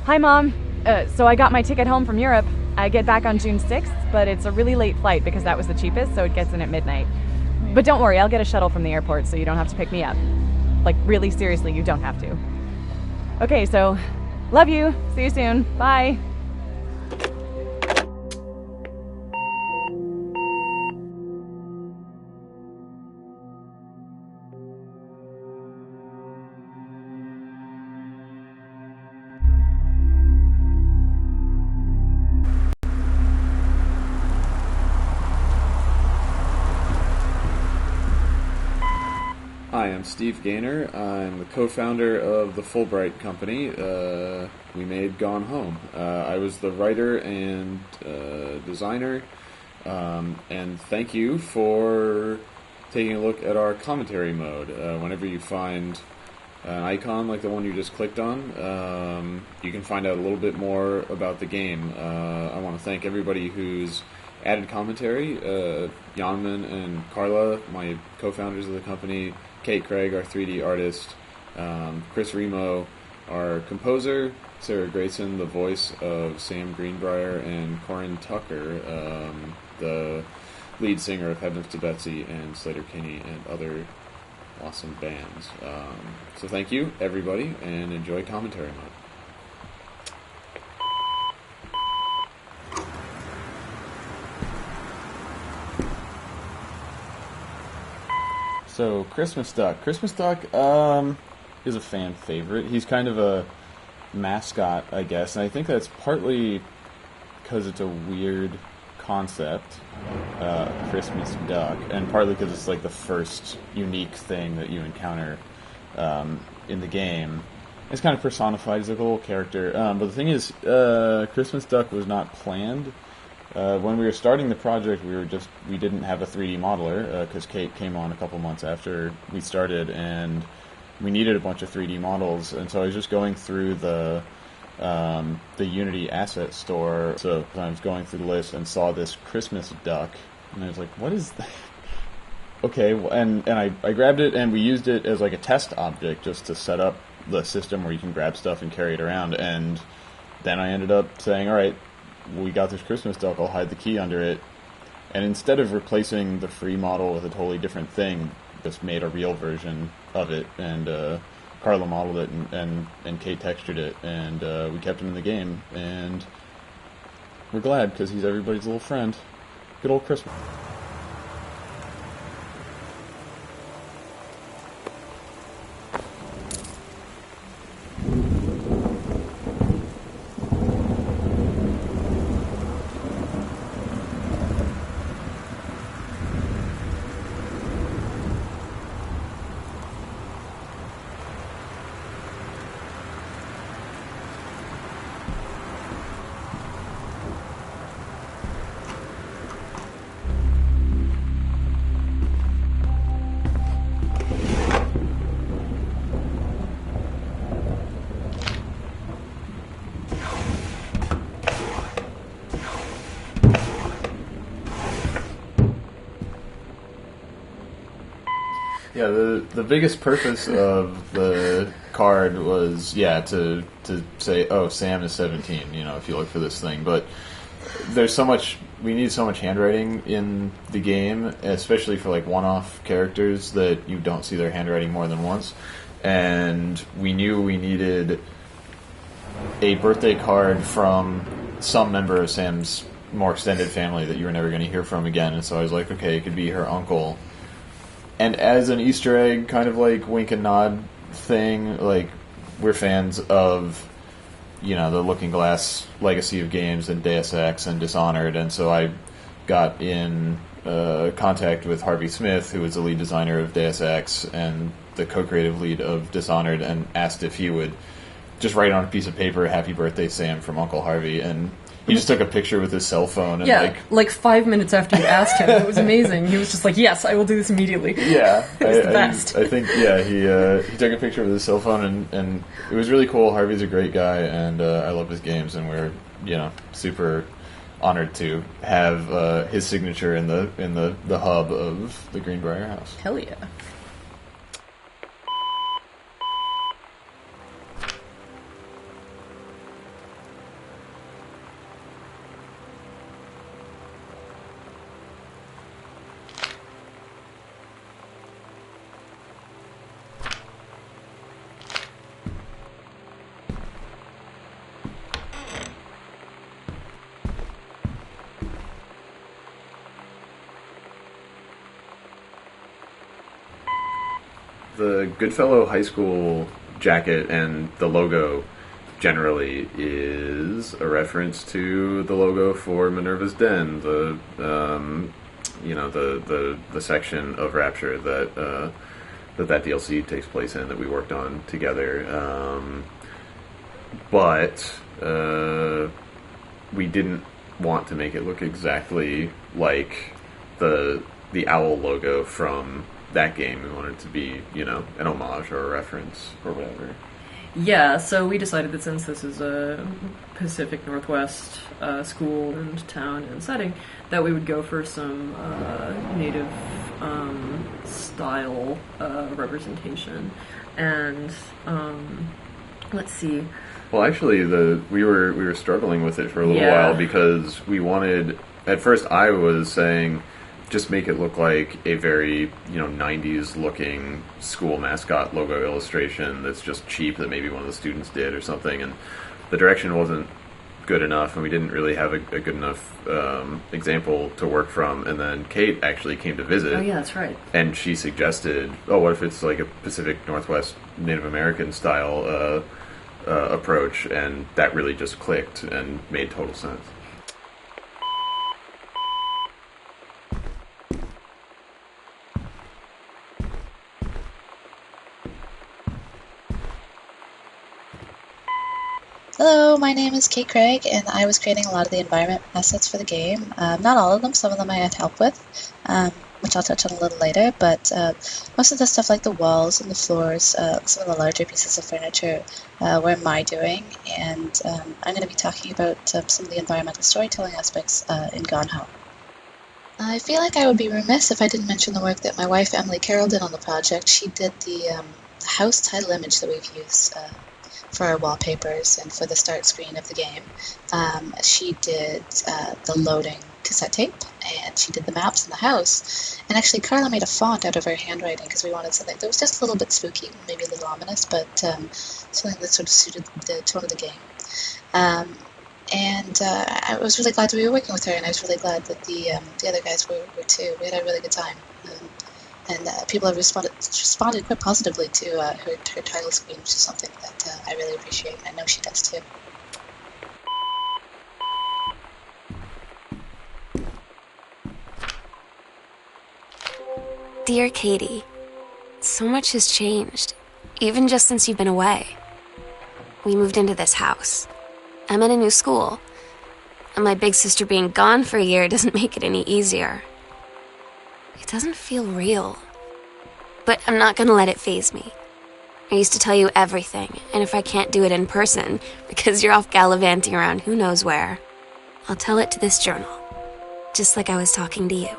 Hi, Mom. So I got my ticket home from Europe. I get back on June 6th, but it's a really late flight because that was the cheapest, so it gets in at midnight. But don't worry, I'll get a shuttle from the airport so you don't have to pick me up. Like, really, seriously, you don't have to. Okay, so, love you. See you soon. Bye. Hi, I'm Steve Gaynor. I'm the co-founder of the Fulbright Company. We made Gone Home. I was the writer and designer, and thank you for taking a look at our commentary mode. Whenever you find an icon like the one you just clicked on, you can find out a little bit more about the game. I want to thank everybody who's added commentary. Janman and Carla, my co-founders of the company, Kate Craig, our 3D artist, Chris Remo, our composer, Sarah Grayson, the voice of Sam Greenbrier, and Corin Tucker, the lead singer of Heavens to Betsy and Slater-Kinney and other awesome bands. So thank you, everybody, and enjoy commentary mode. So, Christmas Duck. Christmas Duck is a fan favorite. He's kind of a mascot, I guess, and I think that's partly because it's a weird concept, Christmas Duck, and partly because it's like the first unique thing that you encounter in the game. It's kind of personified. He's like a little character. But the thing is, Christmas Duck was not planned. When we were starting the project, we didn't have a 3D modeler because Kate came on a couple months after we started, and we needed a bunch of 3D models. And so I was just going through the Unity asset store. So I was going through the list and saw this Christmas duck, and I was like, "What is that?" Okay, and I grabbed it, and we used it as like a test object just to set up the system where you can grab stuff and carry it around. And then I ended up saying, "All right, we got this Christmas duck, I'll hide the key under it." And instead of replacing the free model with a totally different thing, just made a real version of it, and Carla modeled it, and Kate textured it, and we kept him in the game, and we're glad, because he's everybody's little friend. Good old Christmas. Yeah, the biggest purpose of the card was, to say, oh, Sam is 17, if you look for this thing. But there's so much, we need so much handwriting in the game, especially for like one-off characters that you don't see their handwriting more than once. And we knew we needed a birthday card from some member of Sam's more extended family that you were never going to hear from again. And so I was like, okay, it could be her uncle. And as an Easter egg, kind of like wink and nod thing, like, we're fans of, the Looking Glass legacy of games and Deus Ex and Dishonored, and so I got in contact with Harvey Smith, who was the lead designer of Deus Ex and the co-creative lead of Dishonored, and asked if he would just write on a piece of paper, "Happy Birthday, Sam," from Uncle Harvey, and he just took a picture with his cell phone. And like 5 minutes after you asked him. It was amazing. He was just like, "Yes, I will do this immediately." Yeah. It was the best. I think, he took a picture with his cell phone, and it was really cool. Harvey's a great guy, and I love his games, and we're, super honored to have his signature in the hub of the Greenbrier house. Hell yeah. the Goodfellow High School jacket and the logo generally is a reference to the logo for Minerva's Den, the section of Rapture that that DLC takes place in, that we worked on together. But we didn't want to make it look exactly like the owl logo from that game. We wanted it to be, an homage or a reference or whatever. Yeah, so we decided that since this is a Pacific Northwest school and town and setting, that we would go for some native style representation. And let's see. Well, actually, we were struggling with it for a little while because we wanted. At first, I was saying, just make it look like a very 90s looking school mascot logo illustration that's just cheap, that maybe one of the students did or something, and the direction wasn't good enough, and we didn't really have a good enough example to work from. And then Kate actually came to visit. Oh yeah, that's right. And she suggested, what if it's like a Pacific Northwest Native American style approach, and that really just clicked and made total sense. Hello, my name is Kate Craig, and I was creating a lot of the environment assets for the game. Not all of them, some of them I had help with, which I'll touch on a little later, but most of the stuff like the walls and the floors, some of the larger pieces of furniture were my doing, and I'm going to be talking about some of the environmental storytelling aspects in Gone Home. I feel like I would be remiss if I didn't mention the work that my wife Emily Carroll did on the project. She did the house title image that we've used for our wallpapers and for the start screen of the game. She did the loading cassette tape, and she did the maps in the house. And actually, Carla made a font out of her handwriting because we wanted something that was just a little bit spooky, maybe a little ominous, but something that sort of suited the tone of the game. And I was really glad that we were working with her, and I was really glad that the other guys were too. We had a really good time. And people have responded quite positively to her title screen, which is something that I really appreciate, and I know she does too. Dear Katie, so much has changed, even just since you've been away. We moved into this house. I'm in a new school, and my big sister being gone for a year doesn't make it any easier. It doesn't feel real. But I'm not gonna let it faze me. I used to tell you everything, and if I can't do it in person, because you're off gallivanting around who knows where, I'll tell it to this journal, just like I was talking to you.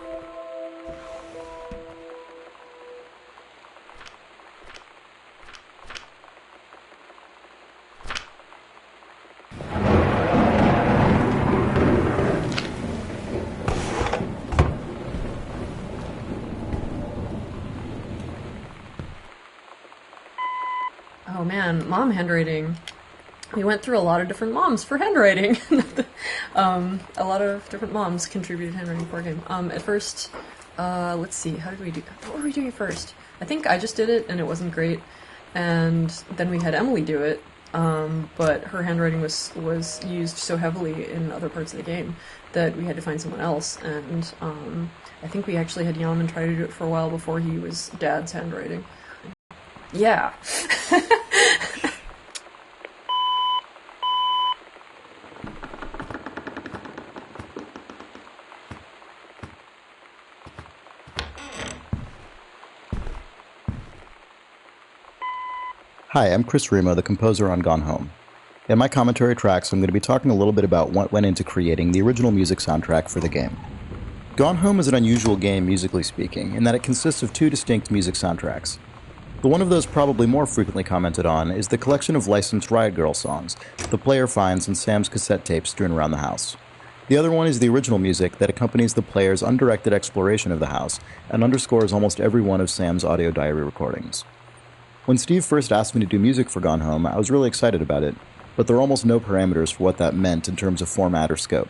Oh man, mom handwriting. We went through a lot of different moms for handwriting. A lot of different moms contributed handwriting for our game. At first, let's see, how did we do? What were we doing first? I think I just did it, and it wasn't great. And then we had Emily do it, but her handwriting was used so heavily in other parts of the game that we had to find someone else. And I think we actually had Yaman try to do it for a while before he was Dad's handwriting. Yeah. Hi, I'm Chris Remo, the composer on Gone Home. In my commentary tracks, I'm going to be talking a little bit about what went into creating the original music soundtrack for the game. Gone Home is an unusual game, musically speaking, in that it consists of two distinct music soundtracks. But one of those probably more frequently commented on is the collection of licensed Riot Grrrl songs the player finds in Sam's cassette tapes strewn around the house. The other one is the original music that accompanies the player's undirected exploration of the house and underscores almost every one of Sam's audio diary recordings. When Steve first asked me to do music for Gone Home, I was really excited about it, but there are almost no parameters for what that meant in terms of format or scope.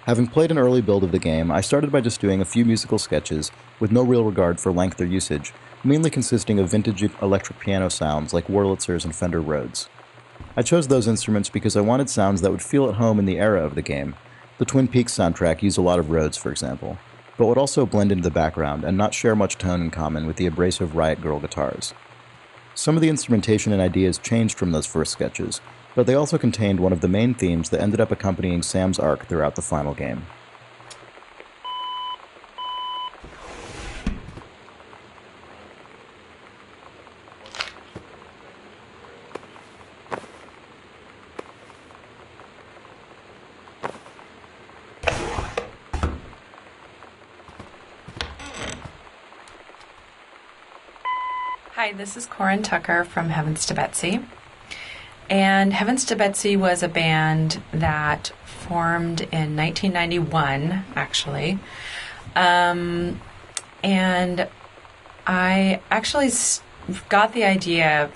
Having played an early build of the game, I started by just doing a few musical sketches with no real regard for length or usage, mainly consisting of vintage electric piano sounds like Wurlitzers and Fender Rhodes. I chose those instruments because I wanted sounds that would feel at home in the era of the game. The Twin Peaks soundtrack used a lot of Rhodes, for example, but would also blend into the background and not share much tone in common with the abrasive Riot Grrrl guitars. Some of the instrumentation and ideas changed from those first sketches, but they also contained one of the main themes that ended up accompanying Sam's arc throughout the final game. Hi, this is Corin Tucker from Heavens to Betsy. And Heavens to Betsy was a band that formed in 1991, actually. And I actually got the idea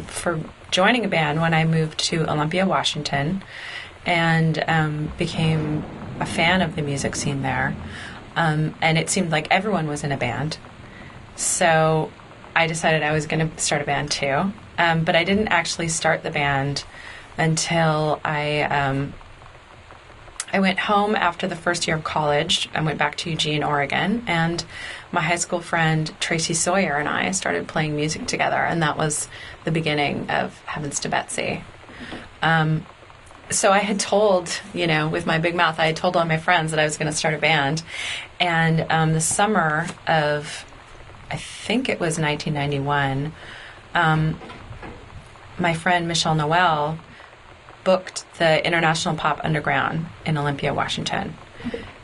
for joining a band when I moved to Olympia, Washington, and became a fan of the music scene there. And it seemed like everyone was in a band. So I decided I was going to start a band too, but I didn't actually start the band until I went home after the first year of college. I went back to Eugene, Oregon, and my high school friend Tracy Sawyer and I started playing music together, and that was the beginning of Heavens to Betsy. So I had told, with my big mouth, I had told all my friends that I was going to start a band, and the summer of, I think it was 1991, my friend Michelle Noel booked the International Pop Underground in Olympia, Washington.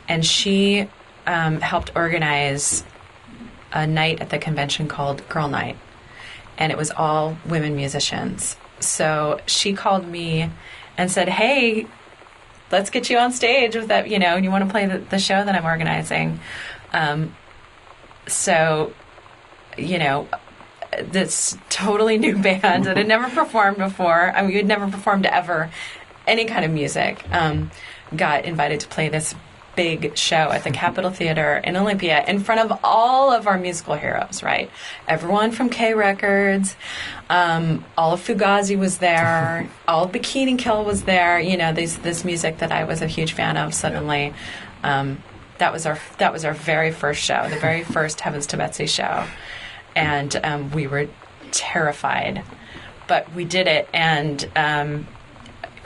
And she helped organize a night at the convention called Girl Night. And it was all women musicians. So she called me and said, hey, let's get you on stage with that, and you want to play the show that I'm organizing. This totally new band that had never performed before. I mean, we'd never performed ever any kind of music. Got invited to play this big show at the Capitol Theater in Olympia in front of all of our musical heroes, right? Everyone from K Records, all of Fugazi was there, all of Bikini Kill was there. This music that I was a huge fan of suddenly. That was our very first show, the very first Heavens to Betsy show. And we were terrified, but we did it, and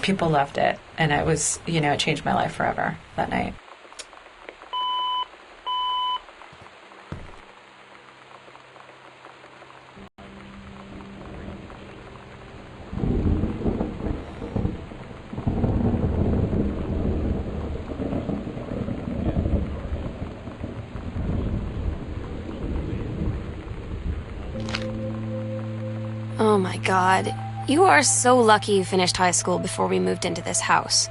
people loved it, and it was, it changed my life forever that night. Oh my god. You are so lucky you finished high school before we moved into this house.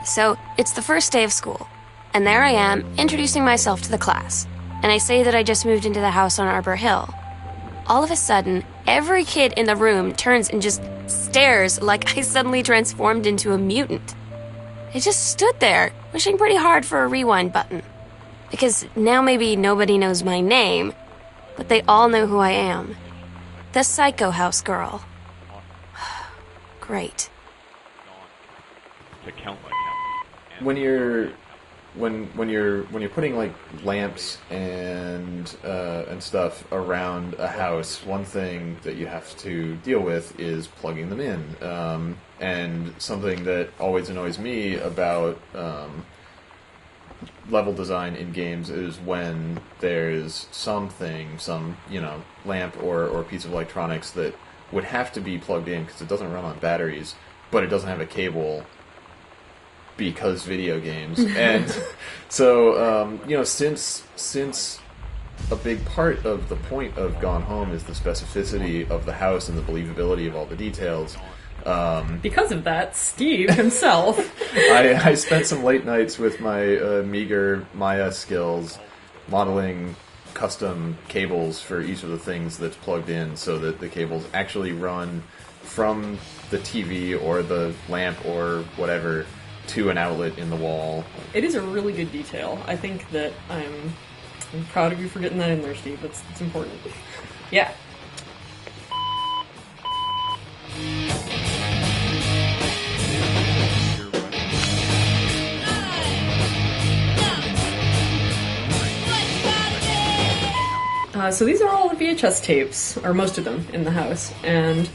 So, it's the first day of school, and there I am, introducing myself to the class, and I say that I just moved into the house on Arbor Hill. All of a sudden, every kid in the room turns and just stares like I suddenly transformed into a mutant. I just stood there, wishing pretty hard for a rewind button. Because now maybe nobody knows my name, but they all know who I am. The Psycho House Girl. Great. When you're putting like lamps and stuff around a house, one thing that you have to deal with is plugging them in. And something that always annoys me about level design in games is when there's some lamp or piece of electronics that would have to be plugged in because it doesn't run on batteries, but it doesn't have a cable because video games. And so, since a big part of the point of Gone Home is the specificity of the house and the believability of all the details, because of that, Steve himself. I spent some late nights with my meager Maya skills modeling custom cables for each of the things that's plugged in so that the cables actually run from the TV or the lamp or whatever to an outlet in the wall. It is a really good detail. I think that I'm proud of you for getting that in there, Steve. It's important. Yeah. So these are all the VHS tapes, or most of them, in the house. And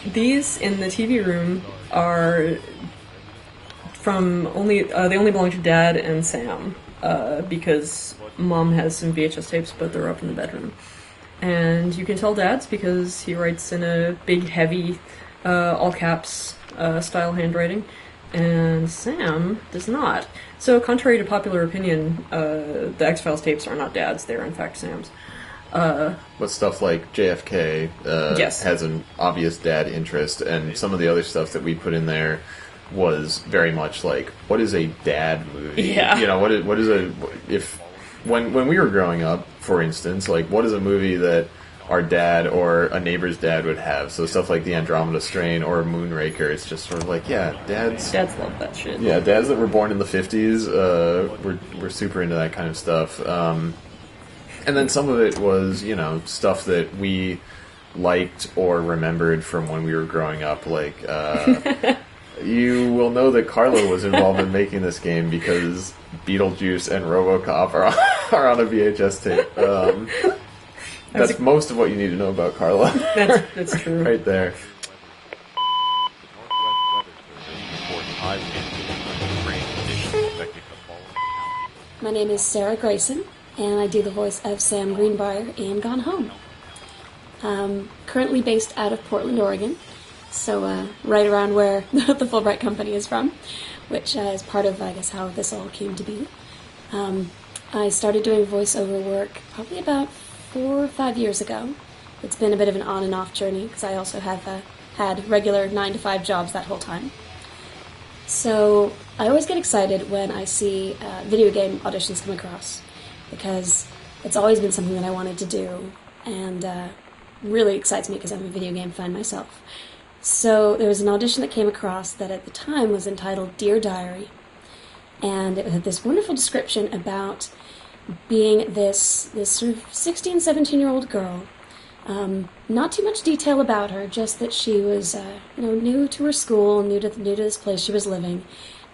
these in the TV room are from they only belong to Dad and Sam, because Mom has some VHS tapes, but they're up in the bedroom. And you can tell Dad's because he writes in a big, heavy, all caps style handwriting, and Sam does not. So, contrary to popular opinion, the X-Files tapes are not Dad's; they are in fact Sam's. But stuff like JFK Yes. has an obvious dad interest, and some of the other stuff that we put in there was very much like, what is a dad movie? Yeah. You know, what is a if when we were growing up, for instance, like what is a movie that our dad or a neighbor's dad would have? So stuff like The Andromeda Strain or Moonraker, it's just sort of like, yeah, dads love that shit. Yeah, dads that were born in the 50s were super into that kind of stuff. And then some of it was, you know, stuff that we liked or remembered from when we were growing up. Like, you will know that Carlo was involved in making this game because Beetlejuice and RoboCop are on a VHS tape. That's most of what you need to know about Carlo. That's true. Right there. My name is Sarah Grayson, and I do the voice of Sam Greenbrier in Gone Home. Currently based out of Portland, Oregon, so right around where the Fulbright Company is from, which is part of, I guess, how this all came to be. I started doing voiceover work probably about 4 or 5 years ago. It's been a bit of an on and off journey, because I also have had regular 9-to-5 jobs that whole time. So I always get excited when I see video game auditions come across, because it's always been something that I wanted to do, and really excites me because I'm a video game fan myself. So there was an audition that came across that at the time was entitled Dear Diary, and it had this wonderful description about being this sort of 16, 17-year-old girl. Not too much detail about her, just that she was new to her school, new to this place she was living,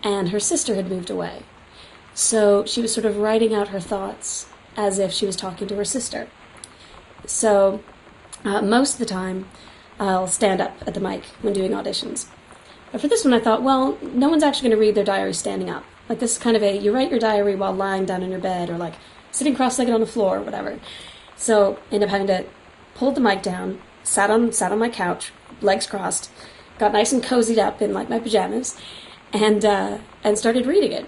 and her sister had moved away. So she was sort of writing out her thoughts as if she was talking to her sister. So most of the time, I'll stand up at the mic when doing auditions. But for this one, I thought, well, no one's actually going to read their diary standing up. Like, this is kind of you write your diary while lying down in your bed, or like sitting cross-legged on the floor, or whatever. So I ended up having to pull the mic down, sat on my couch, legs crossed, got nice and cozied up in like my pajamas, and started reading it.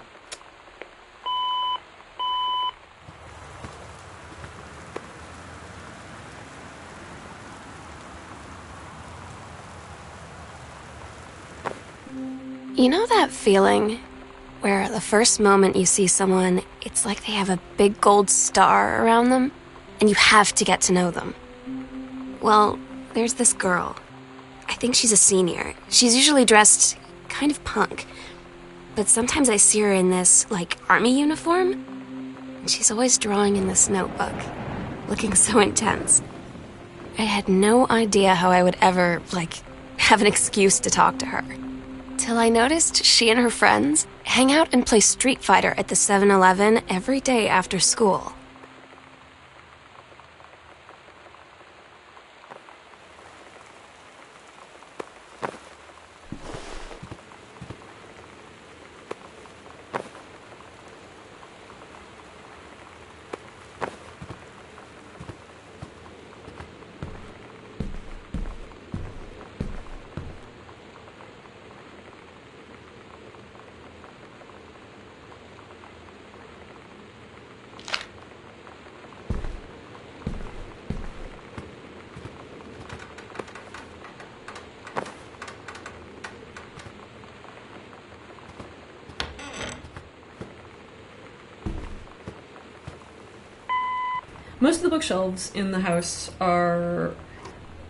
You know that feeling where the first moment you see someone, it's like they have a big gold star around them, and you have to get to know them? Well, there's this girl. I think she's a senior. She's usually dressed kind of punk, but sometimes I see her in this, like, army uniform, and she's always drawing in this notebook, looking so intense. I had no idea how I would ever, have an excuse to talk to her. Till I noticed she and her friends hang out and play Street Fighter at the 7-Eleven every day after school. Most of the bookshelves in the house are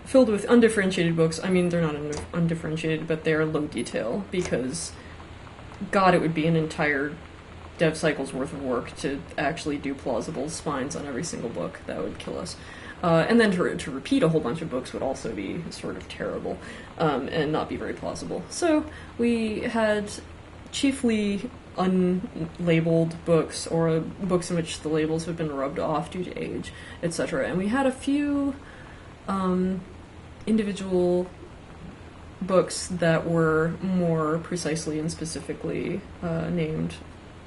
filled with undifferentiated books. I mean, they're not undifferentiated, but they're low detail, because God, it would be an entire dev cycle's worth of work to actually do plausible spines on every single book. That would kill us. And then to repeat a whole bunch of books would also be sort of terrible and not be very plausible. So we had chiefly unlabeled books, or books in which the labels have been rubbed off due to age, etc. And we had a few individual books that were more precisely and specifically named.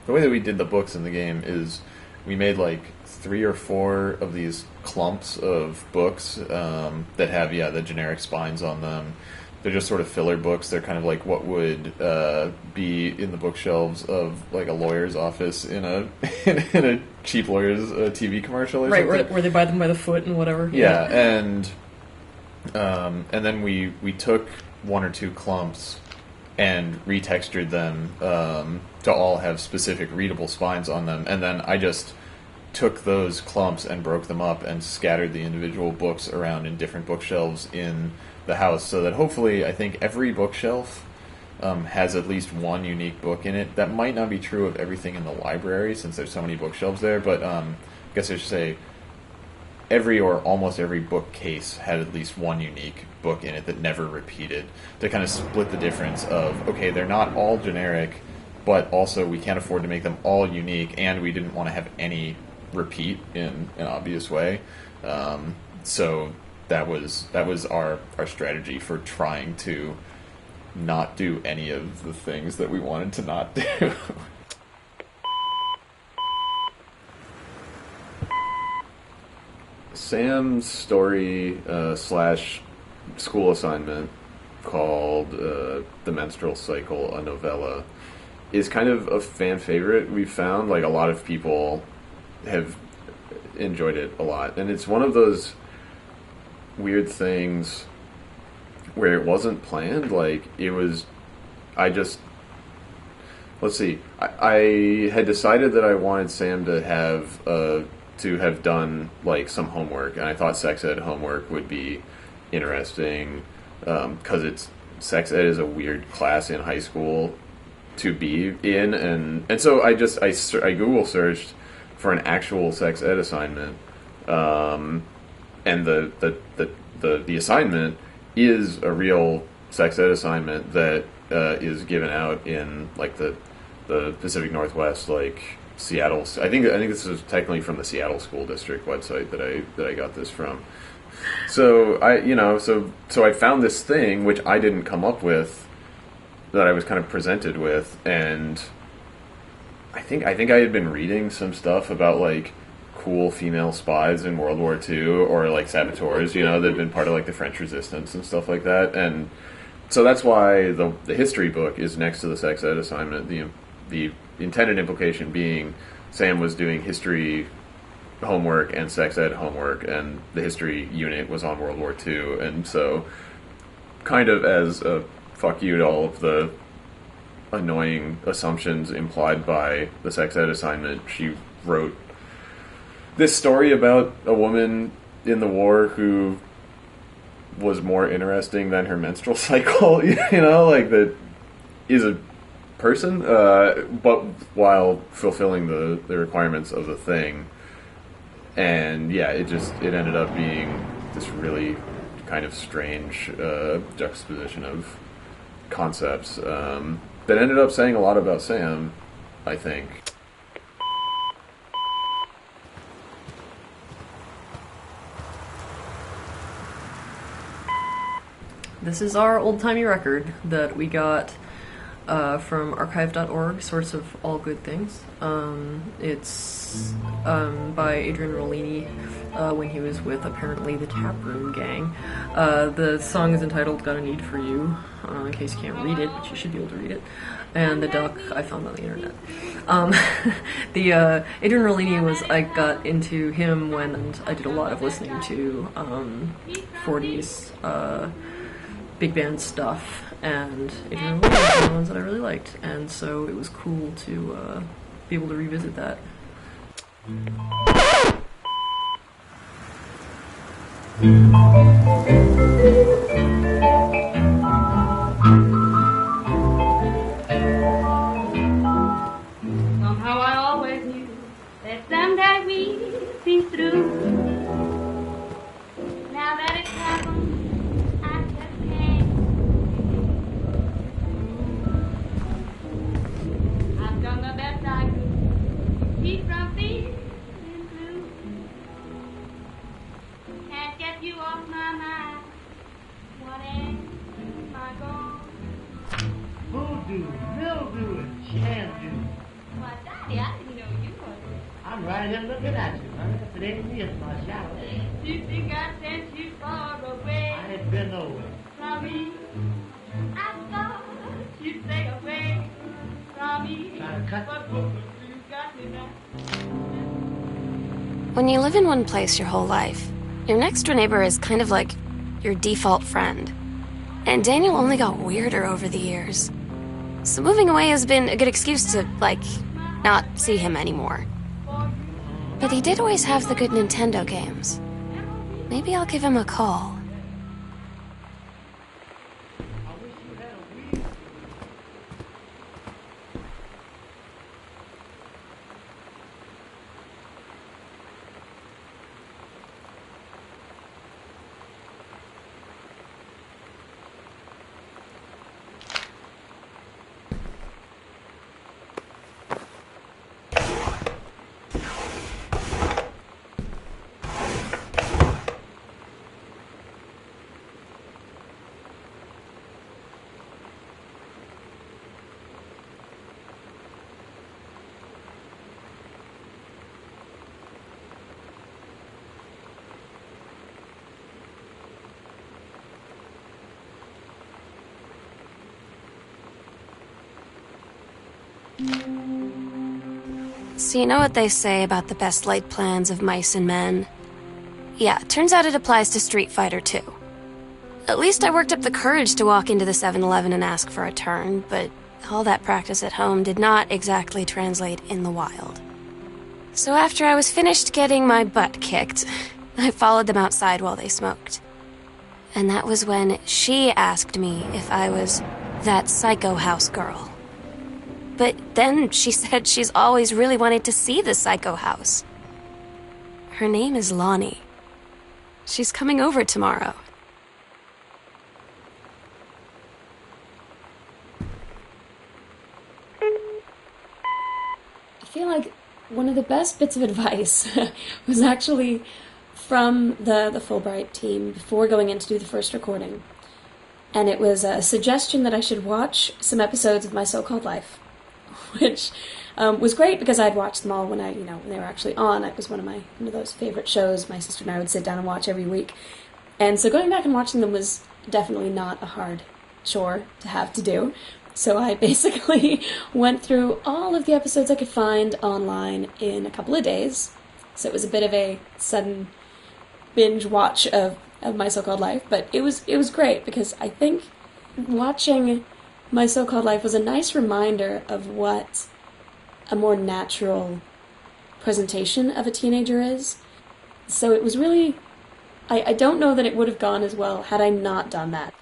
The way that we did the books in the game is we made like 3 or 4 of these clumps of books that have, the generic spines on them. They're just sort of filler books. They're kind of like what would be in the bookshelves of like a lawyer's office in a in a cheap lawyer's TV commercial or right, something. Where they buy them by the foot and whatever. Yeah, and then we took 1 or 2 clumps and retextured them to all have specific readable spines on them, and then I just took those clumps and broke them up and scattered the individual books around in different bookshelves in the house, so that hopefully I think every bookshelf has at least one unique book in it. That might not be true of everything in the library since there's so many bookshelves there, but I guess I should say every or almost every bookcase had at least one unique book in it that never repeated, to kind of split the difference of, okay, they're not all generic, but also we can't afford to make them all unique, and we didn't want to have any repeat in an obvious way. So that was our strategy for trying to not do any of the things that we wanted to not do. Sam's story slash school assignment called The Menstrual Cycle, a novella, is kind of a fan favorite. We've found like a lot of people have enjoyed it a lot, and it's one of those weird things where it wasn't planned. Like, it was, let's see, I had decided that I wanted Sam to have done like some homework, and I thought sex ed homework would be interesting because sex ed is a weird class in high school to be in, and so I Google searched for an actual sex ed assignment, and the assignment is a real sex ed assignment that is given out in like the Pacific Northwest, like Seattle. I think this is technically from the Seattle School District website that I got this from. So I found this thing which I didn't come up with, that I was kind of presented with, and I think I had been reading some stuff about like cool female spies in World War II, or like saboteurs, that had been part of like the French Resistance and stuff like that, and so that's why the history book is next to the sex ed assignment. The intended implication being Sam was doing history homework and sex ed homework, and the history unit was on World War II, and so kind of as a fuck you to all of the annoying assumptions implied by the sex ed assignment, she wrote this story about a woman in the war who was more interesting than her menstrual cycle, like that is a person, but while fulfilling the requirements of the thing. And yeah, it ended up being this really kind of strange juxtaposition of concepts that ended up saying a lot about Sam, I think. This is our old-timey record that we got from archive.org, Source of All Good Things. It's by Adrian Rollini when he was with, apparently, the Taproom Gang. The song is entitled Got a Need for You, in case you can't read it, but you should be able to read it. And the duck I found on the internet. Adrian Rollini I got into him when I did a lot of listening to 40s big band stuff, and Adrian Rollini was one of the ones that I really liked, and so it was cool to be able to revisit that. mildew, and chandu. Why, Daddy, I didn't know you were. I'm right here looking at you, honey. If it ain't me, it's my shadow. You think I sent you far away I ain't been nowhere. from me? I thought you'd stay away from me. Trying to cut But the book. you got me now. When you live in one place your whole life, your next door neighbor is kind of like your default friend. And Daniel only got weirder over the years. So moving away has been a good excuse to, not see him anymore. But he did always have the good Nintendo games. Maybe I'll give him a call. So you know what they say about the best laid plans of mice and men? Yeah, turns out it applies to Street Fighter too. At least I worked up the courage to walk into the 7-Eleven and ask for a turn, but all that practice at home did not exactly translate in the wild. So after I was finished getting my butt kicked, I followed them outside while they smoked. And that was when she asked me if I was that psycho house girl. But then she said she's always really wanted to see the psycho house. Her name is Lonnie. She's coming over tomorrow. I feel like one of the best bits of advice was actually from the Fulbright team before going in to do the first recording. And it was a suggestion that I should watch some episodes of My So-Called Life, which was great because I'd watched them all when when they were actually on. It was one of those favorite shows my sister and I would sit down and watch every week. And so going back and watching them was definitely not a hard chore to have to do. So I basically went through all of the episodes I could find online in a couple of days. So it was a bit of a sudden binge watch of My So-Called Life, but it was great because I think watching My So-Called Life was a nice reminder of what a more natural presentation of a teenager is. So it was really... I don't know that it would have gone as well had I not done that.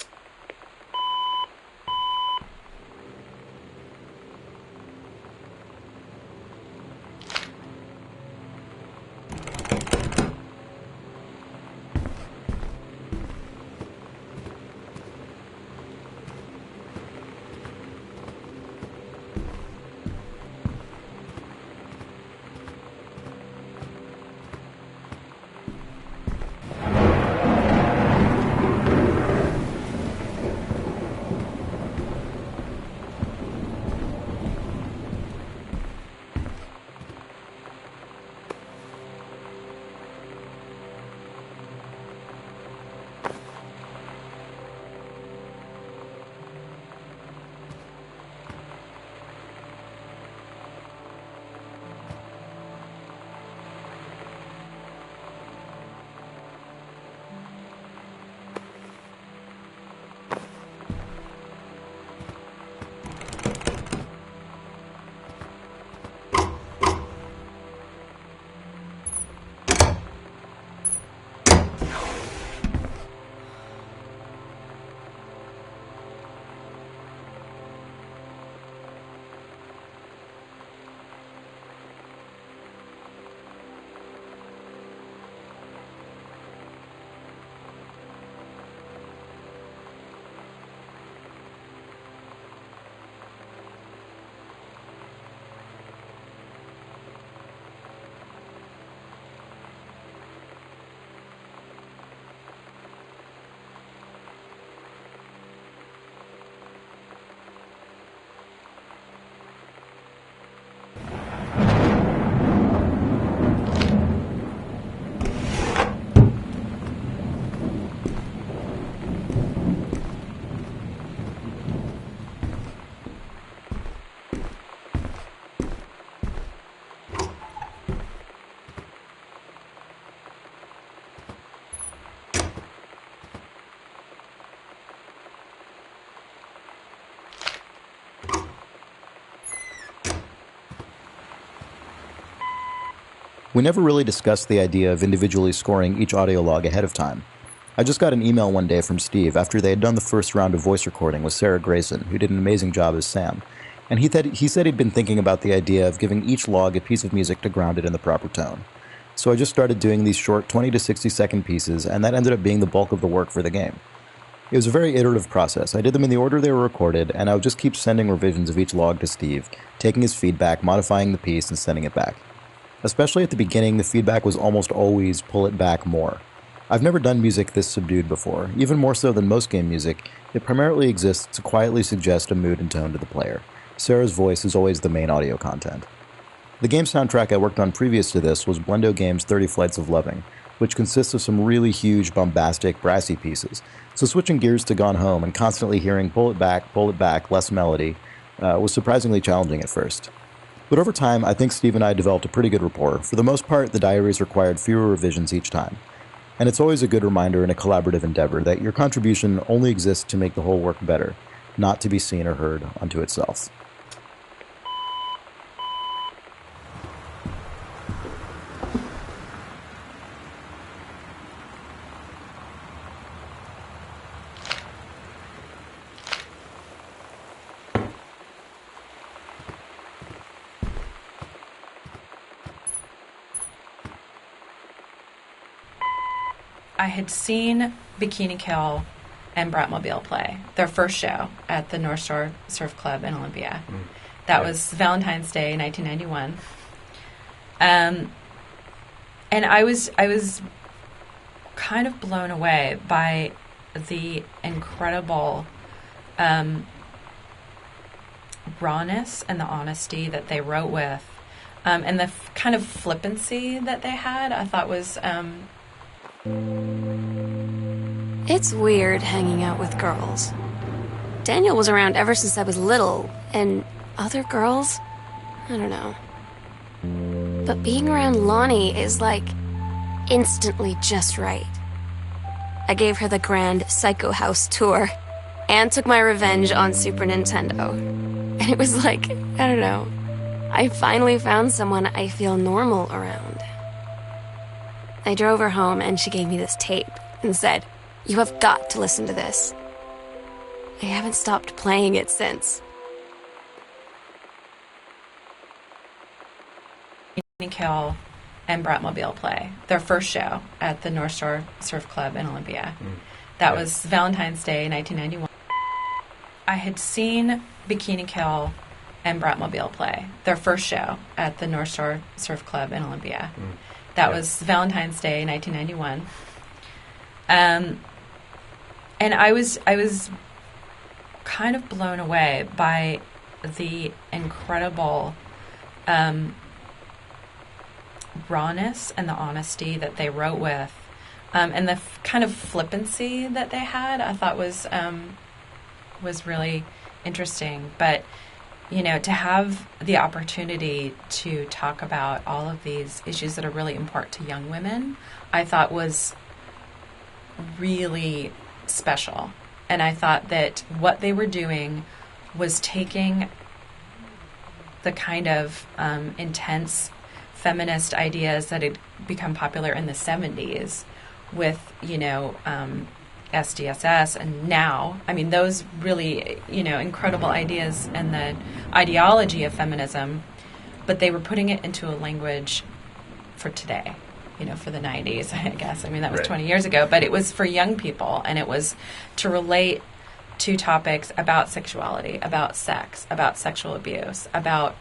We never really discussed the idea of individually scoring each audio log ahead of time. I just got an email one day from Steve after they had done the first round of voice recording with Sarah Grayson, who did an amazing job as Sam, and he said he'd been thinking about the idea of giving each log a piece of music to ground it in the proper tone. So I just started doing these short 20 to 60 second pieces, and that ended up being the bulk of the work for the game. It was a very iterative process. I did them in the order they were recorded, and I would just keep sending revisions of each log to Steve, taking his feedback, modifying the piece, and sending it back. Especially at the beginning, the feedback was almost always pull it back more. I've never done music this subdued before. Even more so than most game music, it primarily exists to quietly suggest a mood and tone to the player. Sarah's voice is always the main audio content. The game soundtrack I worked on previous to this was Blendo Games' 30 Flights of Loving, which consists of some really huge, bombastic, brassy pieces. So switching gears to Gone Home and constantly hearing pull it back, less melody, was surprisingly challenging at first. But over time, I think Steve and I developed a pretty good rapport. For the most part, the diaries required fewer revisions each time. And it's always a good reminder in a collaborative endeavor that your contribution only exists to make the whole work better, not to be seen or heard unto itself. I had seen Bikini Kill and Bratmobile play their first show at the North Shore Surf Club in Olympia. That was Valentine's Day, 1991. And I was kind of blown away by the incredible rawness and the honesty that they wrote with, and the kind of flippancy that they had. I thought was. It's weird hanging out with girls. Daniel was around ever since I was little, and other girls? I don't know. But being around Lonnie is like instantly just right. I gave her the grand Psycho House tour and took my revenge on Super Nintendo. And it was like, I don't know, I finally found someone I feel normal around. I drove her home and she gave me this tape and said, "You have got to listen to this." I haven't stopped playing it since. Bikini Kill and Bratmobile play their first show at the North Shore Surf Club in Olympia. That was Valentine's Day, 1991. I had seen Bikini Kill and Bratmobile play their first show at the North Shore Surf Club in Olympia. That was Valentine's Day, 1991. And I was kind of blown away by the incredible rawness and the honesty that they wrote with, and the kind of flippancy that they had. I thought was really interesting. But to have the opportunity to talk about all of these issues that are really important to young women, I thought was really special. And I thought that what they were doing was taking the kind of intense feminist ideas that had become popular in the 70s with, SDSS, and now, those really, incredible ideas and the ideology of feminism, but they were putting it into a language for today, for the 90s, I guess. That was 20 years ago, but it was for young people, and it was to relate to topics about sexuality, about sex, about sexual abuse, about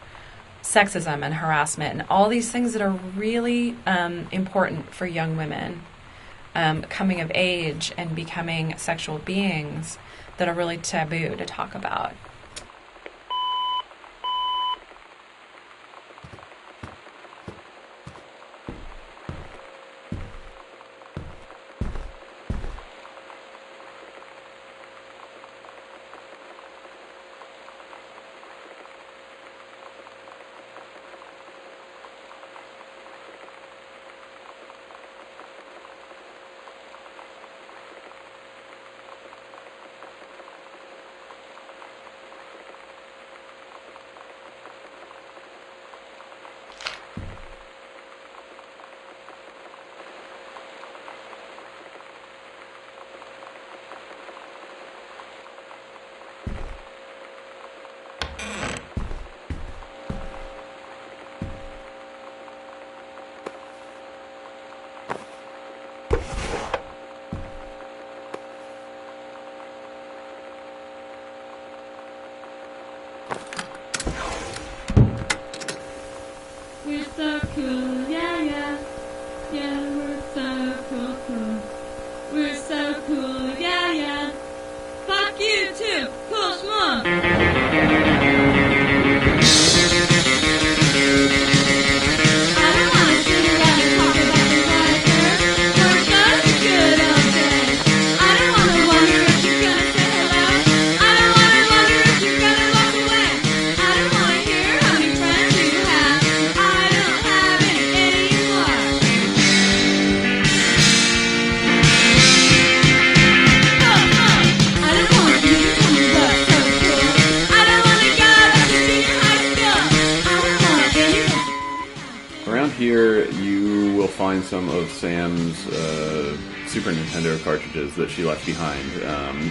sexism and harassment, and all these things that are really important for young women. Coming of age and becoming sexual beings that are really taboo to talk about. so cool, yeah, yeah. Yeah, we're so cool, cool. We're so cool, yeah, yeah. Fuck you too, cool schmuck. I don't wanna sit around and talk about the weather. Weren't those a good old days? I don't wanna wonder if you're gonna say hello. I don't wanna wonder if you're gonna walk away. I don't wanna hear how many friends you have. I don't have any anymore. I don't want you to tell me what's so cool. I don't wanna go back to senior high school. I don't want any. Around here, you will find some of Sam's Super Nintendo cartridges that she left behind.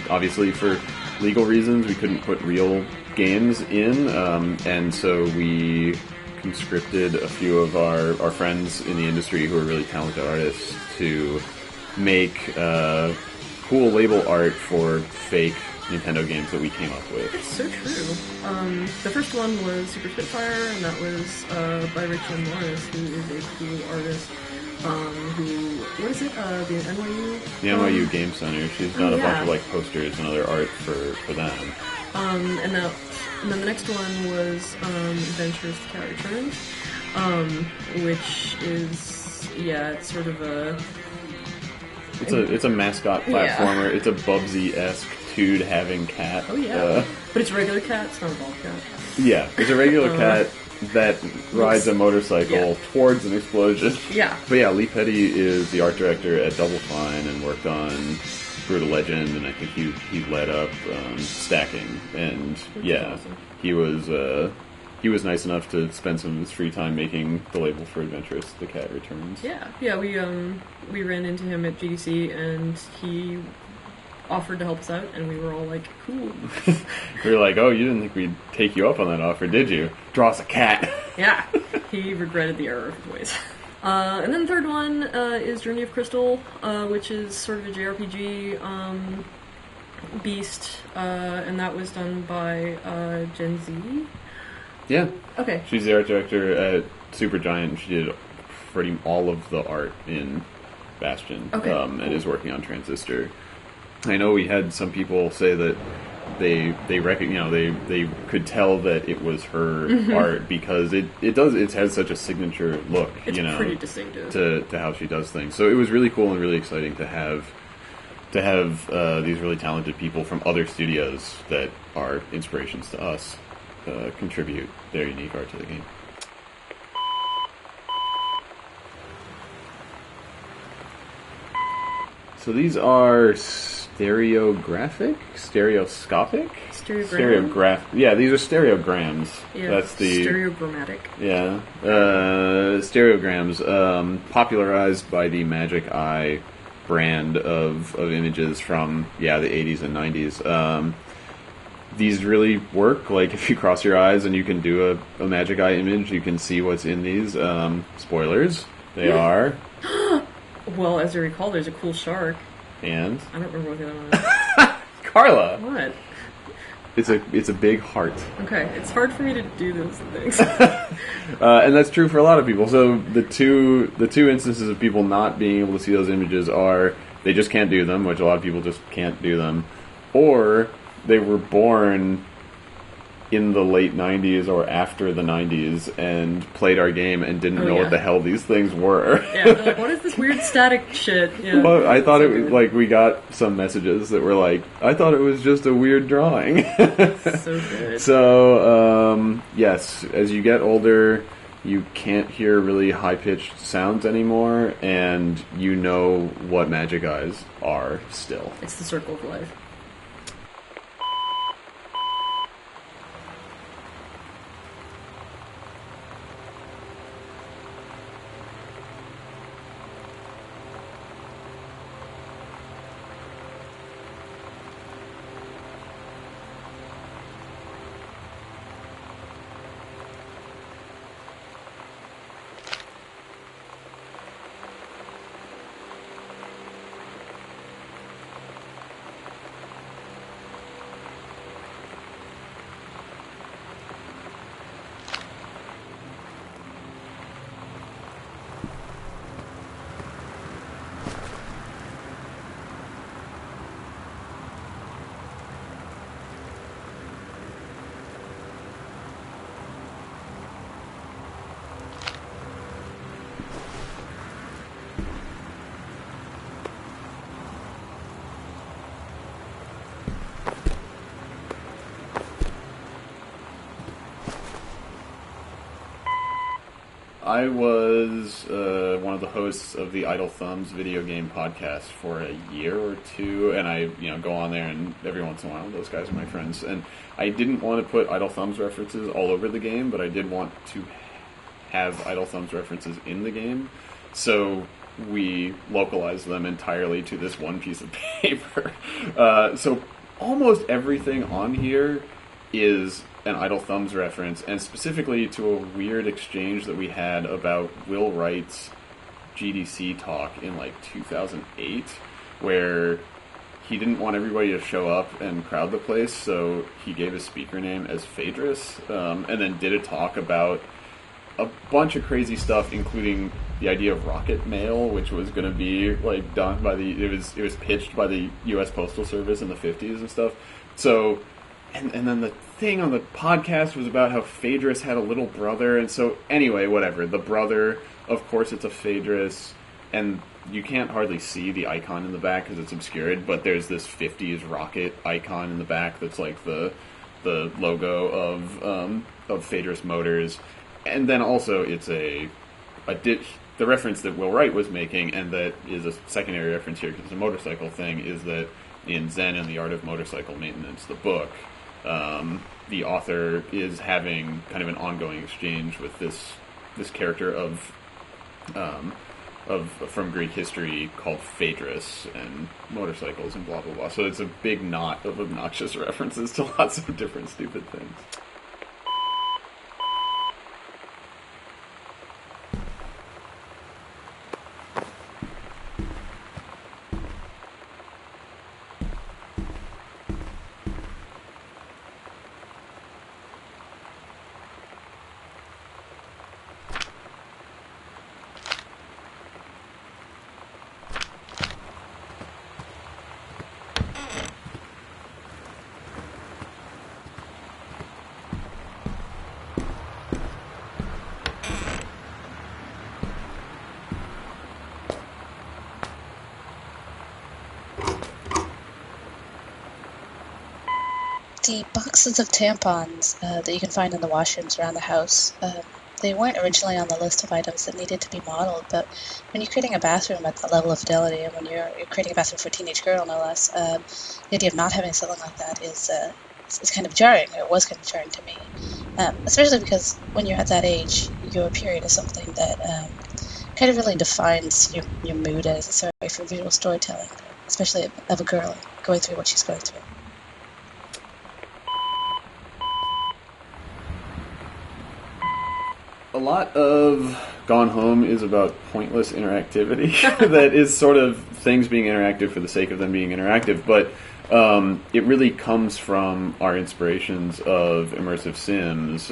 Obviously, for legal reasons, we couldn't put real games in, and so we conscripted a few of our friends in the industry who are really talented artists to make cool label art for fake Nintendo games that we came up with. It's so true. The first one was Super Spitfire, and that was by Rachel Morris, who is a cool artist. What is it? The NYU? The NYU Game Center. She's done a bunch yeah. of like posters and other art for them. And then the next one was Adventures the Cat Returns, which is it's sort of a It's a mascot platformer. It's a Bubsy-esque dude having cat. Oh yeah, but it's a regular cat. It's not a bald cat. Yeah, it's a regular cat that rides a motorcycle Yeah. towards an explosion. Yeah. But yeah, Lee Petty is the art director at Double Fine and worked on Brutal Legend, and I think he led up Stacking. And yeah, awesome. he was nice enough to spend some of his free time making the label for Adventurous The Cat Returns. Yeah. We ran into him at GDC, and he offered to help us out, and we were all like, cool. We were like, oh, you didn't think we'd take you up on that offer, did you? Draw us a cat. Yeah, he regretted the error of his ways. And then the third one is Journey of Crystal, which is sort of a JRPG beast, and that was done by Gen Z. Yeah. Okay. She's the art director at Supergiant, and she did pretty all of the art in Bastion, Okay, and is working on Transistor. I know we had some people say that they could tell that it was her art because it has such a signature look, It's pretty distinctive to how she does things. So it was really cool and really exciting to have these really talented people from other studios that are inspirations to us contribute their unique art to the game. So these are stereoscopic? Yeah, these are stereograms. Yeah, That's the stereogrammatic. Yeah, stereograms, popularized by the Magic Eye brand of images from the 80s and 90s. These really work. Like if you cross your eyes and you can do a Magic Eye image, you can see what's in these. Spoilers, they are. Well, as I recall, there's a cool shark. And I don't remember what the other one is. Carla, What? it's a big heart. Okay, it's hard for me to do those things. And that's true for a lot of people. So the two instances of people not being able to see those images are they just can't do them, which a lot of people just can't do them, or they were born in the late 90s or after the 90s and played our game and didn't know what the hell these things were. Yeah, they're like, what is this weird static shit? Yeah. Well, I thought it was like we got some messages that were like, I thought it was just a weird drawing. So good. So, yes, as you get older, you can't hear really high-pitched sounds anymore, and you know what Magic Eyes are still. It's the circle of life. I was one of the hosts of the Idle Thumbs video game podcast for a year or two, and I go on there, and every once in a while, those guys are my friends. And I didn't want to put Idle Thumbs references all over the game, but I did want to have Idle Thumbs references in the game, so we localized them entirely to this one piece of paper. So almost everything on here is an Idle Thumbs reference, and specifically to a weird exchange that we had about Will Wright's GDC talk in 2008, where he didn't want everybody to show up and crowd the place, so he gave his speaker name as Phaedrus, and then did a talk about a bunch of crazy stuff, including the idea of rocket mail, which was going to be done by it was pitched by the U.S. Postal Service in the 50s and stuff. So, and then the thing on the podcast was about how Phaedrus had a little brother, and so anyway, whatever. The brother, of course, it's a Phaedrus, and you can't hardly see the icon in the back because it's obscured, but there's this 50s rocket icon in the back that's like the logo of Phaedrus Motors. And then also it's the reference that Will Wright was making, and that is a secondary reference here because it's a motorcycle thing, is that in Zen and the Art of Motorcycle Maintenance, the book, the author is having kind of an ongoing exchange with this character from Greek history called Phaedrus and motorcycles and blah blah blah. So it's a big knot of obnoxious references to lots of different stupid things. The boxes of tampons that you can find in the washrooms around the house, they weren't originally on the list of items that needed to be modeled, but when you're creating a bathroom at that level of fidelity, and when you're creating a bathroom for a teenage girl, no less, the idea of not having something like that is kind of jarring. It was kind of jarring to me, especially because when you're at that age, your period is something that kind of really defines your mood as necessary for visual storytelling, especially of a girl going through what she's going through. A lot of Gone Home is about pointless interactivity that is sort of things being interactive for the sake of them being interactive, but it really comes from our inspirations of immersive sims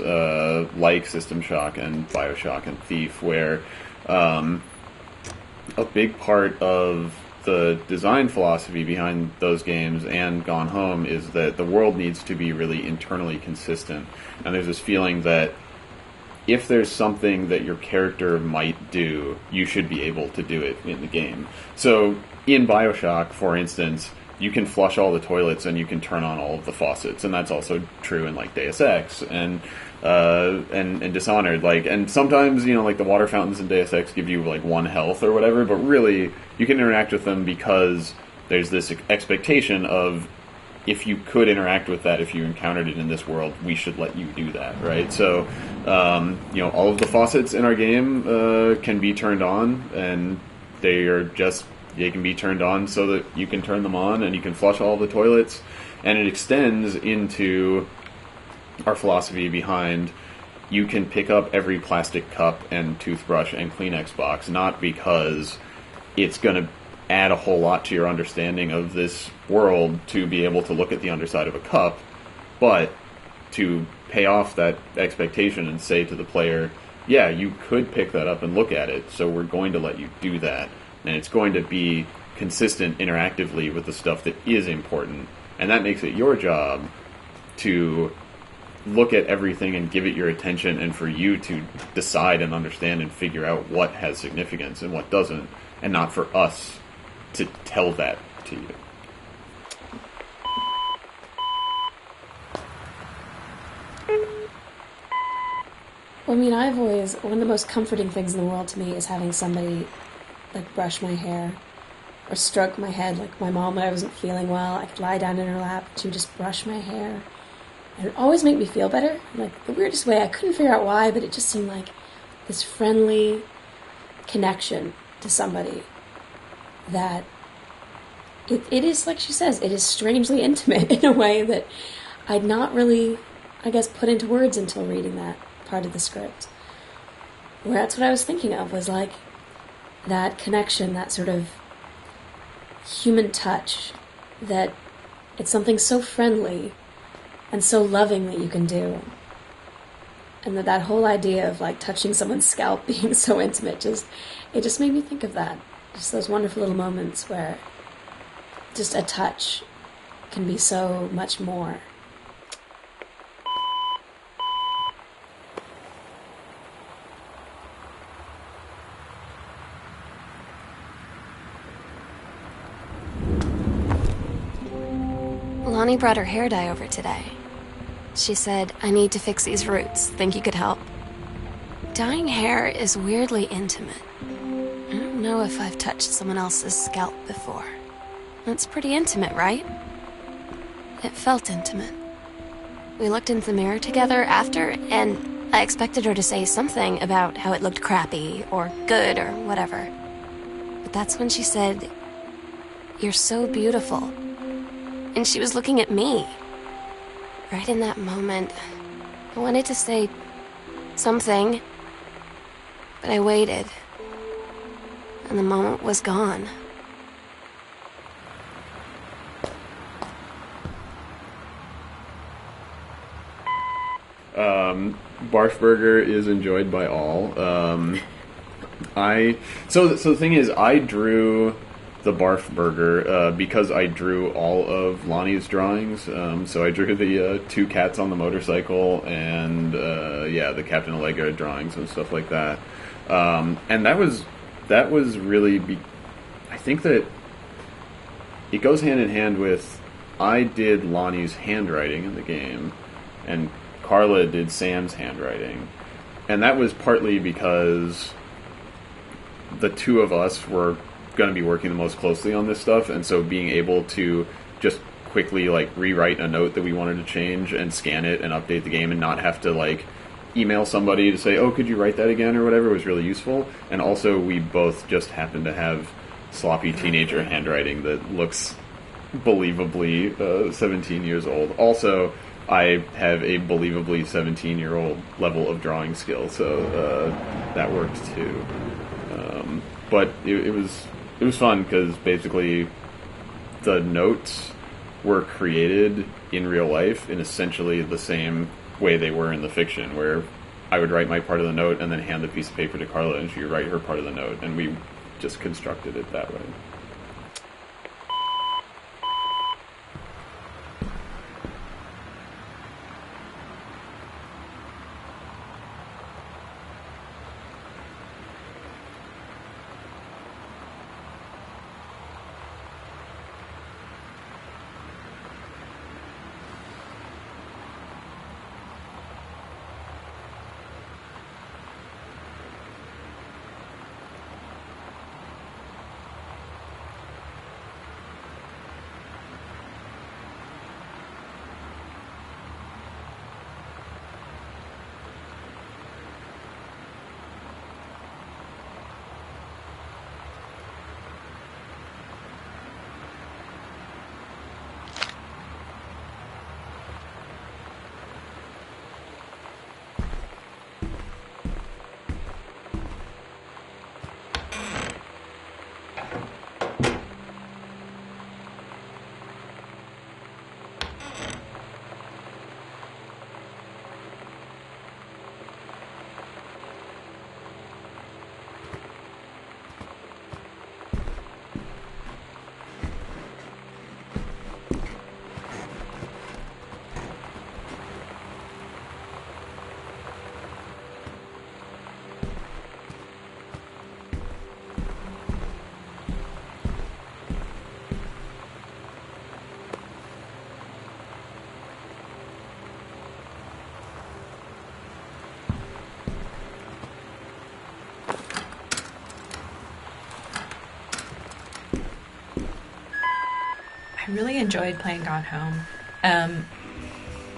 like System Shock and Bioshock and Thief, where a big part of the design philosophy behind those games and Gone Home is that the world needs to be really internally consistent, and there's this feeling that if there's something that your character might do, you should be able to do it in the game. So in Bioshock, for instance, you can flush all the toilets and you can turn on all of the faucets, and that's also true in Deus Ex and Dishonored. And sometimes the water fountains in Deus Ex give you 1 health or whatever, but really you can interact with them because there's this expectation of, if you could interact with that, if you encountered it in this world, we should let you do that, right? So, all of the faucets in our game can be turned on, and they can be turned on so that you can turn them on, and you can flush all the toilets, and it extends into our philosophy behind you can pick up every plastic cup and toothbrush and Kleenex box, not because it's going to add a whole lot to your understanding of this world to be able to look at the underside of a cup, but to pay off that expectation and say to the player, yeah, you could pick that up and look at it, so we're going to let you do that, and it's going to be consistent interactively with the stuff that is important, and that makes it your job to look at everything and give it your attention, and for you to decide and understand and figure out what has significance and what doesn't, and not for us to tell that to you. Well, I mean, I've always, one of the most comforting things in the world to me is having somebody, like, brush my hair or stroke my head. Like, my mom, when I wasn't feeling well, I could lie down in her lap, she would just brush my hair. And it would always make me feel better. Like, the weirdest way, I couldn't figure out why, but it just seemed like this friendly connection to somebody that it is, like she says, it is strangely intimate in a way that I'd not really, I guess, put into words until reading that part of the script. Where that's what I was thinking of, was like that connection, that sort of human touch, that it's something so friendly and so loving that you can do. And that whole idea of like touching someone's scalp being so intimate, it just made me think of that. Just those wonderful little moments where just a touch can be so much more. Lonnie brought her hair dye over today. She said, I need to fix these roots. Think you could help? Dyeing hair is weirdly intimate. I don't know if I've touched someone else's scalp before. It's pretty intimate, right? It felt intimate. We looked into the mirror together after, and I expected her to say something about how it looked crappy or good or whatever. But that's when she said, You're so beautiful. And she was looking at me. Right in that moment, I wanted to say something, but I waited, and the moment was gone. Barf Burger is enjoyed by all. So the thing is, I drew the Barf Burger because I drew all of Lonnie's drawings. So I drew the two cats on the motorcycle and the Captain Allegra drawings and stuff like that. And that was really I think that it goes hand in hand with I did Lonnie's handwriting in the game and Carla did Sam's handwriting. And that was partly because the two of us were going to be working the most closely on this stuff, and so being able to just quickly like rewrite a note that we wanted to change and scan it and update the game and not have to like email somebody to say, oh, could you write that again or whatever, was really useful. And also we both just happen to have sloppy teenager handwriting that looks believably 17 years old. Also, I have a believably 17-year-old level of drawing skill, so that worked too. But it was fun because basically the notes were created in real life in essentially the same way they were in the fiction, where I would write my part of the note and then hand the piece of paper to Carla and she would write her part of the note, and we just constructed it that way. really enjoyed playing Gone Home.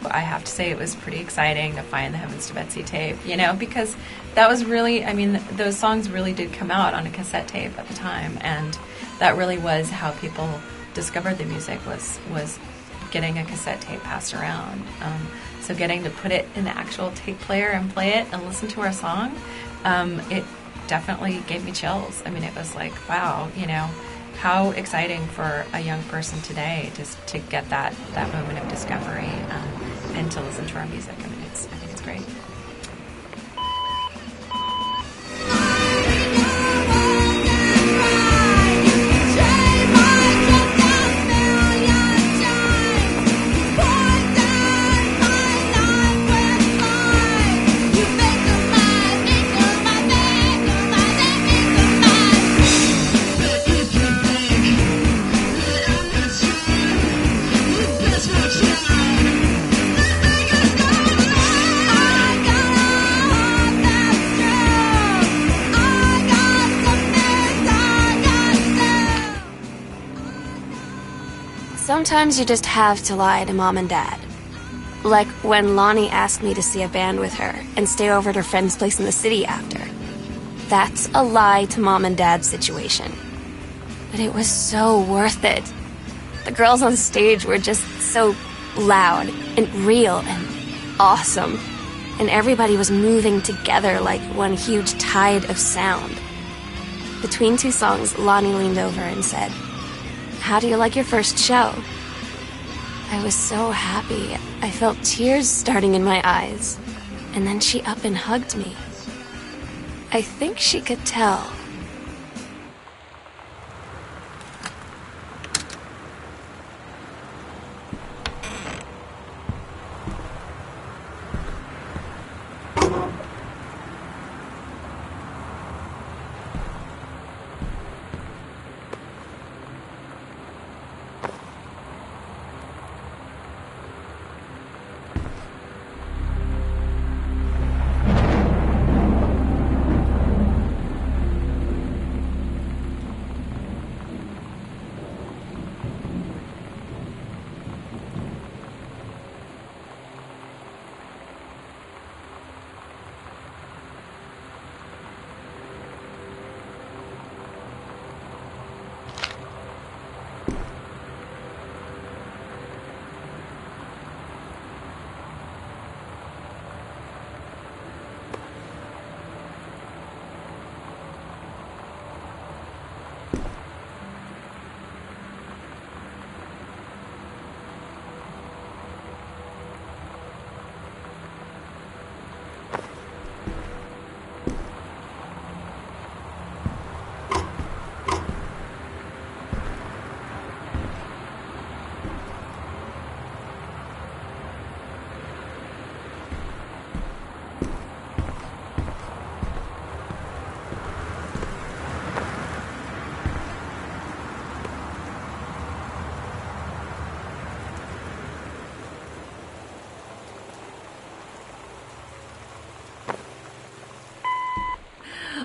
I have to say it was pretty exciting to find the Heavens to Betsy tape, because that was really, those songs really did come out on a cassette tape at the time, and that really was how people discovered the music was getting a cassette tape passed around. So getting to put it in the actual tape player and play it and listen to our song, it definitely gave me chills. It was like, wow, how exciting for a young person today just to get that moment of discovery and to listen to our music. I think it's great. Sometimes you just have to lie to Mom and Dad. Like when Lonnie asked me to see a band with her and stay over at her friend's place in the city after. That's a lie to Mom and Dad situation. But it was so worth it. The girls on stage were just so loud and real and awesome. And everybody was moving together like one huge tide of sound. Between two songs, Lonnie leaned over and said, "How do you like your first show?" I was so happy. I felt tears starting in my eyes. And then she up and hugged me. I think she could tell.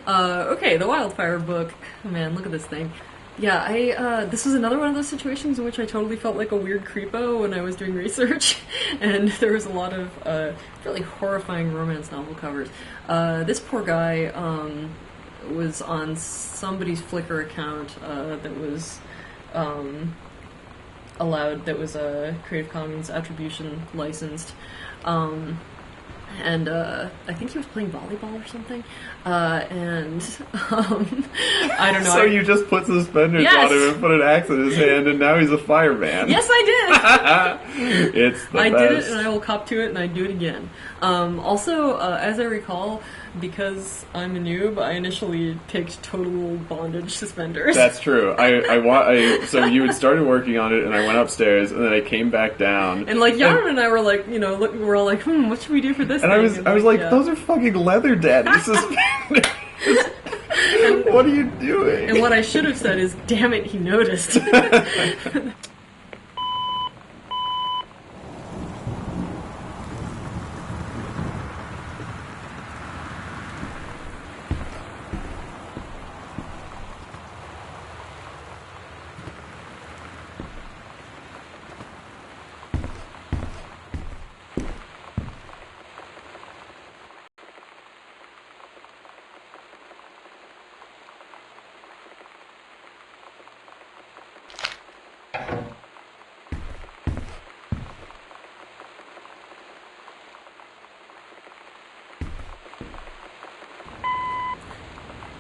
Okay, the Wildfire book. Oh, man, look at this thing. Yeah, this was another one of those situations in which I totally felt like a weird creepo when I was doing research, and there was a lot of really horrifying romance novel covers. This poor guy was on somebody's Flickr account that was allowed, that was a Creative Commons attribution licensed. And I think he was playing volleyball or something. I don't know. So you just put suspenders on him and put an axe in his hand, and now he's a fireman. Yes, I did. It's the I best. did it, and I will cop to it, and I do it again. Also, as I recall, because I'm a noob, I initially picked total bondage suspenders. That's true. So you had started working on it, and I went upstairs, and then I came back down. And like Yarn and I were like, we're all like, what should we do for this? And thing? I was like, those are fucking leather daddy suspenders. What are you doing? And what I should have said is, damn it, he noticed.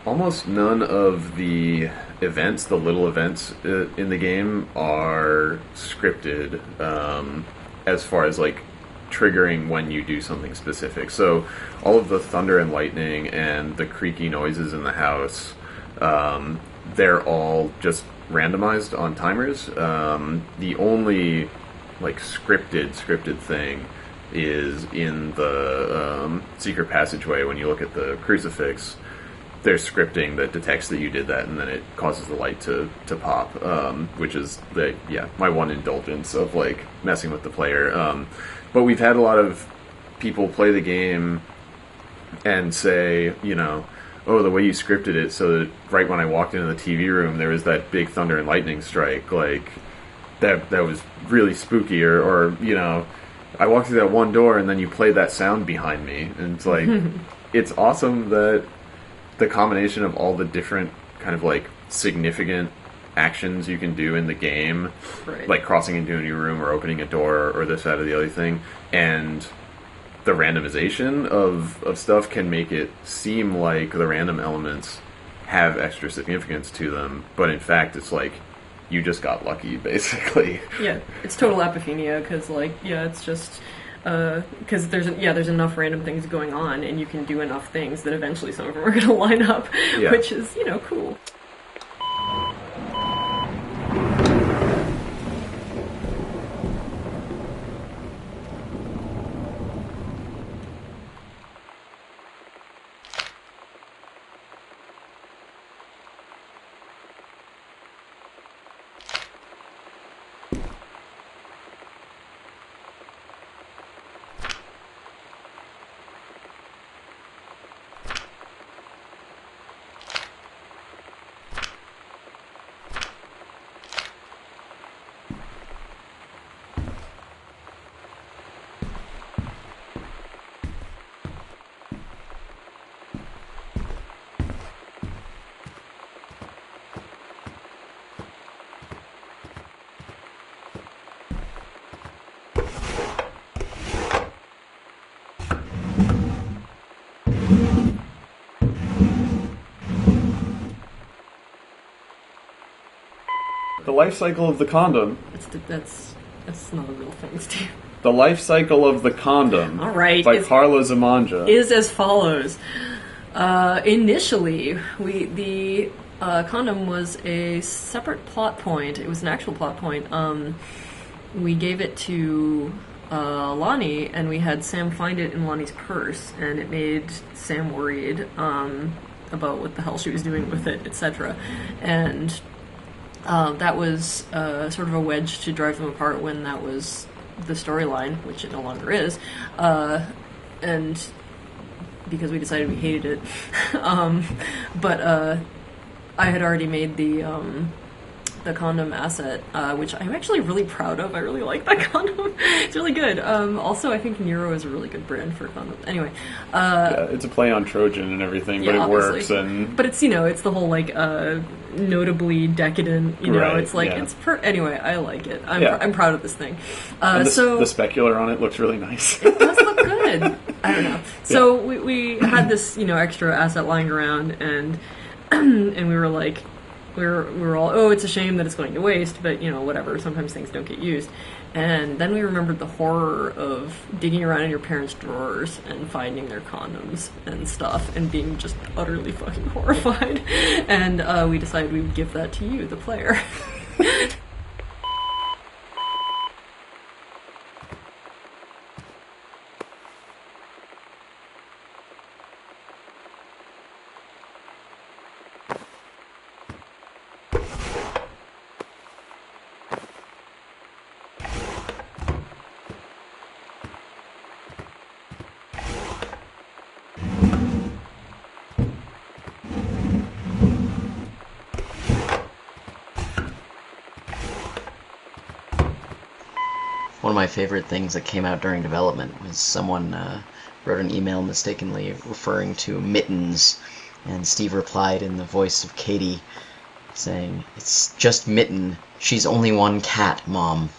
almost none of the events, the little events in the game, are scripted as far as like triggering when you do something specific. So all of the thunder and lightning and the creaky noises in the house, they're all just randomized on timers. The only like scripted thing is in the secret passageway. When you look at the crucifix, there's scripting that detects that you did that, and then it causes the light to pop, which is my one indulgence of like messing with the player. But we've had a lot of people play the game and say, you know, oh, the way you scripted it, so that right when I walked into the TV room, there was that big thunder and lightning strike, like that was really spooky, or you know, I walked through that one door and then you played that sound behind me, and it's like it's awesome that the combination of all the different kind of like significant actions you can do in the game, Right. like crossing into a new room or opening a door or this, that, or the other thing, and the randomization of stuff can make it seem like the random elements have extra significance to them, but in fact it's like you just got lucky, basically. Yeah, it's total apophenia, because, like, yeah, it's just... Because there's enough random things going on, and you can do enough things that eventually some of them are going to line up, Yeah. which is, you know, cool. The life cycle of the condom. That's not a real thing, Steve. The life cycle of the condom. All right. By Carla Zamanja. Is as follows. Initially, the condom was a separate plot point. It was an actual plot point. We gave it to Lonnie, and we had Sam find it in Lonnie's purse, and it made Sam worried about what the hell she was doing with it, etc. And that was sort of a wedge to drive them apart when that was the storyline, which it no longer is. And because we decided we hated it. But I had already made the condom asset, which I'm actually really proud of. I really like that condom. It's really good. Also, I think Nero is a really good brand for condoms. Anyway. Yeah, it's a play on Trojan and everything, but yeah, it works. obviously. And But it's, you know, it's the whole, like, notably decadent, you know, Right, it's like, yeah. Anyway, I like it. I'm, Yeah. I'm proud of this thing. and the, So the specular on it looks really nice. it does look good. I don't know. So we had this, you know, extra asset lying around, and and we were like, we were all, oh, it's a shame that it's going to waste, but, you know, whatever, sometimes things don't get used. And then we remembered the horror of digging around in your parents' drawers and finding their condoms and stuff and being just utterly fucking horrified. And we decided we would give that to you, the player. One of my favorite things that came out during development was someone wrote an email mistakenly referring to Mittens, and Steve replied in the voice of Katie, saying, "It's just Mitten. She's only one cat, Mom."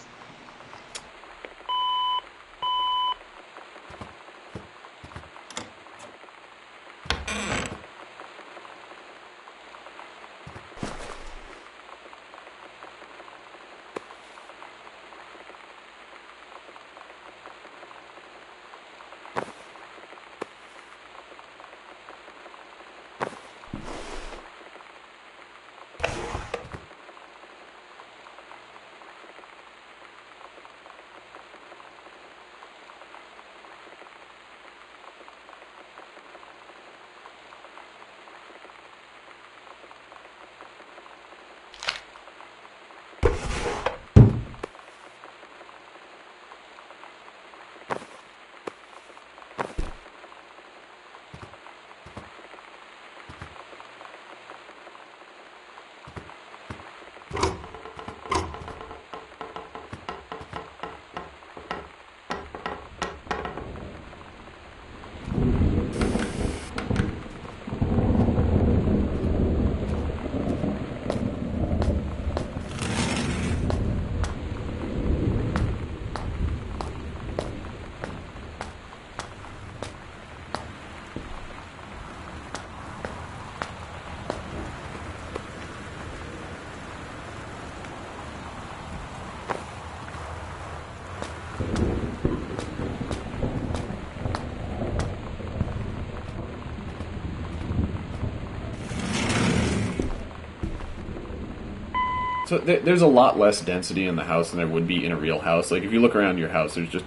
So there's a lot less density in the house than there would be in a real house. Like, if you look around your house, there's just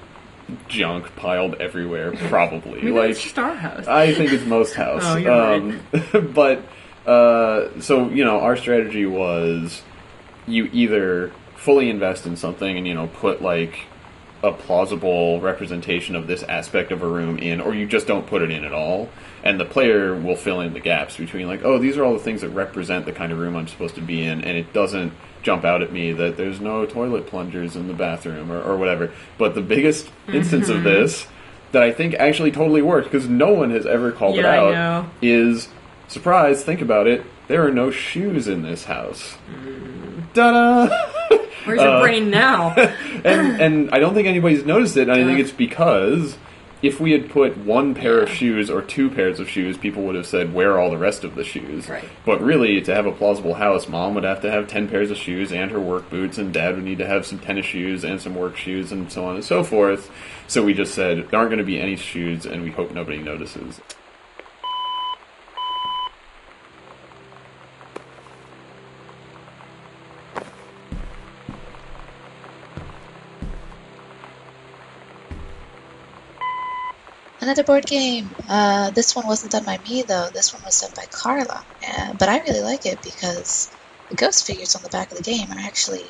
junk piled everywhere, probably. Maybe like, it's just our house. I think it's most house. Oh, you're right. But, so, our strategy was you either fully invest in something and, put, like, a plausible representation of this aspect of a room in, or you just don't put it in at all. And the player will fill in the gaps between, like, oh, these are all the things that represent the kind of room I'm supposed to be in, and it doesn't jump out at me that there's no toilet plungers in the bathroom or whatever. But the biggest instance of this that I think actually totally worked, because no one has ever called it I out, know. is, surprise, think about it, there are no shoes in this house. Ta-da! Where's your brain now? and I don't think anybody's noticed it, and I think it's because if we had put one pair of shoes or two pairs of shoes, people would have said, where are all the rest of the shoes? Right. But really, to have a plausible house, Mom would have to have 10 pairs of shoes and her work boots, and Dad would need to have some tennis shoes and some work shoes, and so on and so forth. So we just said, there aren't going to be any shoes, and we hope nobody notices. Another board game. This one wasn't done by me, though. This one was done by Carla. But I really like it because the ghost figures on the back of the game are actually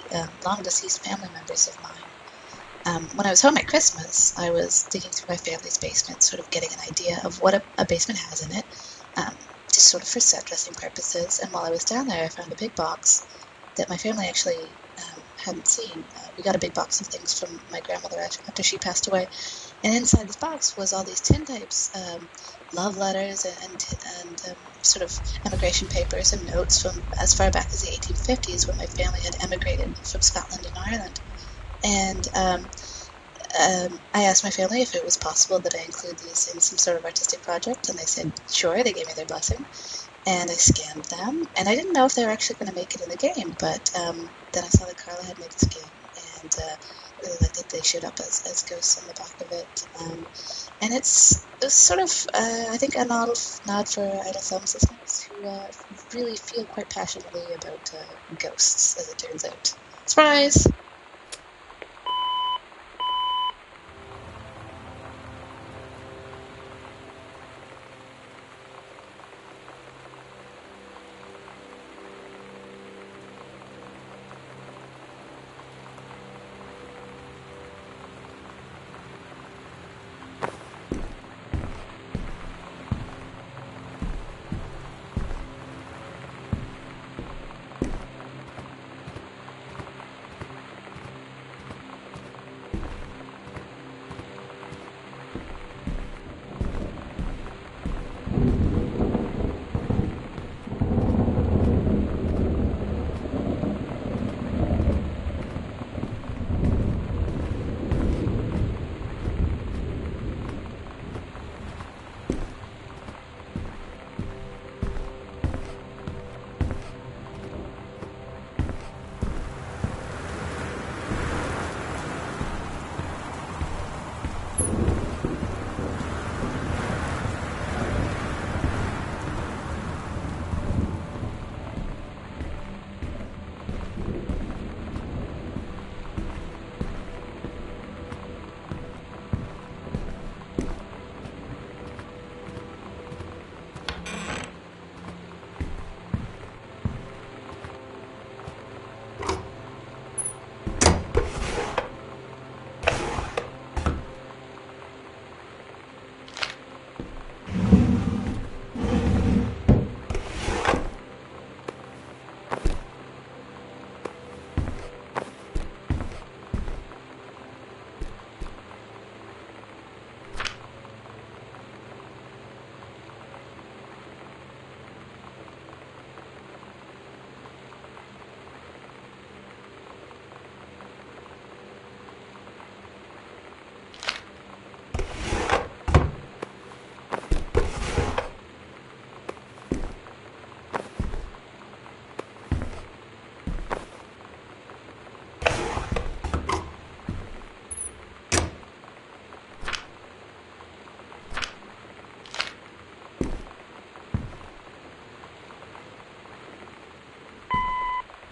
long-deceased family members of mine. When I was home at Christmas, I was digging through my family's basement, sort of getting an idea of what a basement has in it, just sort of for set dressing purposes. And while I was down there, I found a big box that my family actually hadn't seen. We got a big box of things from my grandmother after she passed away. And inside this box was all these tin types, love letters and sort of emigration papers and notes from as far back as the 1850s when my family had emigrated from Scotland and Ireland. And I asked my family if it was possible that I include these in some sort of artistic project, and they said sure. They gave me their blessing. And I scanned them, and I didn't know if they were actually going to make it in the game, but then I saw that Carla had made this game, and really liked that they showed up as ghosts on the back of it. And it's sort of, I think, a nod for Idle Thumbs listeners who really feel quite passionately about ghosts, as it turns out. Surprise!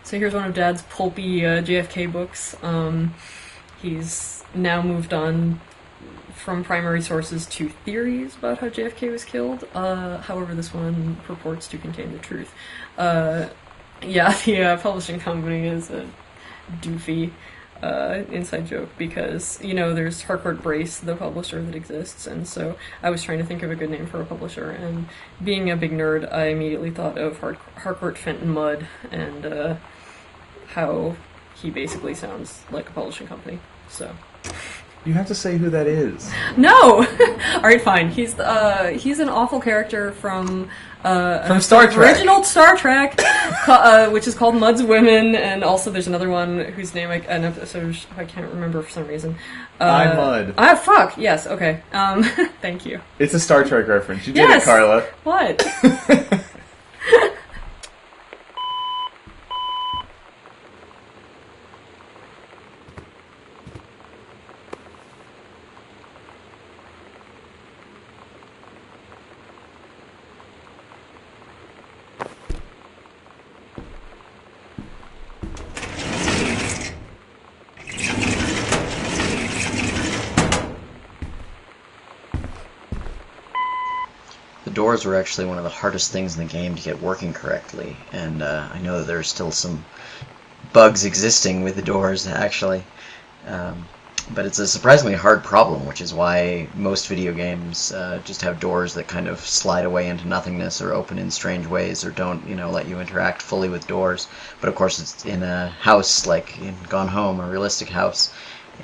So here's one of Dad's pulpy JFK books. He's now moved on from primary sources to theories about how JFK was killed. However, this one purports to contain the truth. The publishing company is a doofy inside joke because, there's Harcourt Brace, the publisher that exists, and so I was trying to think of a good name for a publisher, and being a big nerd, I immediately thought of Harcourt Fenton Mudd, and how he basically sounds like a publishing company, so... You have to say who that is. No! Alright, fine. He's an awful character from Star Trek. Original Star Trek, which is called Mudd's Women, and also there's another one whose name I can't remember for some reason. I'm Mudd. Fuck! Yes, okay. Thank you. It's a Star Trek reference. You did it, Carla. What? Doors were actually one of the hardest things in the game to get working correctly, and I know that there's still some bugs existing with the doors, actually. But it's a surprisingly hard problem, which is why most video games just have doors that kind of slide away into nothingness or open in strange ways or don't, let you interact fully with doors. But of course, it's in a house like in Gone Home, a realistic house.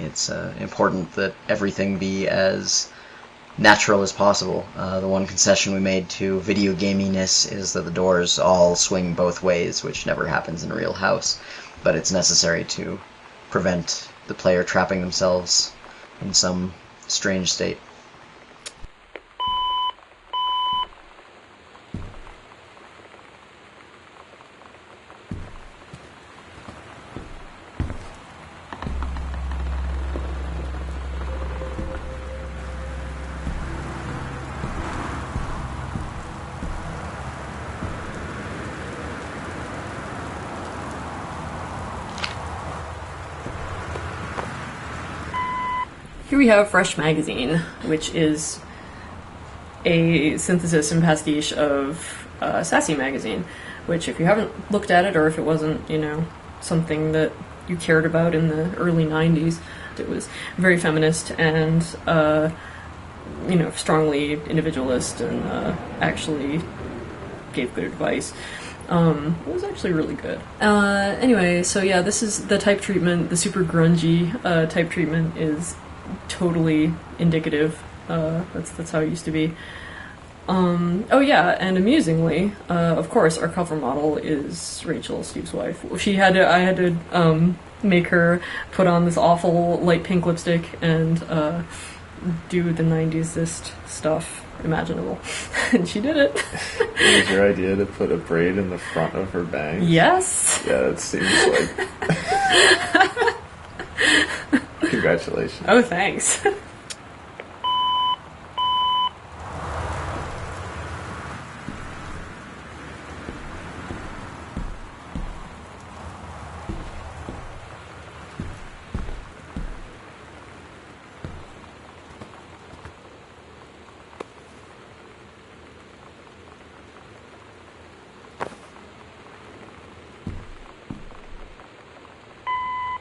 It's important that everything be as natural as possible. The one concession we made to video gaminess is that the doors all swing both ways, which never happens in a real house, but it's necessary to prevent the player trapping themselves in some strange state. Here we have Fresh Magazine, which is a synthesis and pastiche of Sassy Magazine, which if you haven't looked at it, or if it wasn't, something that you cared about in the early 90s, it was very feminist and, strongly individualist and actually gave good advice. It was actually really good. Anyway, so yeah, this is the type treatment, the super grungy type treatment is totally indicative. That's how it used to be. And amusingly, of course, our cover model is Rachel, Steve's wife. I had to make her put on this awful light pink lipstick and do the 90s-ist stuff imaginable. And she did it. It was your idea to put a braid in the front of her bangs? Yes. Yeah, it seems like... Congratulations. Oh, thanks.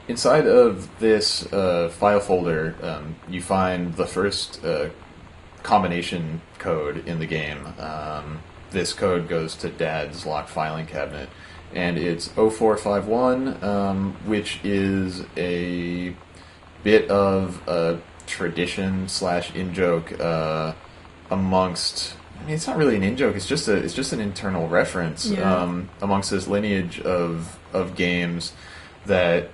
Inside of this file folder, you find the first combination code in the game. This code goes to Dad's locked filing cabinet, and it's 0451, which is a bit of a tradition / in-joke amongst... I mean, it's not really an in-joke, it's just an internal reference amongst this lineage of games that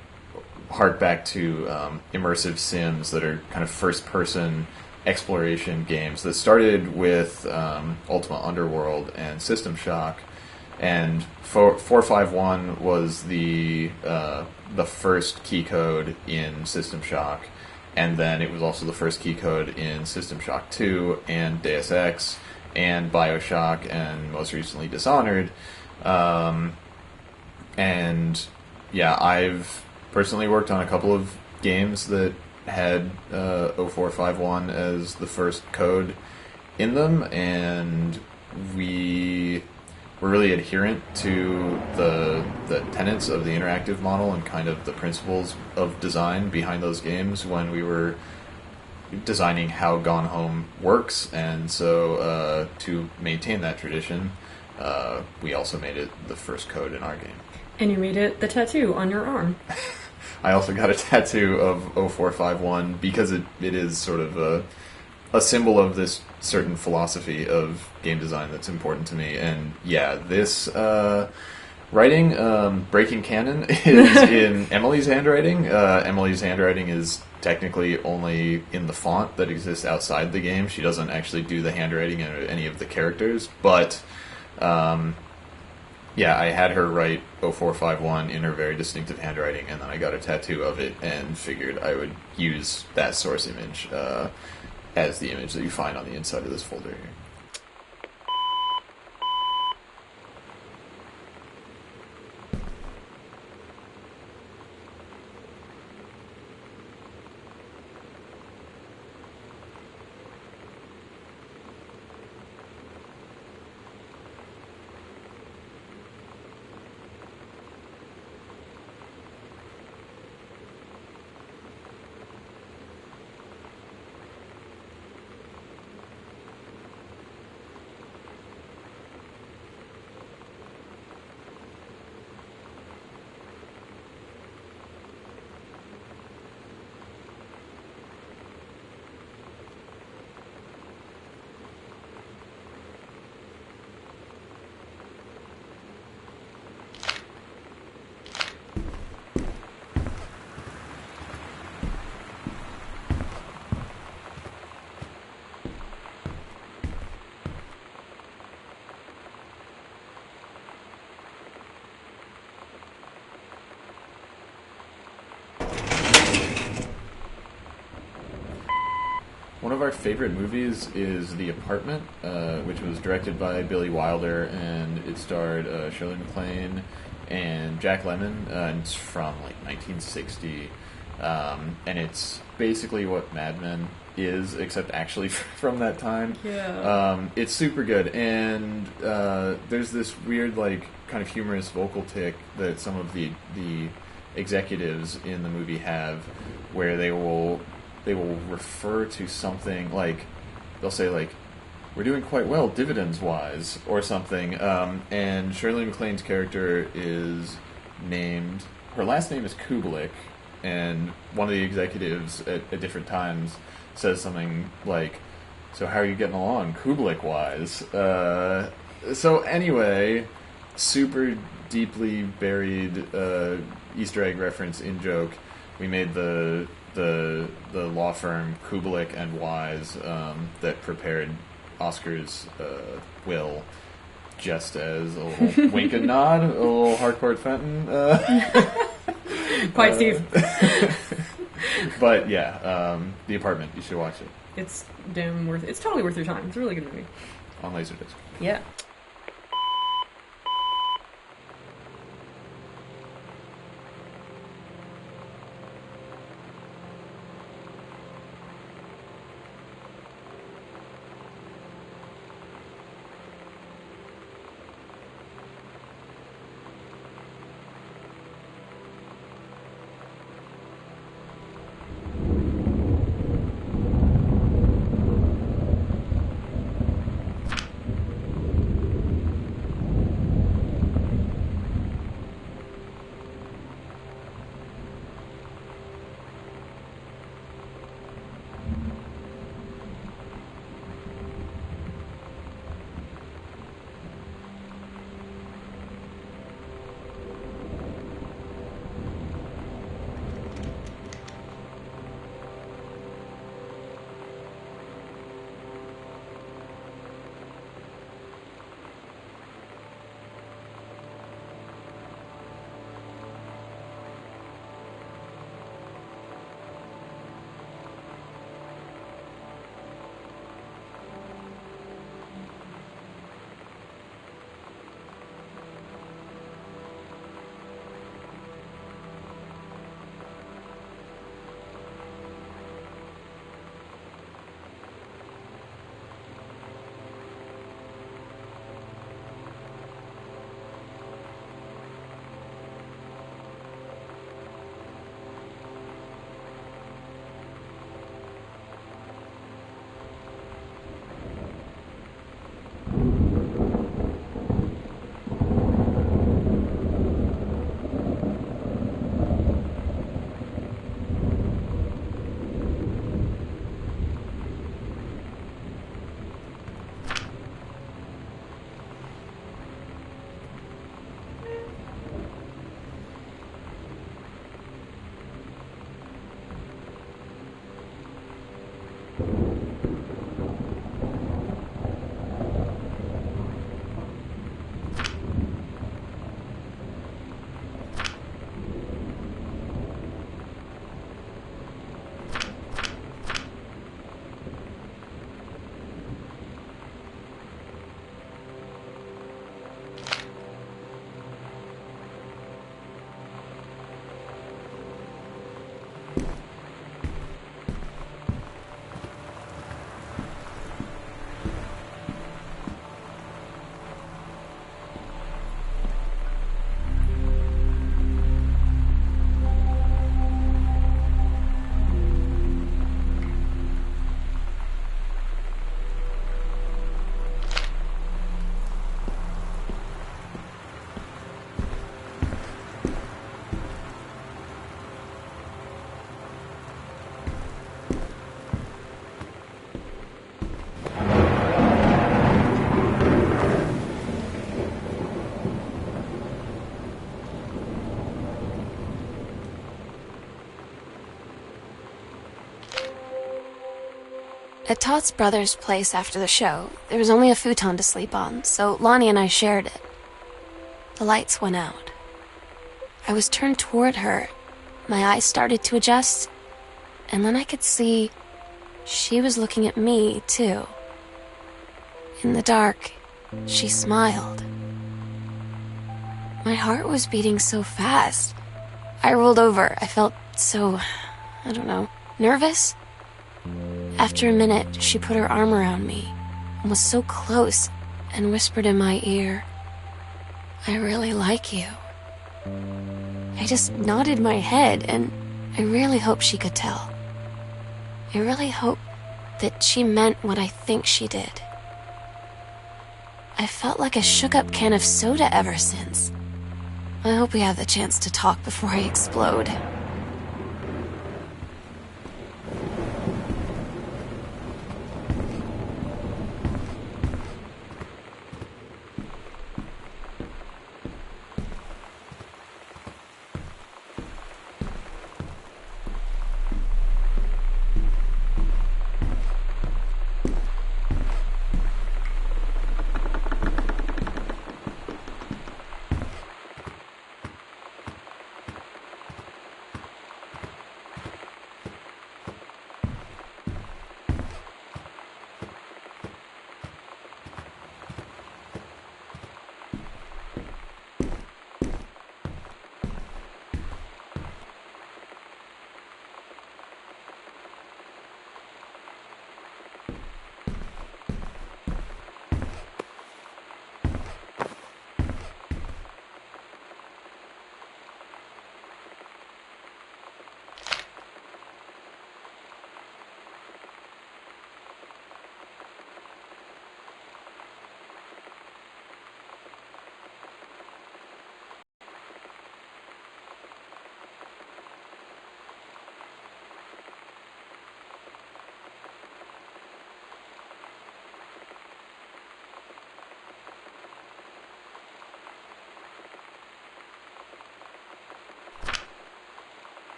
hark back to immersive sims that are kind of first-person exploration games that started with Ultima Underworld and System Shock, and 451 was the first key code in System Shock, and then it was also the first key code in System Shock 2 and Deus Ex and BioShock and most recently Dishonored. And yeah, I've personally worked on a couple of games that had 0451 as the first code in them, and we were really adherent to the tenets of the interactive model and kind of the principles of design behind those games when we were designing how Gone Home works, and so to maintain that tradition, we also made it the first code in our game. And you made it the tattoo on your arm. I also got a tattoo of 0451 because it is sort of a symbol of this certain philosophy of game design that's important to me. And yeah, this writing, Breaking Canon, is in Emily's handwriting. Emily's handwriting is technically only in the font that exists outside the game. She doesn't actually do the handwriting in any of the characters, but yeah, I had her write 0451 in her very distinctive handwriting, and then I got a tattoo of it and figured I would use that source image as the image that you find on the inside of this folder here. One of our favorite movies is The Apartment, which was directed by Billy Wilder, and it starred Shirley MacLaine and Jack Lemmon, and it's from like 1960, and it's basically what Mad Men is, except actually from that time. Yeah. It's super good, and there's this weird, like, kind of humorous vocal tick that some of the executives in the movie have, where they will refer to something like, they'll say like, "We're doing quite well dividends wise," or something. And Shirley MacLaine's character is named, her last name is Kubelik, and one of the executives at different times says something like, "So how are you getting along Kubelik wise?" So anyway, super deeply buried Easter egg reference in joke. We made the law firm Kubelik and Wise that prepared Oscar's will, just as a little wink and nod, a little Harcourt Fenton. Quite Steve. But yeah, The Apartment, you should watch it. It's damn worth it. It's totally worth your time. It's a really good movie. On Laserdisc. Yeah. At Todd's brother's place after the show, there was only a futon to sleep on, so Lonnie and I shared it. The lights went out. I was turned toward her. My eyes started to adjust, and then I could see she was looking at me, too. In the dark, she smiled. My heart was beating so fast. I rolled over. I felt so, I don't know, nervous. After a minute, she put her arm around me and was so close and whispered in my ear, "I really like you." I just nodded my head, and I really hope she could tell. I really hope that she meant what I think she did. I felt like a shook-up can of soda ever since. I hope we have the chance to talk before I explode.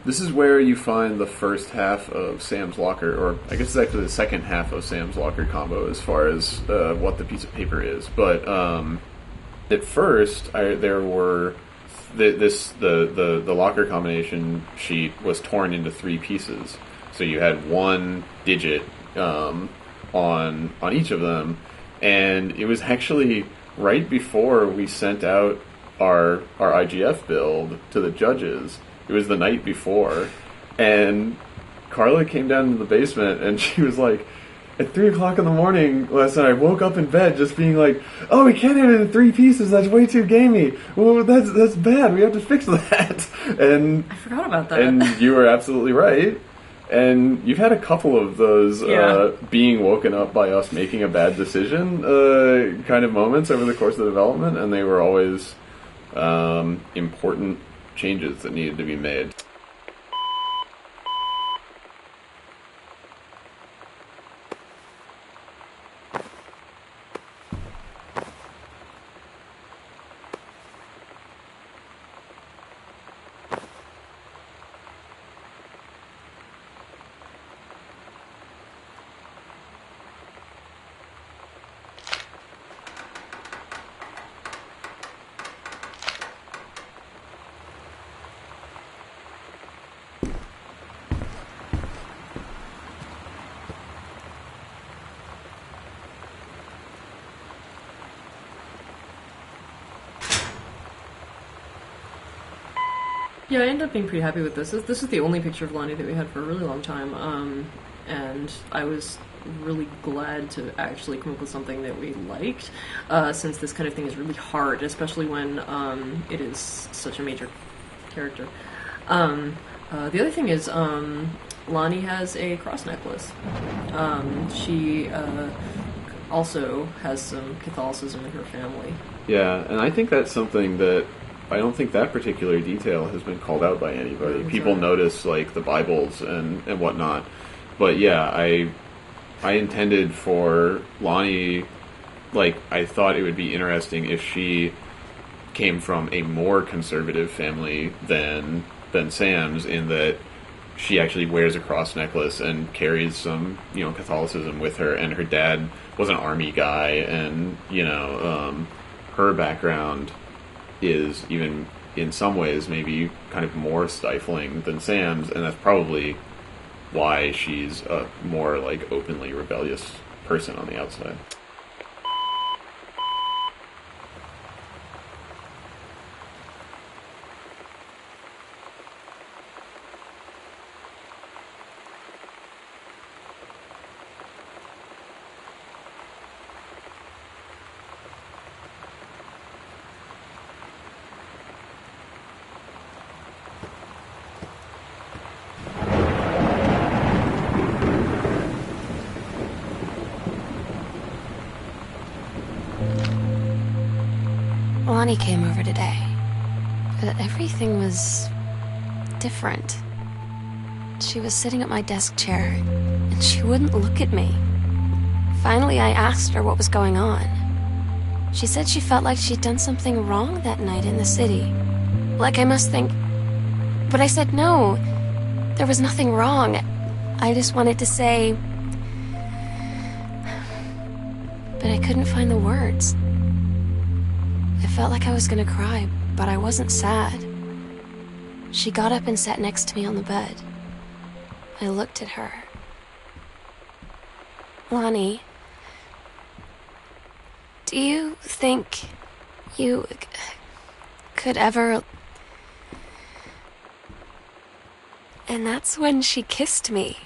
This is where you find the first half of Sam's Locker, or I guess it's actually the second half of Sam's Locker combo as far as what the piece of paper is. But at first, there were the locker combination sheet was torn into 3 pieces. So you had 1 digit on each of them, and it was actually right before we sent out our IGF build to the judges. It was the night before, and Carla came down to the basement, and she was like, at 3 o'clock in the morning last night, I woke up in bed just being like, "Oh, we can't have it in 3 pieces. That's way too gamey. Well, that's bad. We have to fix that." And I forgot about that. And you were absolutely right. And you've had a couple of those being woken up by us making a bad decision kind of moments over the course of the development, and they were always important changes that needed to be made. Yeah, I ended up being pretty happy with this. This is the only picture of Lonnie that we had for a really long time, and I was really glad to actually come up with something that we liked, since this kind of thing is really hard, especially when it is such a major character. The other thing is, Lonnie has a cross necklace. She also has some Catholicism in her family. Yeah, and I think that's something that I don't think that particular detail has been called out by anybody. People notice, like, the Bibles and whatnot. But yeah, I intended for Lonnie, like, I thought it would be interesting if she came from a more conservative family than Sam's, in that she actually wears a cross necklace and carries some, Catholicism with her, and her dad was an army guy, and, her background is even in some ways maybe kind of more stifling than Sam's, and that's probably why she's a more like openly rebellious person on the outside. Lonnie came over today. Everything was different. She was sitting at my desk chair, and she wouldn't look at me. Finally, I asked her what was going on. She said she felt like she'd done something wrong that night in the city. Like I must think... But I said no. There was nothing wrong. I just wanted to say... But I couldn't find the words. I felt like I was gonna cry, but I wasn't sad. She got up and sat next to me on the bed. I looked at her. Lonnie, do you think you could ever... And that's when she kissed me.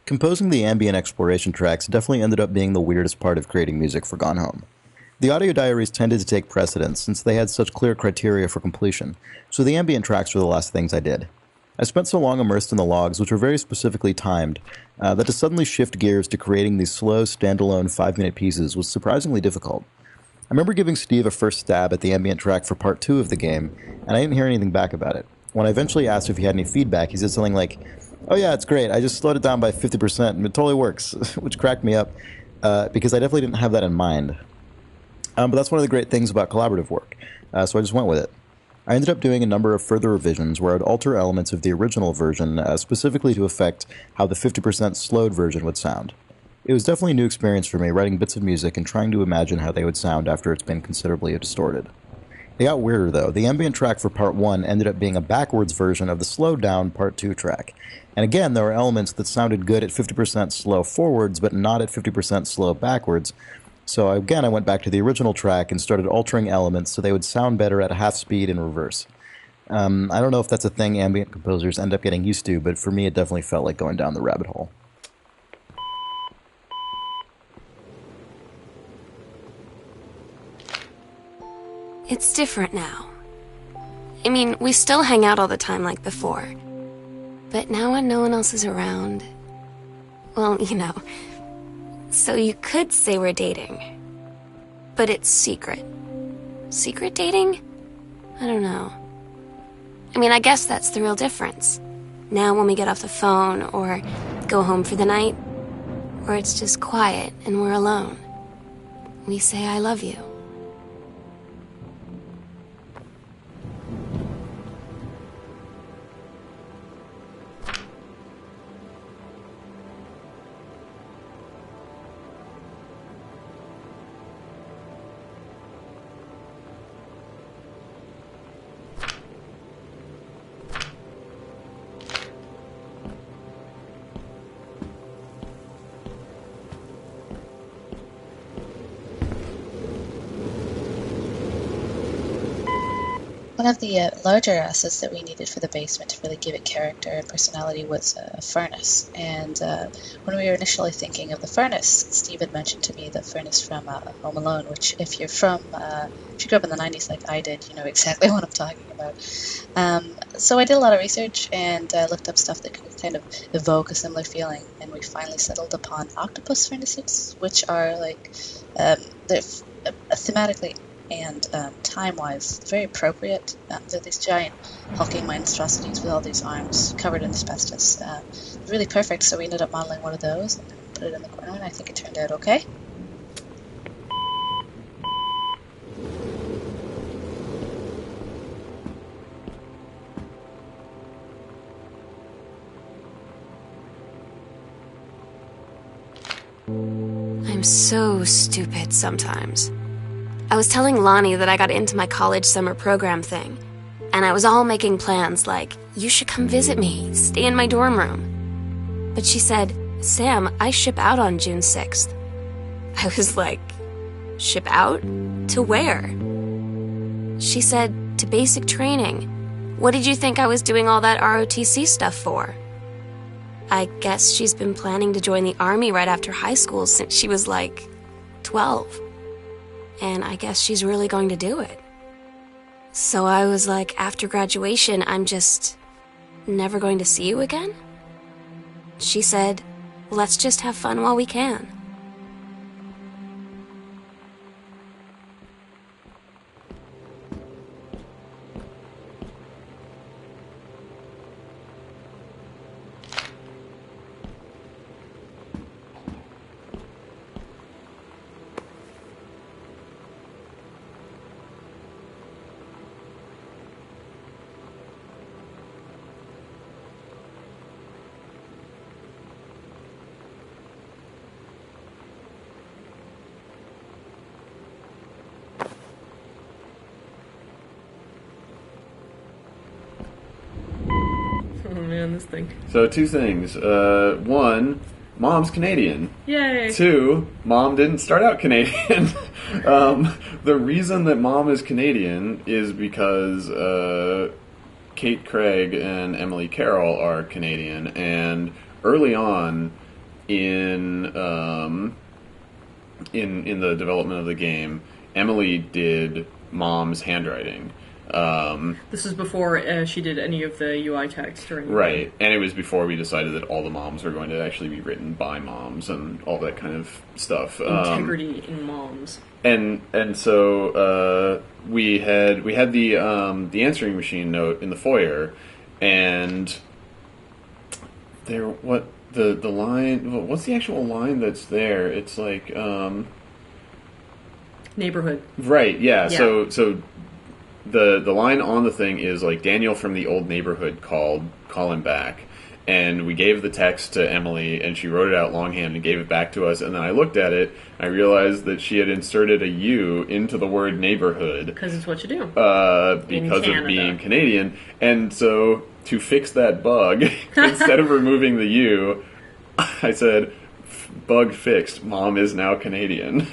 Composing the ambient exploration tracks definitely ended up being the weirdest part of creating music for Gone Home. The audio diaries tended to take precedence since they had such clear criteria for completion, so the ambient tracks were the last things I did. I spent so long immersed in the logs, which were very specifically timed, that to suddenly shift gears to creating these slow, standalone 5-minute pieces was surprisingly difficult. I remember giving Steve a first stab at the ambient track for part 2 of the game, and I didn't hear anything back about it. When I eventually asked if he had any feedback, he said something like, "Oh yeah, it's great. I just slowed it down by 50% and it totally works," which cracked me up because I definitely didn't have that in mind. But that's one of the great things about collaborative work, so I just went with it. I ended up doing a number of further revisions where I'd alter elements of the original version specifically to affect how the 50% slowed version would sound. It was definitely a new experience for me, writing bits of music and trying to imagine how they would sound after it's been considerably distorted. It got weirder, though. The ambient track for part 1 ended up being a backwards version of the slowed down part 2 track. And again, there were elements that sounded good at 50% slow forwards, but not at 50% slow backwards. So again, I went back to the original track and started altering elements so they would sound better at half speed in reverse. I don't know if that's a thing ambient composers end up getting used to, but for me it definitely felt like going down the rabbit hole. It's different now. I mean, we still hang out all the time like before. But now when no one else is around... Well, So you could say we're dating. But it's secret. Secret dating? I don't know. I mean, I guess that's the real difference. Now when we get off the phone, or go home for the night, or it's just quiet and we're alone, we say I love you. One of the larger assets that we needed for the basement to really give it character and personality was a furnace. And when we were initially thinking of the furnace, Steve had mentioned to me the furnace from Home Alone, which if you grew up in the 90s like I did, you know exactly what I'm talking about. So I did a lot of research and looked up stuff that could kind of evoke a similar feeling, and we finally settled upon octopus furnaces, which are like, they're thematically and time-wise very appropriate. They're these giant hulking monstrosities with all these arms covered in asbestos. Really perfect, so we ended up modeling one of those and put it in the corner, and I think it turned out okay. I'm so stupid sometimes. I was telling Lonnie that I got into my college summer program thing, and I was all making plans like, you should come visit me, stay in my dorm room. But she said, Sam, I ship out on June 6th. I was like, ship out? To where? She said, to basic training. What did you think I was doing all that ROTC stuff for? I guess she's been planning to join the Army right after high school since she was like 12. And I guess she's really going to do it. So I was like, after graduation, I'm just never going to see you again? She said, let's just have fun while we can. Oh man, this thing. So 2 things. 1, Mom's Canadian. Yay! 2, Mom didn't start out Canadian. The reason that Mom is Canadian is because Kate Craig and Emily Carroll are Canadian, and early on in the development of the game, Emily did Mom's handwriting. This is before she did any of the UI text or anything. Right, and it was before we decided that all the moms were going to actually be written by moms and all that kind of stuff. Integrity in moms. And so we had the answering machine note in the foyer, and there the line. What's the actual line that's there? It's like neighborhood. Right. Yeah. So. The line on the thing is like, Daniel from the old neighborhood called, call him back. And we gave the text to Emily, and she wrote it out longhand and gave it back to us. And then I looked at it, and I realized that she had inserted a U into the word neighborhood. Because it's what you do. Because of being Canadian. And so, to fix that bug, instead of removing the U, I said, bug fixed, Mom is now Canadian.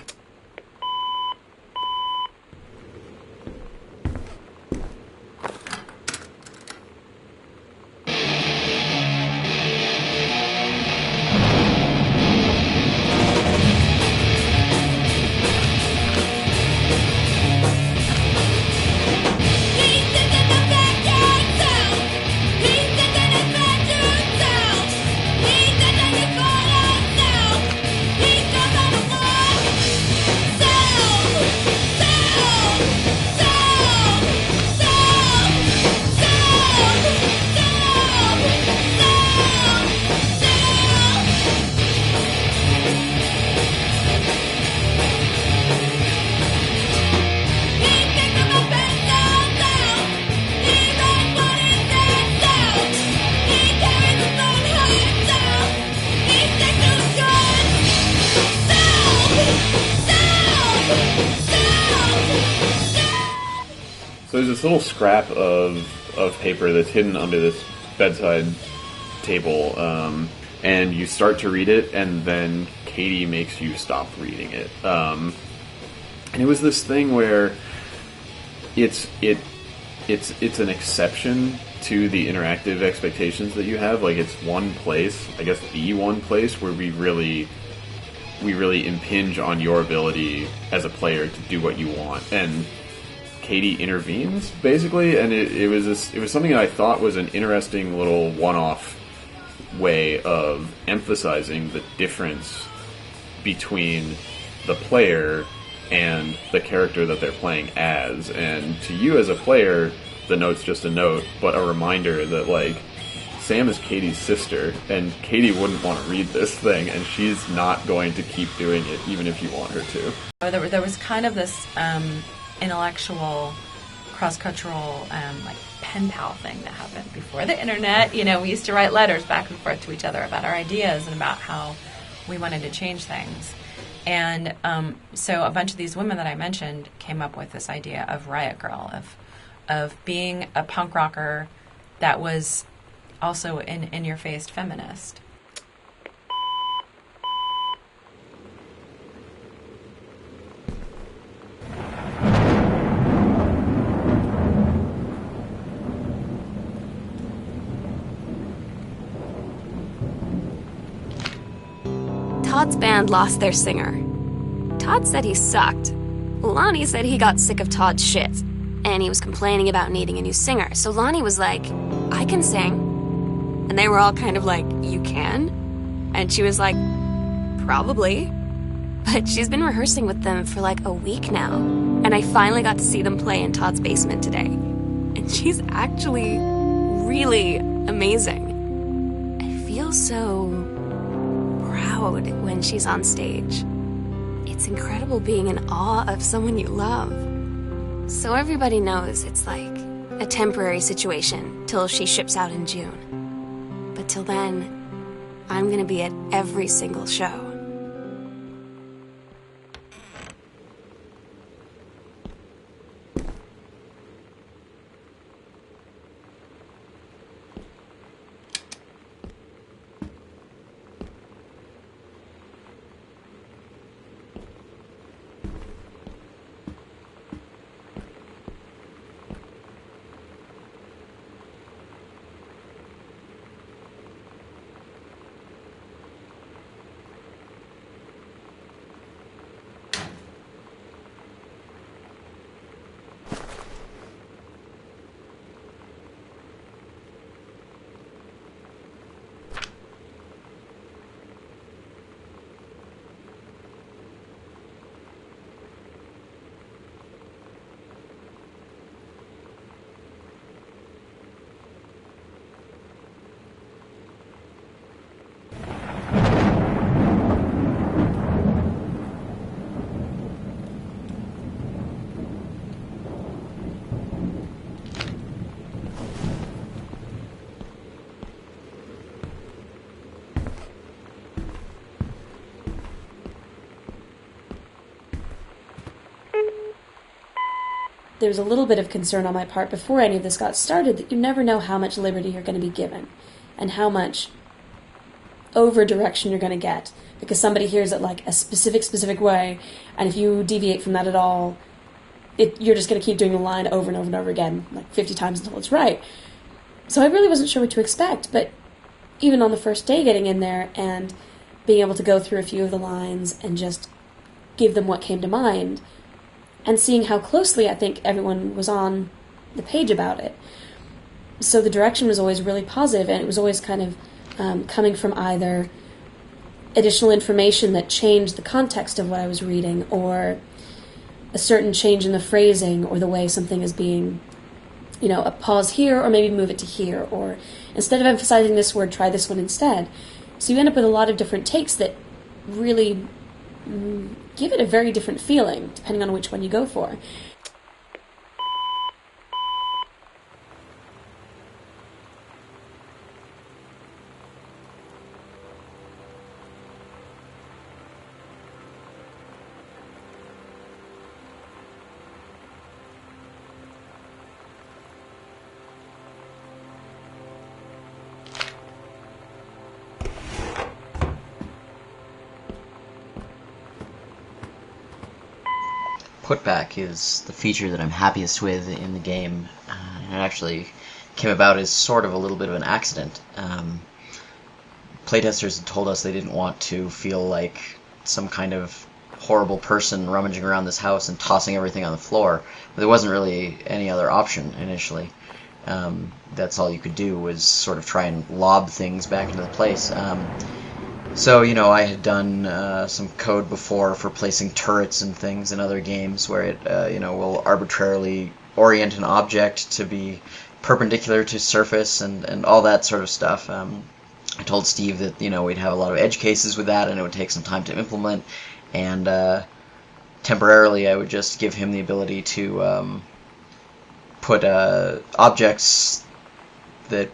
So there's this little scrap of paper that's hidden under this bedside table, and you start to read it, and then Katie makes you stop reading it. And it was this thing where it it's an exception to the interactive expectations that you have. Like, it's one place, I guess the one place where we really impinge on your ability as a player to do what you want. And Katie intervenes, basically, and it was something that I thought was an interesting little one-off way of emphasizing the difference between the player and the character that they're playing as. And to you as a player, the note's just a note, but a reminder that, like, Sam is Katie's sister, and Katie wouldn't want to read this thing, and she's not going to keep doing it, even if you want her to. There was kind of this intellectual, cross-cultural, like, pen pal thing that happened before the internet. You know, we used to write letters back and forth to each other about our ideas and about how we wanted to change things. And so a bunch of these women that I mentioned came up with this idea of Riot Girl, of being a punk rocker that was also an in-your-face feminist. Todd's band lost their singer. Todd said he sucked. Lonnie said he got sick of Todd's shit, and he was complaining about needing a new singer. So Lonnie was like, I can sing. And they were all kind of like, you can? And she was like, probably. But she's been rehearsing with them for like a week now. And I finally got to see them play in Todd's basement today. And she's actually really amazing. I feel so proud when she's on stage. It's incredible being in awe of someone you love. So everybody knows it's like a temporary situation till she ships out in June. But till then, I'm gonna be at every single show. There's a little bit of concern on my part before any of this got started that you never know how much liberty you're going to be given and how much over direction you're going to get, because somebody hears it like a specific way, and if you deviate from that at all, you're just going to keep doing the line over and over and over again, like 50 times until it's right. So I really wasn't sure what to expect, but even on the first day getting in there and being able to go through a few of the lines and just give them what came to mind, and seeing how closely I think everyone was on the page about it. So the direction was always really positive, and it was always kind of coming from either additional information that changed the context of what I was reading, or a certain change in the phrasing or the way something is being, a pause here, or maybe move it to here, or instead of emphasizing this word, try this one instead. So you end up with a lot of different takes that really give it a very different feeling, depending on which one you go for. Putback is the feature that I'm happiest with in the game. and it actually came about as sort of a little bit of an accident. Playtesters had told us they didn't want to feel like some kind of horrible person rummaging around this house and tossing everything on the floor. But there wasn't really any other option initially. That's all you could do was sort of try and lob things back into the place. So, I had done some code before for placing turrets and things in other games where it, will arbitrarily orient an object to be perpendicular to surface and all that sort of stuff. I told Steve that, we'd have a lot of edge cases with that and it would take some time to implement, and temporarily I would just give him the ability to put objects that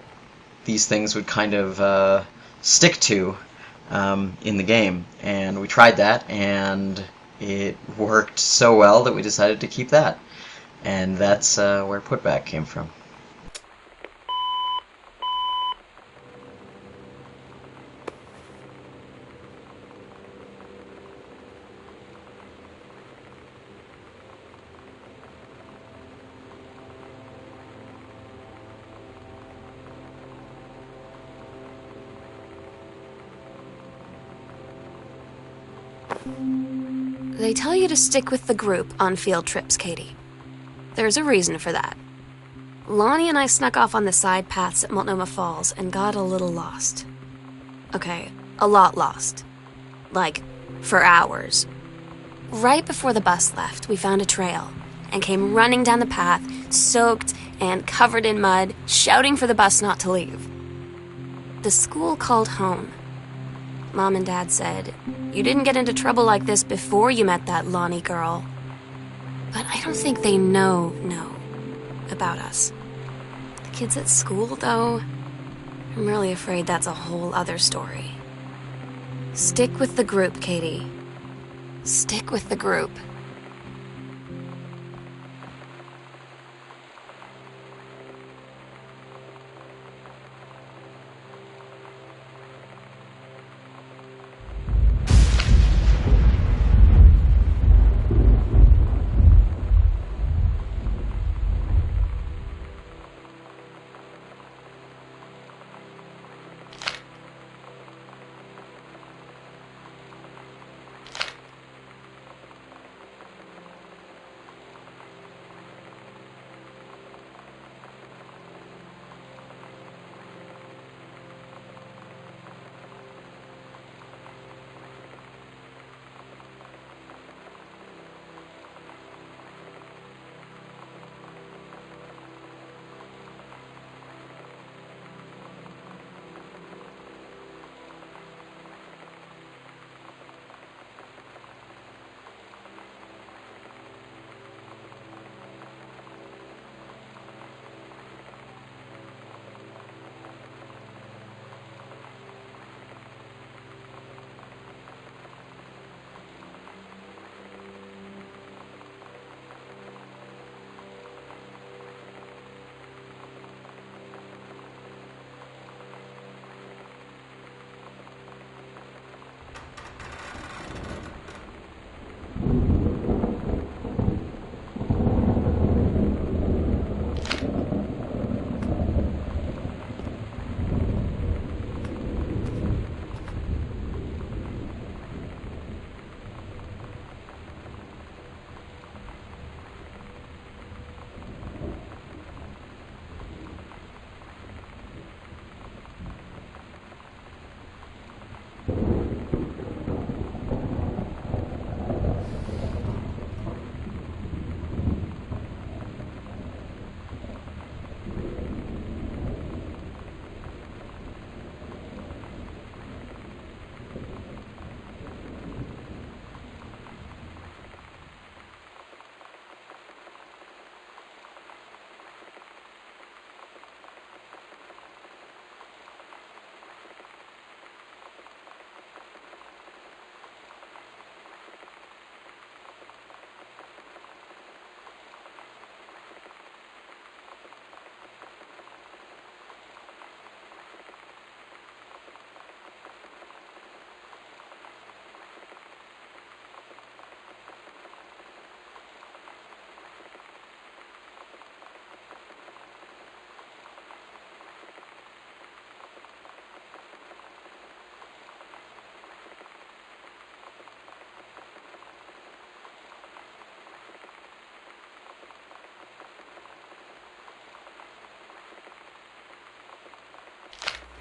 these things would kind of stick to in the game. And we tried that, and it worked so well that we decided to keep that. And that's where Putback came from. They tell you to stick with the group on field trips, Katie. There's a reason for that. Lonnie and I snuck off on the side paths at Multnomah Falls and got a little lost. Okay, a lot lost. Like, for hours. Right before the bus left, we found a trail and came running down the path, soaked and covered in mud, shouting for the bus not to leave. The school called home. Mom and Dad said, "You didn't get into trouble like this before you met that Lonnie girl." But I don't think they know about us. The kids at school, though, I'm really afraid that's a whole other story. Stick with the group, Katie. Stick with the group.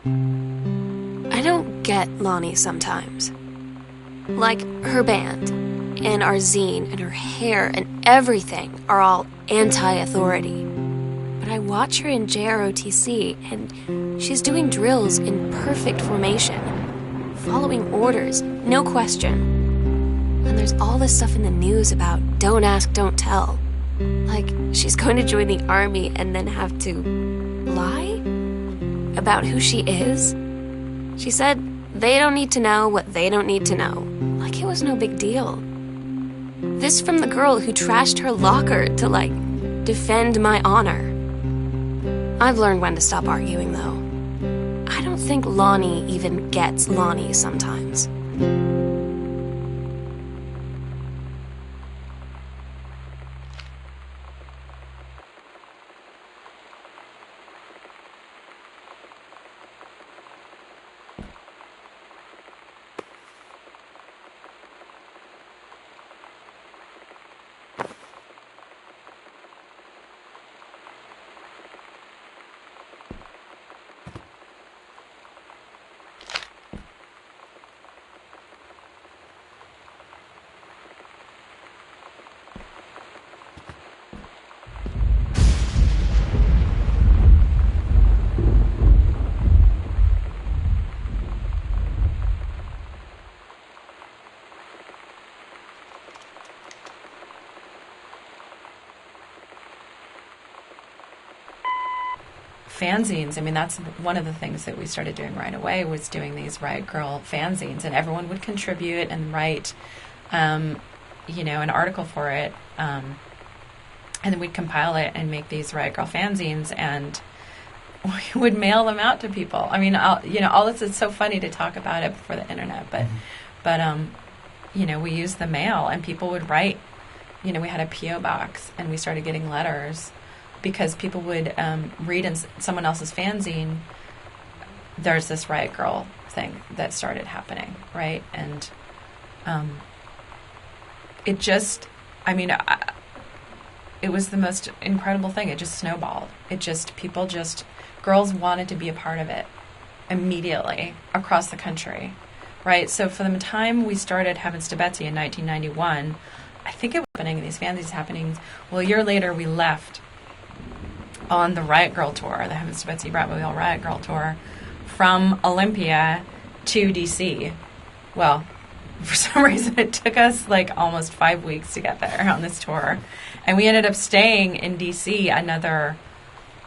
I don't get Lonnie sometimes. Like, her band, and our zine, and her hair, and everything are all anti-authority. But I watch her in JROTC, and she's doing drills in perfect formation, following orders, no question. And there's all this stuff in the news about don't ask, don't tell. Like, she's going to join the army and then have to lie about who she is. She said they don't need to know what they don't need to know. Like it was no big deal. This from the girl who trashed her locker to, like, defend my honor. I've learned when to stop arguing, though. I don't think Lonnie even gets Lonnie sometimes. Fanzines. I mean, that's one of the things that we started doing right away, was doing these Riot Girl fanzines, and everyone would contribute and write, an article for it, and then we'd compile it and make these Riot Girl fanzines, and we would mail them out to people. I mean, all this is so funny to talk about it before the internet, but we used the mail, and people would write. We had a P.O. box, and we started getting letters. Because people would read in someone else's fanzine, there's this Riot Girl thing that started happening, right? And it just, it was the most incredible thing. It just snowballed. Girls wanted to be a part of it immediately across the country, right? So from the time we started Heavens to Betsy in 1991, I think it was happening, these fanzines happening. Well, a year later, we left on the Riot Girl tour, the Heavens to Betsy Bratmobile Riot Girl tour, from Olympia to D.C. Well, for some reason it took us like almost 5 weeks to get there on this tour. And we ended up staying in D.C. another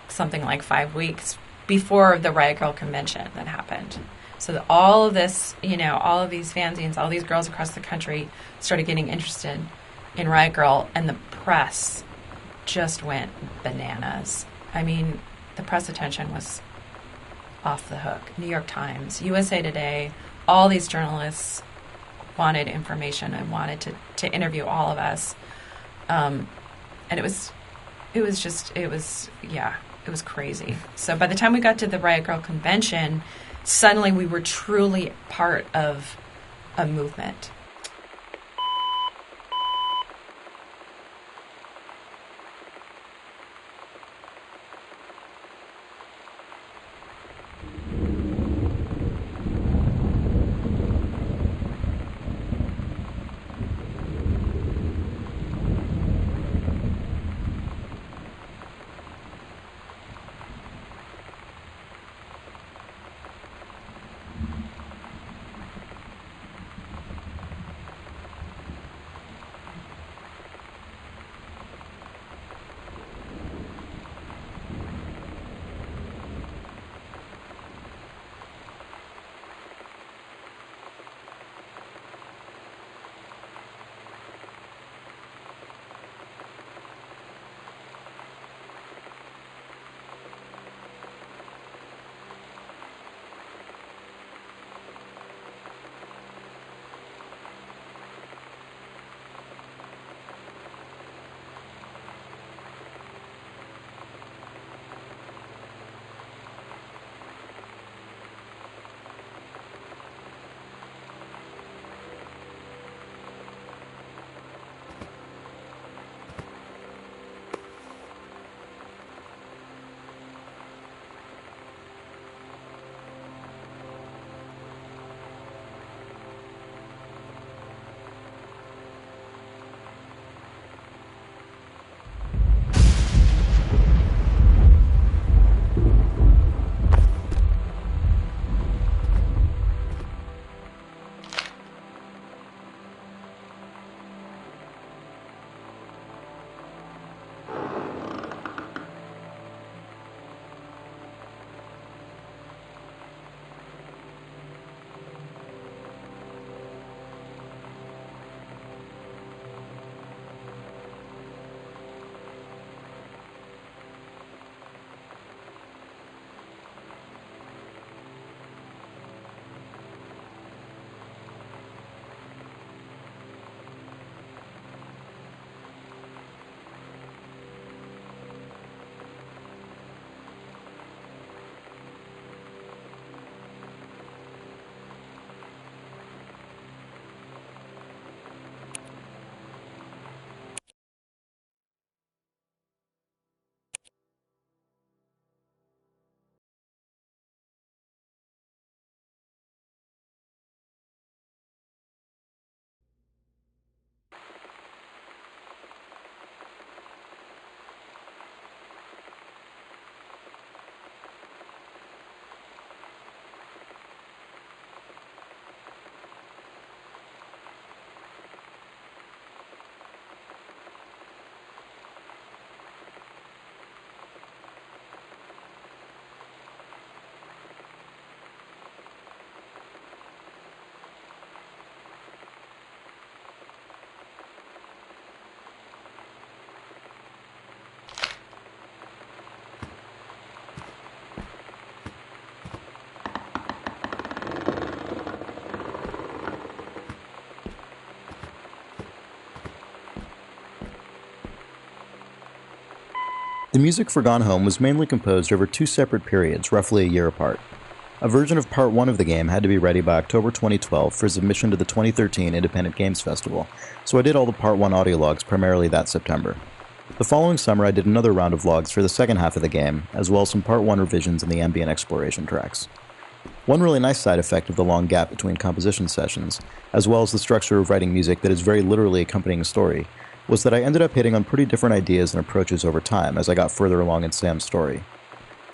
something like 5 weeks before the Riot Girl convention that happened. So all of this, all of these fanzines, all these girls across the country started getting interested in Riot Girl, and the press just went bananas. I mean, the press attention was off the hook. New York Times, USA Today, all these journalists wanted information and wanted to interview all of us. And it was crazy. So by the time we got to the Riot Girl convention, suddenly we were truly part of a movement. The music for Gone Home was mainly composed over 2 separate periods, roughly a year apart. A version of Part 1 of the game had to be ready by October 2012 for submission to the 2013 Independent Games Festival, so I did all the Part 1 audio logs primarily that September. The following summer I did another round of logs for the second half of the game, as well as some Part 1 revisions in the ambient exploration tracks. One really nice side effect of the long gap between composition sessions, as well as the structure of writing music that is very literally accompanying a story, was that I ended up hitting on pretty different ideas and approaches over time as I got further along in Sam's story.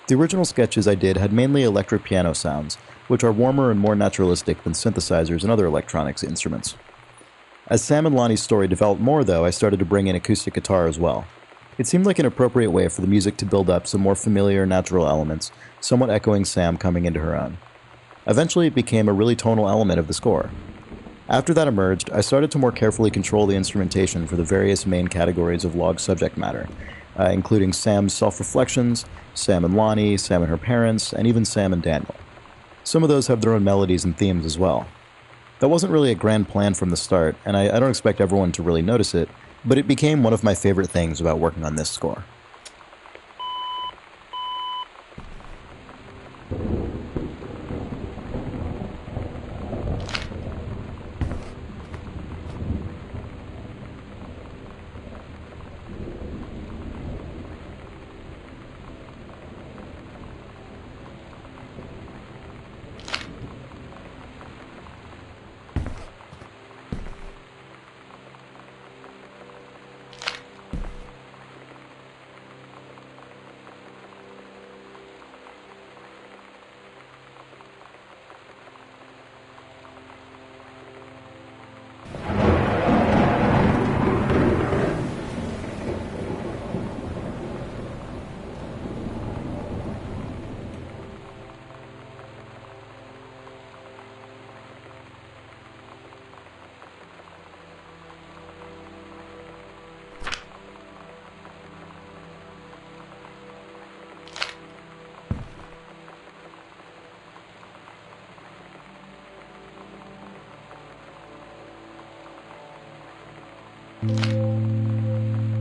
The original sketches I did had mainly electric piano sounds, which are warmer and more naturalistic than synthesizers and other electronics instruments. As Sam and Lonnie's story developed more, though, I started to bring in acoustic guitar as well. It seemed like an appropriate way for the music to build up some more familiar, natural elements, somewhat echoing Sam coming into her own. Eventually, it became a really tonal element of the score. After that emerged, I started to more carefully control the instrumentation for the various main categories of log subject matter, including Sam's self-reflections, Sam and Lonnie, Sam and her parents, and even Sam and Daniel. Some of those have their own melodies and themes as well. That wasn't really a grand plan from the start, and I don't expect everyone to really notice it, but it became one of my favorite things about working on this score.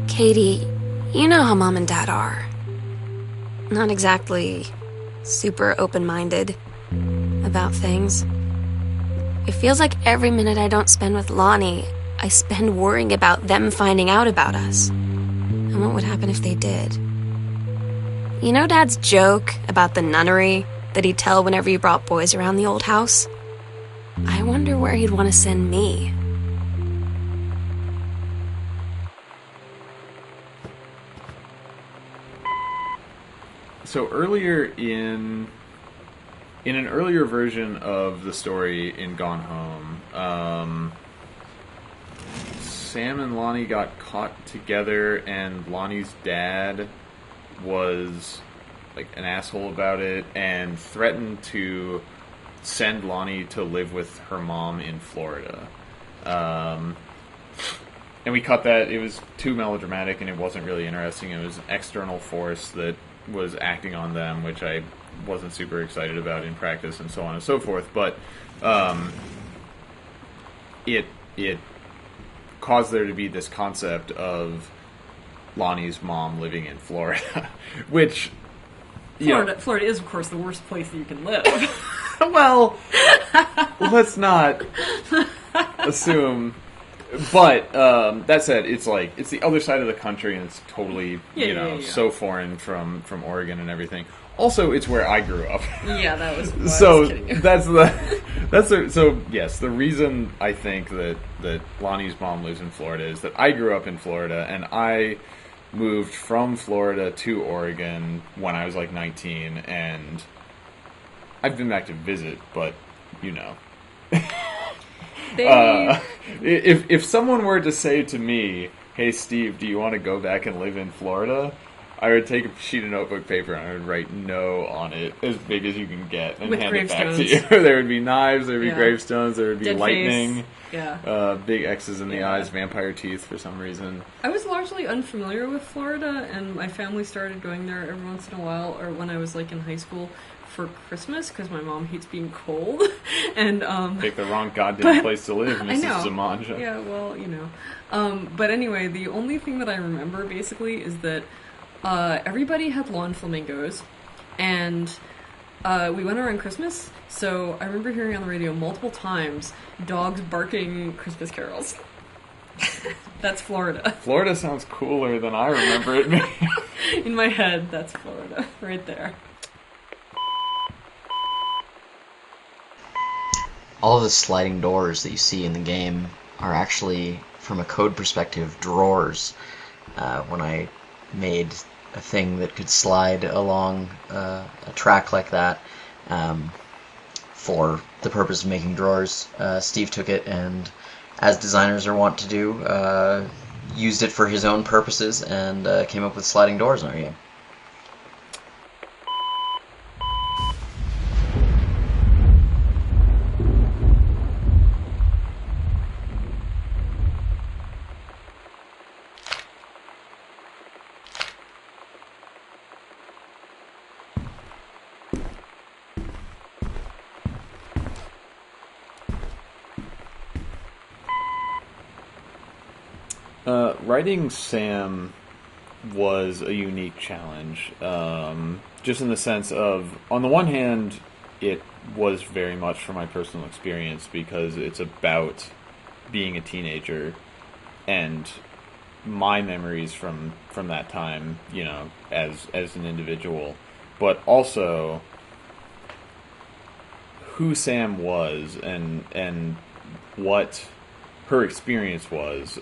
Katie, you know how Mom and Dad are. Not exactly super open-minded about things. It feels like every minute I don't spend with Lonnie, I spend worrying about them finding out about us. And what would happen if they did? You know Dad's joke about the nunnery that he'd tell whenever he brought boys around the old house? I wonder where he'd want to send me. So earlier in an earlier version of the story in Gone Home, Sam and Lonnie got caught together, and Lonnie's dad was like an asshole about it and threatened to send Lonnie to live with her mom in Florida. And we cut that. It was too melodramatic and it wasn't really interesting. It was an external force that was acting on them, which I wasn't super excited about in practice, and so on and so forth. But it caused there to be this concept of Lonnie's mom living in Florida, which Florida is, of course, the worst place that you can live. Well, let's not assume. But that said, it's the other side of the country, and it's totally so foreign from Oregon and everything. Also, it's where I grew up. Yeah, that was. So yes, the reason I think that Lonnie's mom lives in Florida is that I grew up in Florida, and I moved from Florida to Oregon when I was like 19, and I've been back to visit, but if someone were to say to me, "Hey Steve, do you want to go back and live in Florida?" I would take a sheet of notebook paper and I would write "no" on it, as big as you can get, and hand it back to you. There would be knives, there would be gravestones, there would be Dead lightning, face. big X's in the eyes, vampire teeth for some reason. I was largely unfamiliar with Florida, and my family started going there every once in a while, or when I was in high school for Christmas, because my mom hates being cold. And pick the wrong goddamn place to live, Mrs. I know. Zamanja. Yeah, well, But anyway, the only thing that I remember basically is that everybody had lawn flamingos, and we went around Christmas, so I remember hearing on the radio multiple times dogs barking Christmas carols. That's Florida. Florida sounds cooler than I remember it being. In my head, that's Florida, right there. All of the sliding doors that you see in the game are actually, from a code perspective, drawers. When I made a thing that could slide along a track like that, for the purpose of making drawers, Steve took it and, as designers are wont to do, used it for his own purposes and came up with sliding doors in our game. Writing Sam was a unique challenge, just in the sense of, on the one hand, it was very much from my personal experience because it's about being a teenager and my memories from that time, you know, as an individual, but also who Sam was and what her experience was.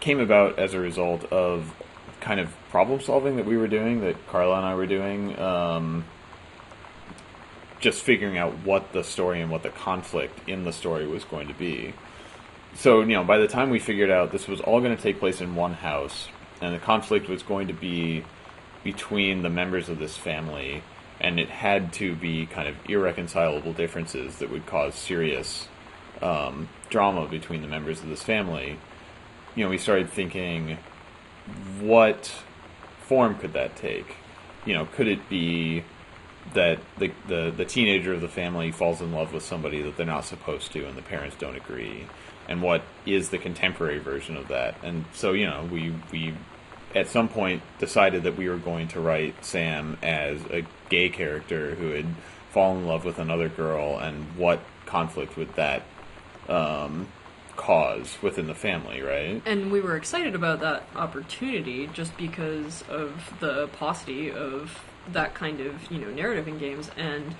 Came about as a result of kind of problem solving that we were doing, that Carla and I were doing, just figuring out what the story and what the conflict in the story was going to be. So, you know, by the time we figured out this was all going to take place in one house, and the conflict was going to be between the members of this family, and it had to be kind of irreconcilable differences that would cause serious drama between the members of this family, you know, we started thinking, what form could that take? You know, could it be that the teenager of the family falls in love with somebody that they're not supposed to and the parents don't agree? And what is the contemporary version of that? And so, you know, we at some point decided that we were going to write Sam as a gay character who had fallen in love with another girl, and what conflict would that cause within the family, right? And we were excited about that opportunity just because of the paucity of that kind of, you know, narrative in games. And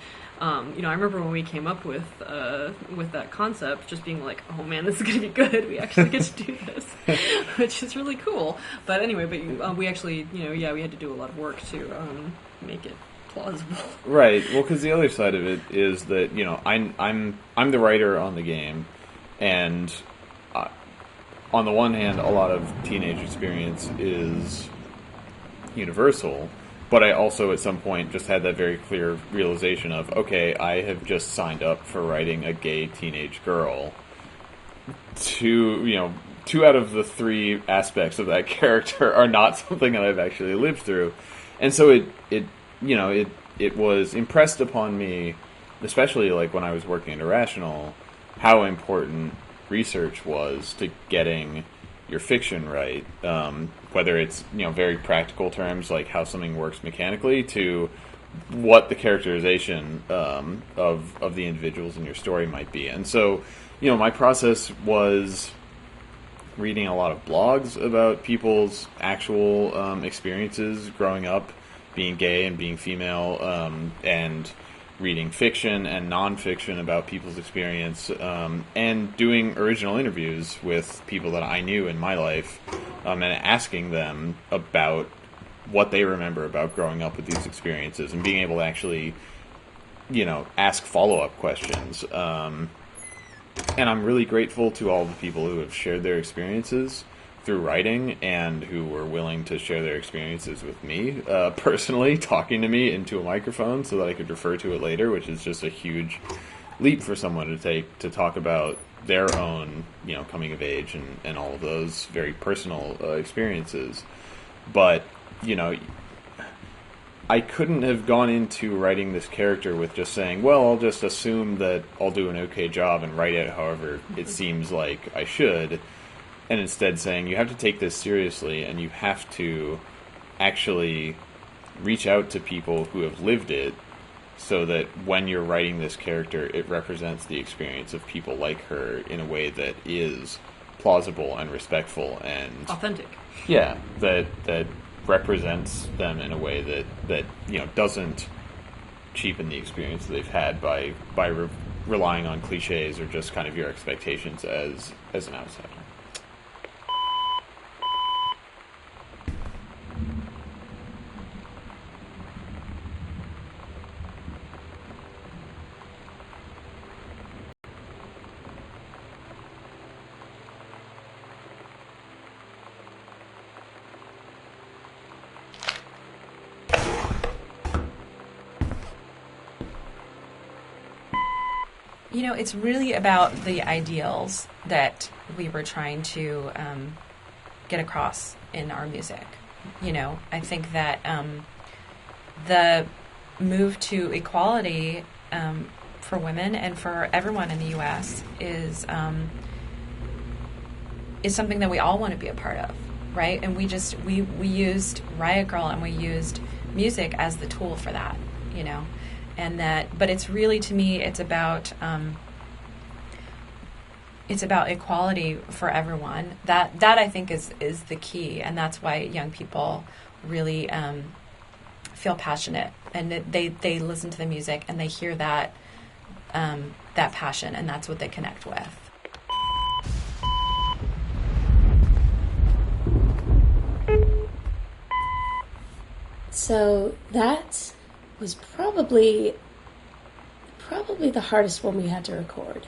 you know, I remember when we came up with that concept, just being like, oh man, this is going to be good. We actually get to do this, which is really cool. But anyway, we actually, you know, yeah, we had to do a lot of work to make it plausible. Right. Well, because the other side of it is that, you know, I'm the writer on the game, and on the one hand, a lot of teenage experience is universal, but I also at some point just had that very clear realization of, okay, I have just signed up for writing a gay teenage girl. Two out of the three aspects of that character are not something that I've actually lived through. And so it was impressed upon me, especially like when I was working at Irrational, how important research was to getting your fiction right, whether it's, you know, very practical terms like how something works mechanically, to what the characterization of the individuals in your story might be. And so, you know, my process was reading a lot of blogs about people's actual experiences growing up, being gay and being female, and reading fiction and nonfiction about people's experience, and doing original interviews with people that I knew in my life, and asking them about what they remember about growing up with these experiences, and being able to actually, you know, ask follow-up questions. And I'm really grateful to all the people who have shared their experiences through writing, and who were willing to share their experiences with me, personally, talking to me into a microphone so that I could refer to it later, which is just a huge leap for someone to take, to talk about their own, you know, coming of age and all of those very personal experiences. But, you know, I couldn't have gone into writing this character with just saying, well, I'll just assume that I'll do an okay job and write it however it seems like I should. And instead saying, you have to take this seriously, and you have to actually reach out to people who have lived it, so that when you're writing this character, it represents the experience of people like her in a way that is plausible and respectful and authentic. Yeah, that represents them in a way that doesn't cheapen the experience that they've had by relying on cliches or just kind of your expectations as an outsider. It's really about the ideals that we were trying to get across in our music. I think that the move to equality for women and for everyone in the U.S. is something that we all want to be a part of, right? And we used Riot Grrrl and we used music as the tool for that, but it's really, to me, it's about equality for everyone. That I think is the key, and that's why young people really feel passionate, and they listen to the music and they hear that passion, and that's what they connect with. So that was probably the hardest one we had to record.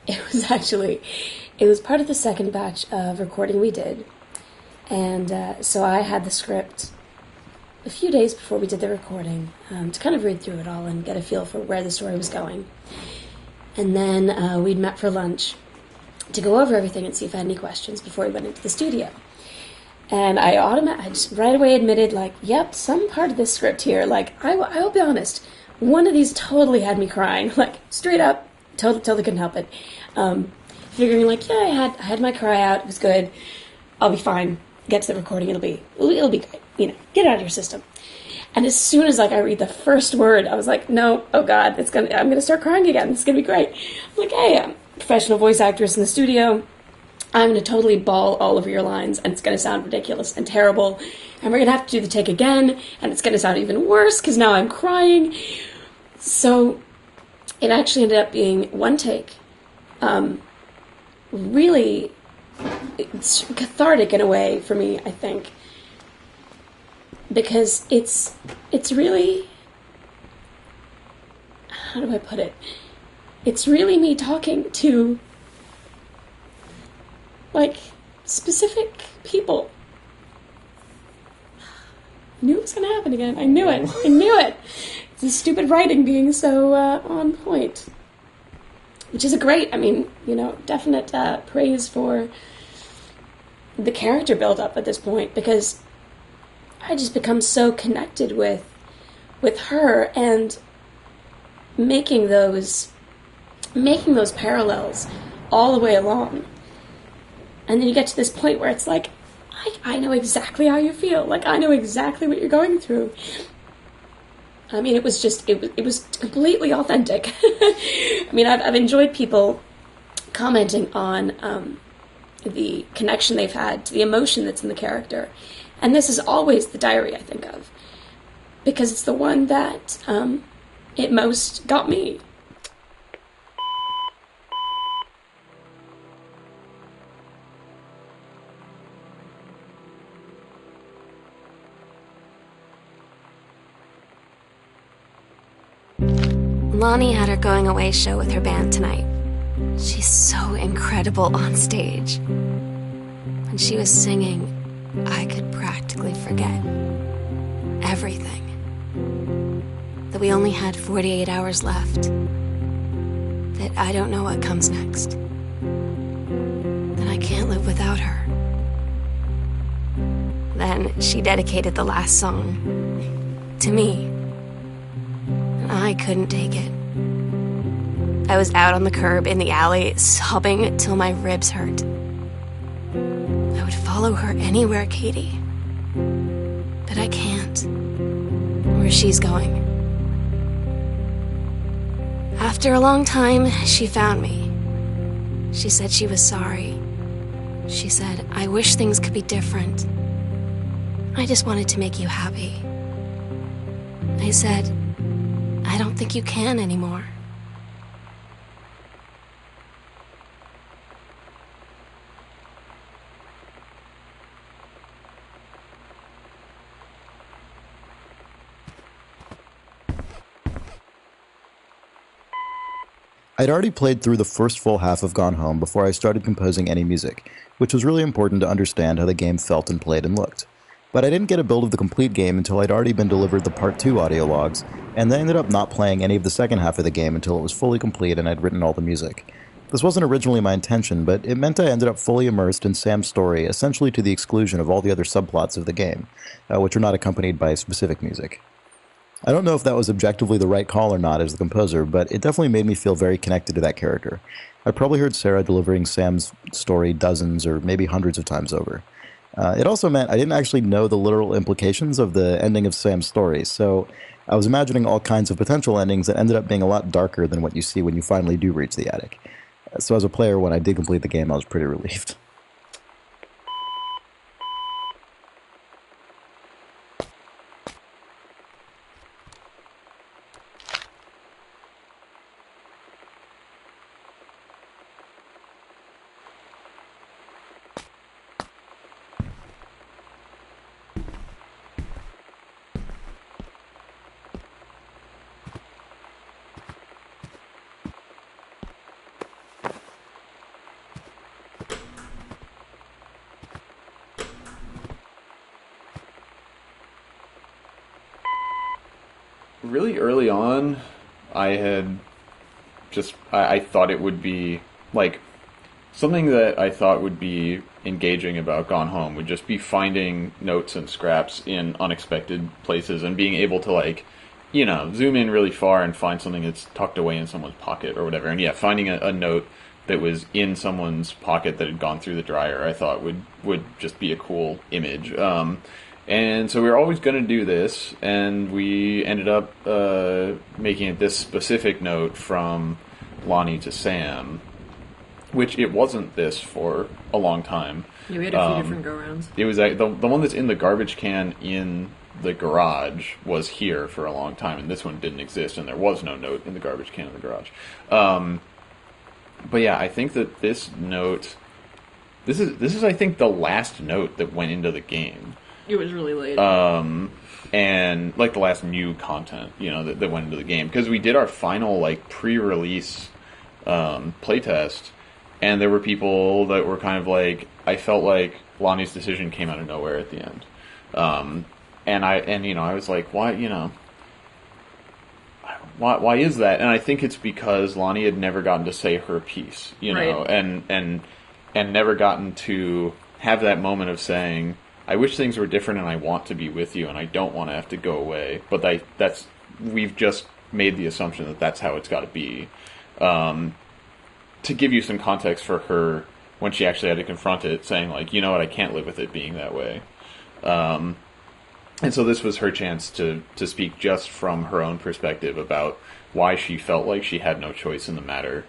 It was part of the second batch of recording we did, and so I had the script a few days before we did the recording to kind of read through it all and get a feel for where the story was going. And then we'd met for lunch to go over everything and see if I had any questions before we went into the studio. And I just right away admitted, yep, some part of this script here, I will be honest, one of these totally had me crying, straight up, totally couldn't help it. Figuring, yeah, I had my cry out, it was good, I'll be fine, get to the recording, it'll be great, get it out of your system. And as soon as, I read the first word, I was like, no, oh God, I'm gonna start crying again, it's gonna be great. I'm hey, I'm a professional voice actress in the studio, I'm going to totally bawl all over your lines, and it's going to sound ridiculous and terrible, and we're going to have to do the take again, and it's going to sound even worse, because now I'm crying. So it actually ended up being one take. Really, it's cathartic in a way for me, I think, because it's really, how do I put it? It's really me talking to specific people. I knew it was going to happen again. I knew it. It's the stupid writing being so on point. Which is definite praise for the character build-up at this point, because I just become so connected with her, and making those parallels all the way along. And then you get to this point where it's I know exactly how you feel. I know exactly what you're going through. It was completely authentic. I've enjoyed people commenting on the connection they've had to the emotion that's in the character. And this is always the diary I think of, because it's the one that it most got me. Lonnie had her going away show with her band tonight. She's so incredible on stage. When she was singing, I could practically forget everything. That we only had 48 hours left. That I don't know what comes next. That I can't live without her. Then she dedicated the last song to me. I couldn't take it. I was out on the curb in the alley, sobbing till my ribs hurt. I would follow her anywhere, Katie. But I can't. Where she's going. After a long time, she found me. She said she was sorry. She said, I wish things could be different. I just wanted to make you happy. I said, I don't think you can anymore. I'd already played through the first full half of Gone Home before I started composing any music, which was really important to understand how the game felt and played and looked. But I didn't get a build of the complete game until I'd already been delivered the Part 2 audio logs, and then ended up not playing any of the second half of the game until it was fully complete and I'd written all the music. This wasn't originally my intention, but it meant I ended up fully immersed in Sam's story, essentially to the exclusion of all the other subplots of the game, which are not accompanied by specific music. I don't know if that was objectively the right call or not as the composer, but it definitely made me feel very connected to that character. I probably heard Sarah delivering Sam's story dozens or maybe hundreds of times over. It also meant I didn't actually know the literal implications of the ending of Sam's story, so I was imagining all kinds of potential endings that ended up being a lot darker than what you see when you finally do reach the attic. So as a player, when I did complete the game, I was pretty relieved. Really early on, I thought it would be, like, something that I thought would be engaging about Gone Home would just be finding notes and scraps in unexpected places and being able to, like, you know, zoom in really far and find something that's tucked away in someone's pocket or whatever. And yeah, finding a note that was in someone's pocket that had gone through the dryer, I thought would just be a cool image. And so we were always going to do this, and we ended up making it this specific note from Lonnie to Sam, which it wasn't this for a long time. Yeah, we had a few different go-rounds. It was the one that's in the garbage can in the garage was here for a long time, and this one didn't exist, and there was no note in the garbage can in the garage. But yeah, I think that this note, this is I think the last note that went into the game. It was really late. And like the last new content, you know, that went into the game. Because we did our final, like, pre-release playtest, and there were people that were kind of like, I felt like Lonnie's decision came out of nowhere at the end. And you know, I was like, why, you know, why is that? And I think it's because Lonnie had never gotten to say her piece, you know, right. and never gotten to have that moment of saying, I wish things were different and I want to be with you and I don't want to have to go away. But we've just made the assumption that that's how it's got to be. To give you some context for her, when she actually had to confront it, saying, like, you know what, I can't live with it being that way. And so this was her chance to speak just from her own perspective about why she felt like she had no choice in the matter.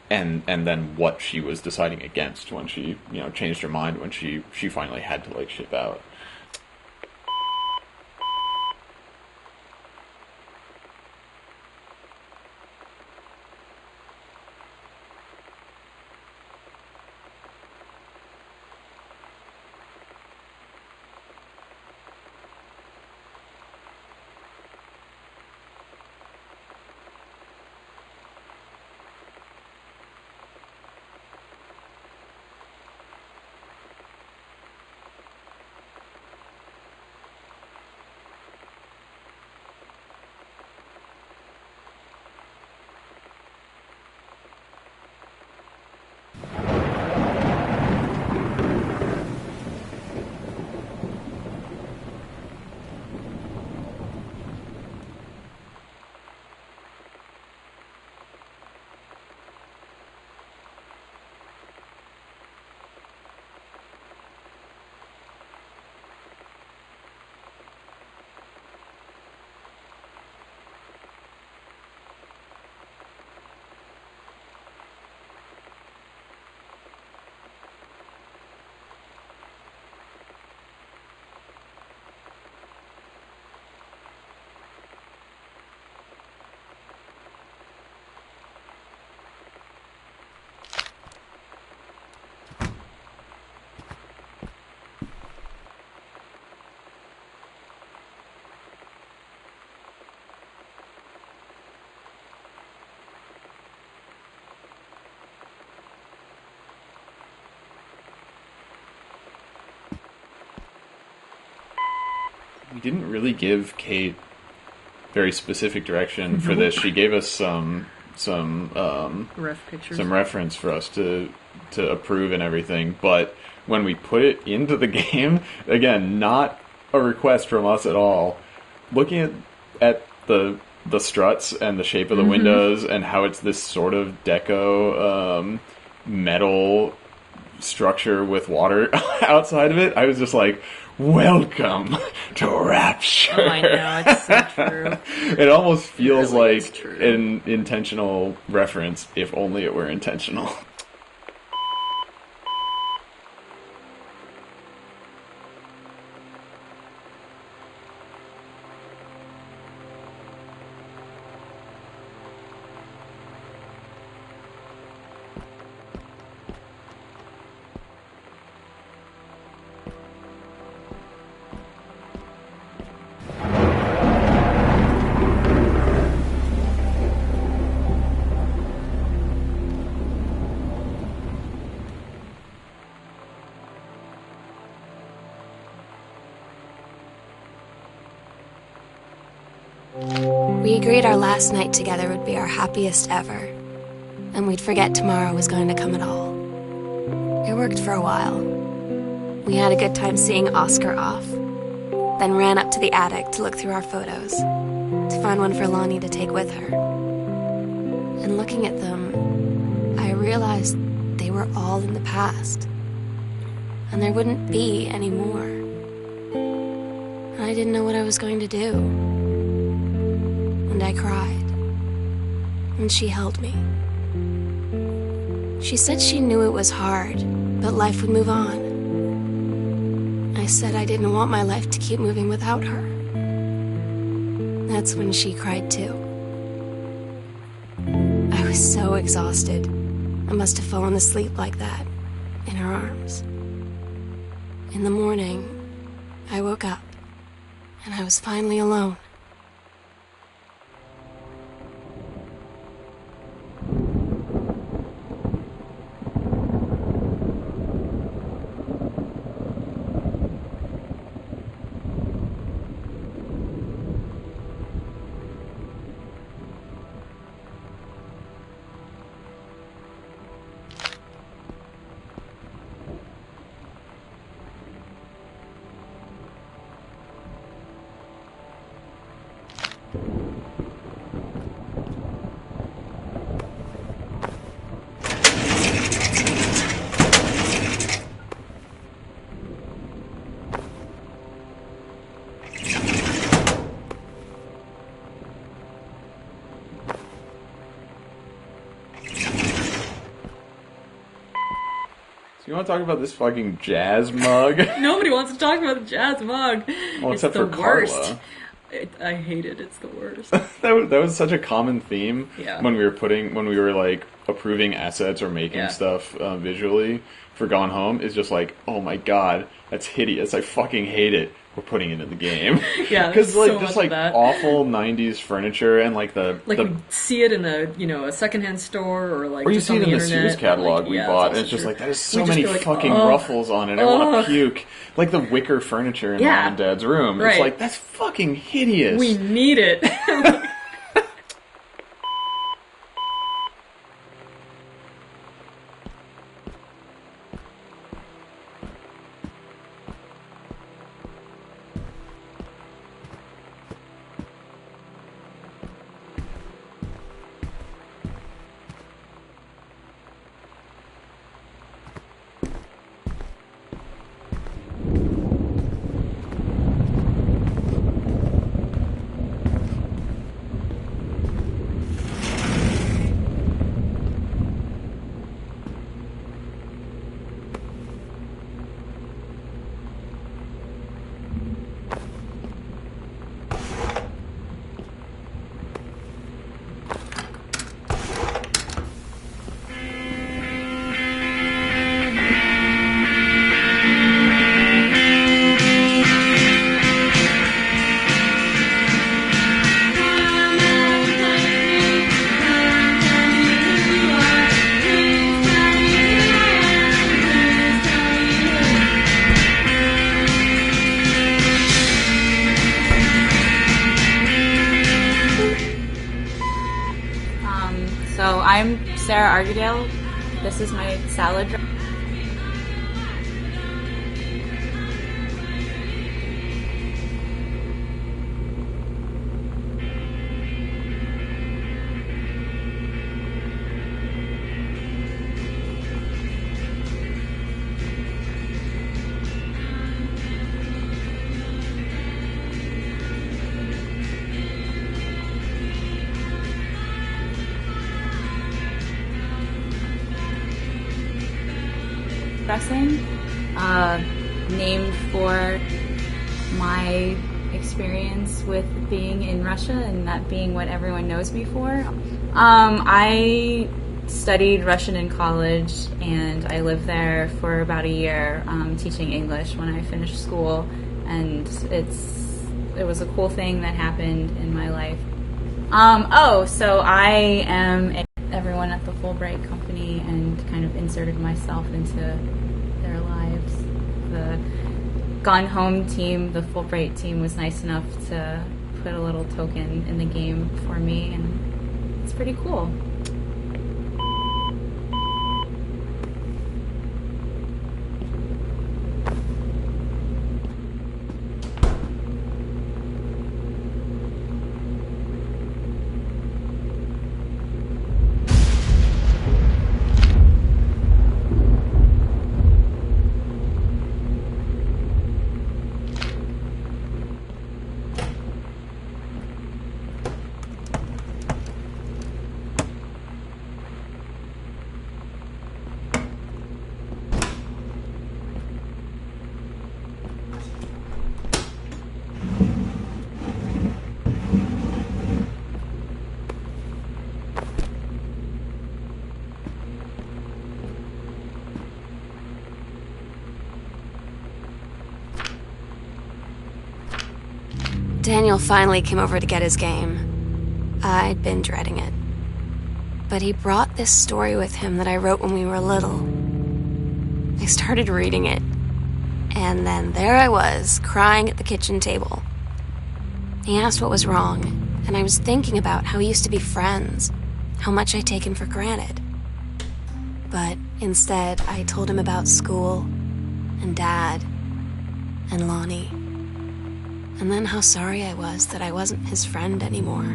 And then what she was deciding against when she, you know, changed her mind when she finally had to, like, ship out. we didn't really give Kate very specific direction for this. She gave us some pictures, some reference for us to approve and everything. But when we put it into the game, again, not a request from us at all. Looking at the struts and the shape of the windows and how it's this sort of deco metal structure with water outside of it, I was just like, welcome to Rapture. Oh, I know, it's so true. It almost feels really like an intentional reference, if only it were intentional. We agreed our last night together would be our happiest ever, and we'd forget tomorrow was going to come at all. It worked for a while. We had a good time seeing Oscar off, then ran up to the attic to look through our photos, to find one for Lonnie to take with her. And looking at them, I realized they were all in the past, and there wouldn't be any more. And I didn't know what I was going to do. And I cried. And she held me. She said she knew it was hard, but life would move on. I said I didn't want my life to keep moving without her. That's when she cried too. I was so exhausted. I must have fallen asleep like that, in her arms. In the morning, I woke up, and I was finally alone. You want to talk about this fucking jazz mug? Nobody wants to talk about the jazz mug. Well, it's except the for worst. Carla. I hate it. It's the worst. that was such a common theme when we were like approving assets or making stuff visually for Gone Home. Is just like, oh my god, that's hideous. I fucking hate it. We're putting it in the game. Yeah, because like so just much like of that. awful '90s furniture and like we see it in a secondhand store or like or you just see on it the in the internet. Sears catalog Like, we yeah, bought, it's and it's just true. like there's so We just many feel like, fucking ugh, ruffles on it. I want ugh. to puke. Like the wicker furniture in Yeah. Mom and Dad's room. Right. It's like that's fucking hideous. We need it. Sarah Argadale. This is my salad dressing. Named for my experience with being in Russia and that being what everyone knows me for. I studied Russian in college and I lived there for about a year teaching English when I finished school, and it was a cool thing that happened in my life. So I am everyone at the Fulbright Company and kind of inserted myself into their lives. The Gone Home team, the Fulbright team, was nice enough to put a little token in the game for me, and it's pretty cool. Daniel finally came over to get his game. I'd been dreading it. But he brought this story with him that I wrote when we were little. I started reading it, and then there I was, crying at the kitchen table. He asked what was wrong, and I was thinking about how we used to be friends, how much I'd taken for granted. But instead, I told him about school, and Dad, and Lonnie. And then how sorry I was that I wasn't his friend anymore.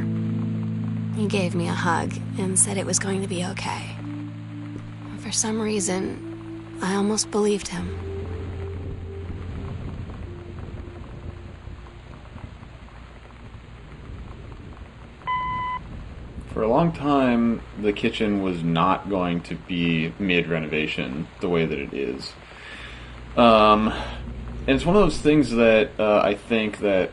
He gave me a hug and said it was going to be okay. And for some reason, I almost believed him. For a long time, the kitchen was not going to be mid-renovation the way that it is. And it's one of those things that I think that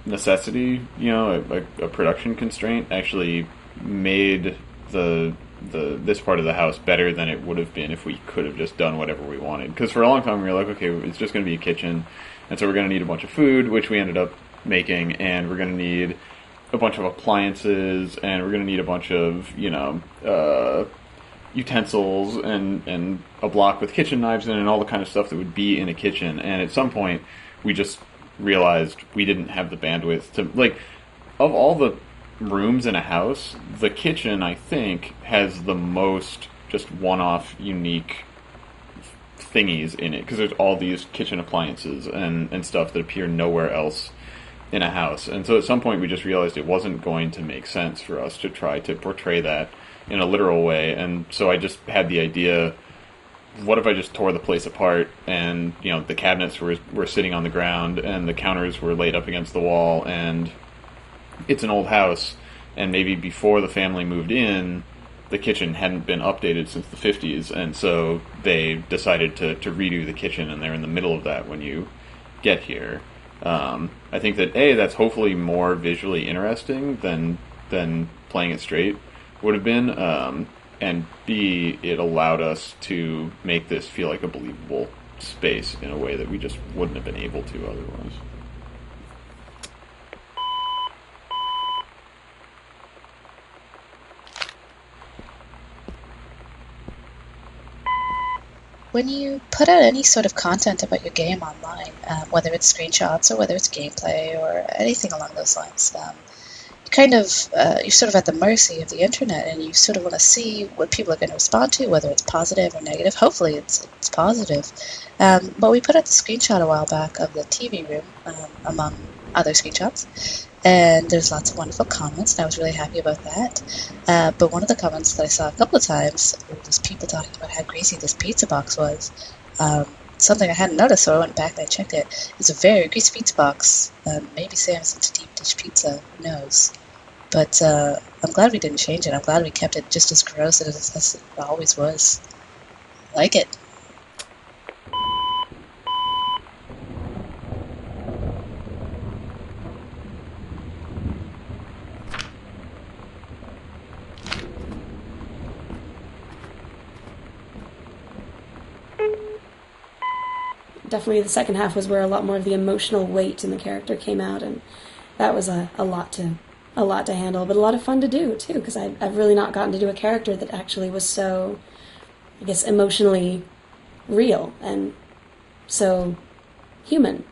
necessity, a production constraint, actually made this part of the house better than it would have been if we could have just done whatever we wanted. Because for a long time we were like, okay, it's just going to be a kitchen, and so we're going to need a bunch of food, which we ended up making, and we're going to need a bunch of appliances, and we're going to need a bunch of, utensils and a block with kitchen knives in it and all the kind of stuff that would be in a kitchen. And at some point we just realized we didn't have the bandwidth to, of all the rooms in a house, the kitchen, I think, has the most just one-off unique thingies in it, because there's all these kitchen appliances and stuff that appear nowhere else in a house. And so at some point we just realized it wasn't going to make sense for us to try to portray that in a literal way. And so I just had the idea, what if I just tore the place apart, and the cabinets were sitting on the ground and the counters were laid up against the wall, and it's an old house, and maybe before the family moved in the kitchen hadn't been updated since the 50s, and so they decided to redo the kitchen, and they're in the middle of that when you get here. I think that that's hopefully more visually interesting than playing it straight would have been, and B, it allowed us to make this feel like a believable space in a way that we just wouldn't have been able to otherwise. When you put out any sort of content about your game online, whether it's screenshots or whether it's gameplay or anything along those lines, you you're sort of at the mercy of the internet, and you sort of want to see what people are going to respond to, whether it's positive or negative. Hopefully it's positive. But we put out the screenshot a while back of the TV room, among other screenshots, and there's lots of wonderful comments, and I was really happy about that. But one of the comments that I saw a couple of times was people talking about how greasy this pizza box was. Something I hadn't noticed, so I went back and I checked it. It's a very greasy pizza box. Maybe Sam's into deep dish pizza, who knows? But I'm glad we didn't change it. I'm glad we kept it just as gross as it always was. I like it. Definitely the second half was where a lot more of the emotional weight in the character came out, and that was a lot to handle, but a lot of fun to do too, because I've really not gotten to do a character that actually was so, I guess, emotionally real and so human.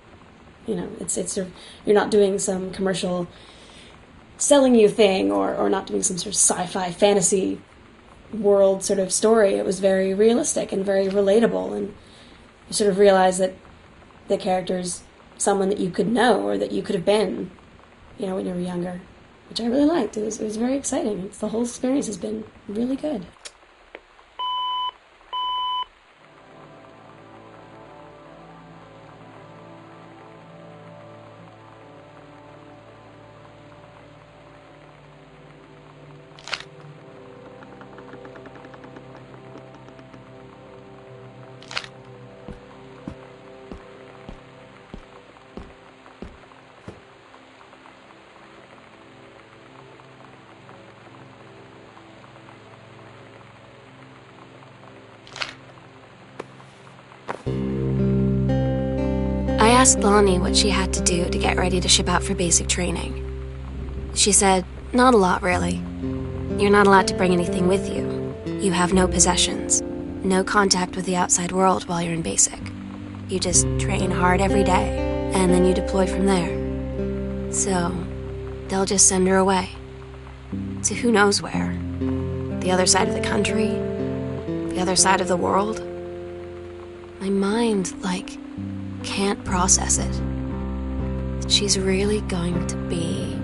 You know, it's sort of, you're not doing some commercial selling you thing, or not doing some sort of sci-fi fantasy world sort of story. It was very realistic and very relatable, and you sort of realize that the character's someone that you could know or that you could have been, you know, when you were younger, which I really liked. It was very exciting. The whole experience has been really good. I asked Lonnie what she had to do to get ready to ship out for basic training. She said, not a lot, really. You're not allowed to bring anything with you. You have no possessions, no contact with the outside world while you're in basic. You just train hard every day, and then you deploy from there. So, they'll just send her away. To who knows where. The other side of the country? The other side of the world? My mind, can't process it. She's really going to be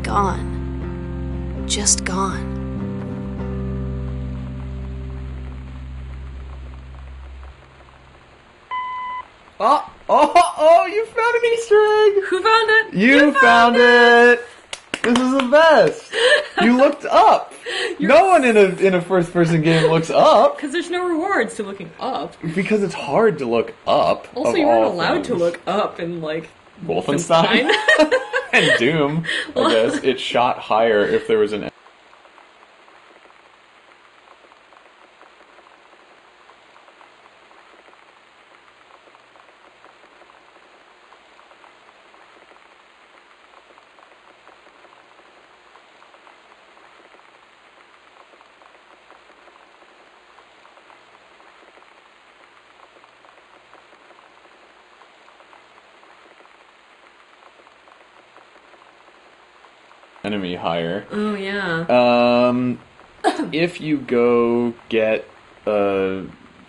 gone. Just gone. Oh, you found an Easter egg! Who found it? You found it! This is the best! You looked up! No one in a first-person game looks up! Because there's no rewards to looking up. Because it's hard to look up. Also, you weren't allowed to look up in, Wolfenstein? And Doom, I guess. It shot higher if there was an... enemy higher. Oh, yeah. If you go get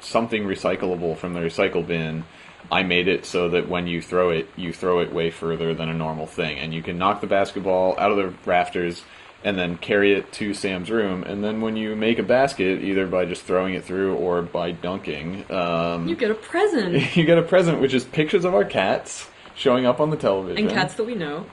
something recyclable from the recycle bin, I made it so that when you throw it way further than a normal thing, and you can knock the basketball out of the rafters and then carry it to Sam's room, and then when you make a basket, either by just throwing it through or by dunking, you get a present. You get a present, which is pictures of our cats showing up on the television. And cats that we know.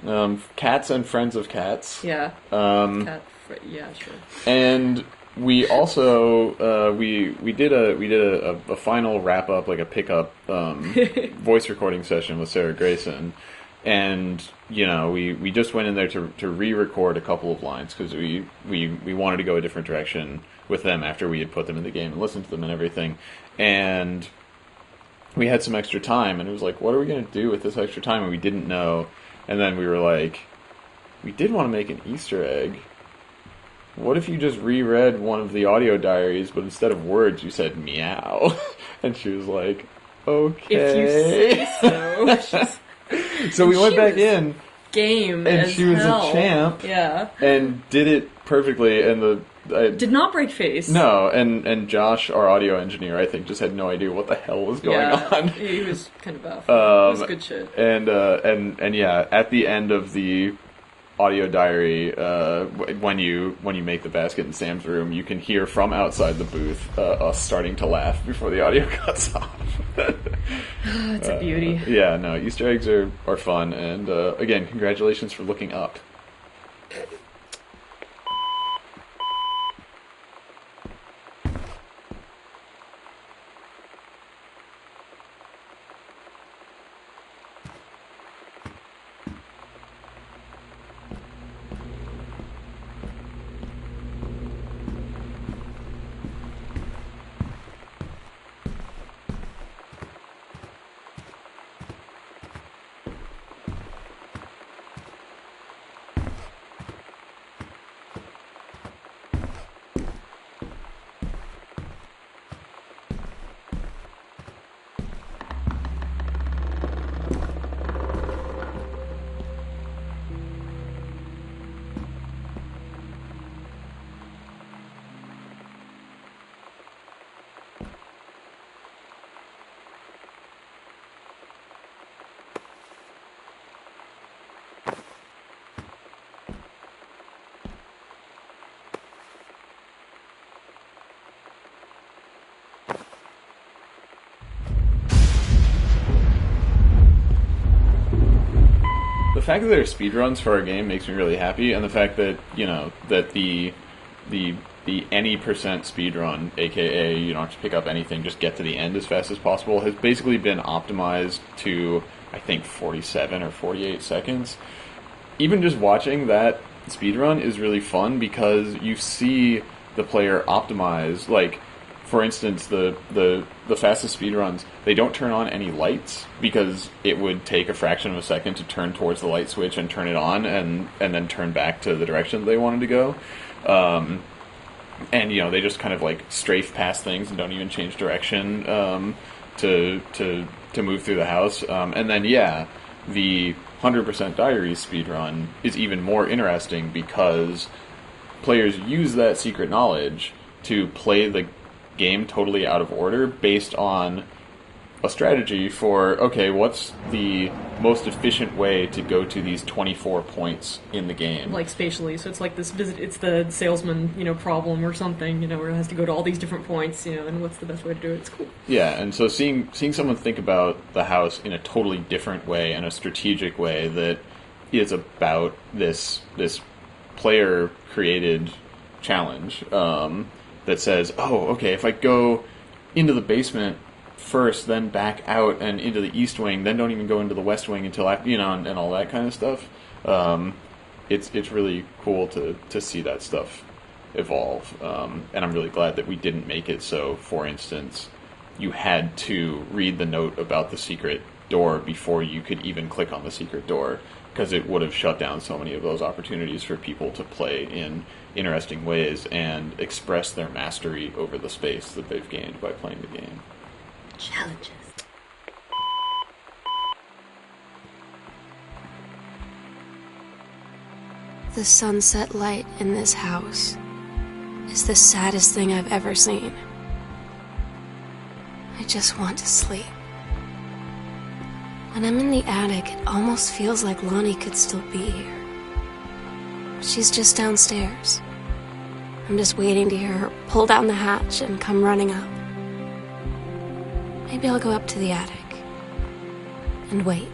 Cats and friends of cats. Yeah. Yeah, sure. And we also we did a final wrap up, like a pickup voice recording session with Sarah Grayson, and we just went in there to re-record a couple of lines because we wanted to go a different direction with them after we had put them in the game and listened to them and everything, and we had some extra time, and it was like, what are we going to do with this extra time? And we didn't know. And then we were like, we did want to make an Easter egg. What if you just reread one of the audio diaries, but instead of words, you said meow? And she was like, okay. If you say so. So we went back in, game and as she was hell. a champ. Yeah. And did it perfectly, and Did not break face. No, and Josh, our audio engineer, I think, just had no idea what the hell was going on. He was kind of buff. It was good shit. And yeah, at the end of the audio diary, when you make the basket in Sam's room, you can hear from outside the booth us starting to laugh before the audio cuts off. It's a beauty. Yeah, no, Easter eggs are fun, and again, congratulations for looking up. The fact that there are speedruns for our game makes me really happy, and the fact that, you know, that the any percent speedrun, aka you don't have to pick up anything, just get to the end as fast as possible, has basically been optimized to, I think, 47 or 48 seconds. Even just watching that speedrun is really fun because you see the player optimize, like, for instance, the fastest speedruns, they don't turn on any lights because it would take a fraction of a second to turn towards the light switch and turn it on and then turn back to the direction they wanted to go. And, you know, they just kind of, like, strafe past things and don't even change direction to move through the house. And then, yeah, the 100% Diaries speedrun is even more interesting because players use that secret knowledge to play the game totally out of order based on a strategy for, okay, what's the most efficient way to go to these 24 points in the game? Like spatially, so it's like this visit, it's the salesman, you know, problem or something, you know, where it has to go to all these different points, you know, and what's the best way to do it. It's cool. Yeah, and so seeing someone think about the house in a totally different way and a strategic way that is about this player created challenge that says, oh, okay, if I go into the basement first, then back out and into the east wing, then don't even go into the west wing until after, you know, and all that kind of stuff. It's really cool to see that stuff evolve, and I'm really glad that we didn't make it so, for instance, you had to read the note about the secret door before you could even click on the secret door, because it would have shut down so many of those opportunities for people to play in interesting ways and express their mastery over the space that they've gained by playing the game. Challenges. The sunset light in this house is the saddest thing I've ever seen. I just want to sleep. When I'm in the attic, it almost feels like Lonnie could still be here. She's just downstairs. I'm just waiting to hear her pull down the hatch and come running up. Maybe I'll go up to the attic and wait.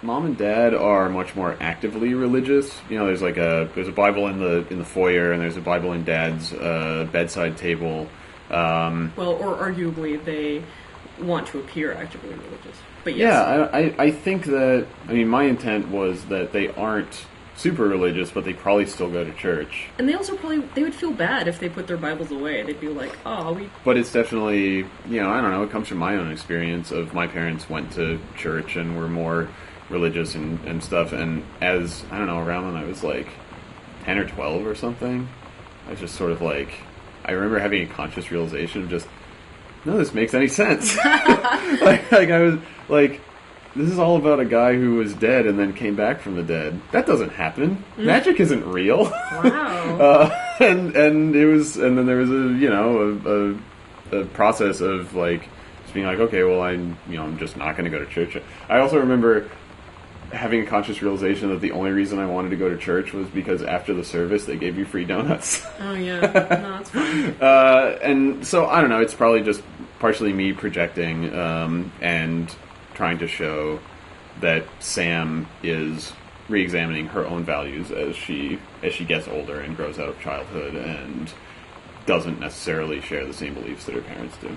Mom and Dad are much more actively religious. You know, there's a Bible in the foyer, and there's a Bible in Dad's bedside table. Or arguably they want to appear actively religious. But yes. Yeah, I think that, my intent was that they aren't super religious, but they probably still go to church. And they also they would feel bad if they put their Bibles away. They'd be like, But it's definitely, I don't know, it comes from my own experience of my parents went to church and were more religious and stuff, and as, I don't know, around when I was like 10 or 12 or something, I was just sort of like, I remember having a conscious realization of just, no, this makes any sense. like I was like, this is all about a guy who was dead and then came back from the dead. That doesn't happen. Magic isn't real. Wow. And it was, and then there was a process of like just being like, okay, well, I'm just not going to go to church. I also remember having a conscious realization that the only reason I wanted to go to church was because after the service they gave you free donuts. Oh yeah, no, that's fine. And so I don't know. It's probably just partially me projecting and trying to show that Sam is re-examining her own values as she gets older and grows out of childhood and doesn't necessarily share the same beliefs that her parents do.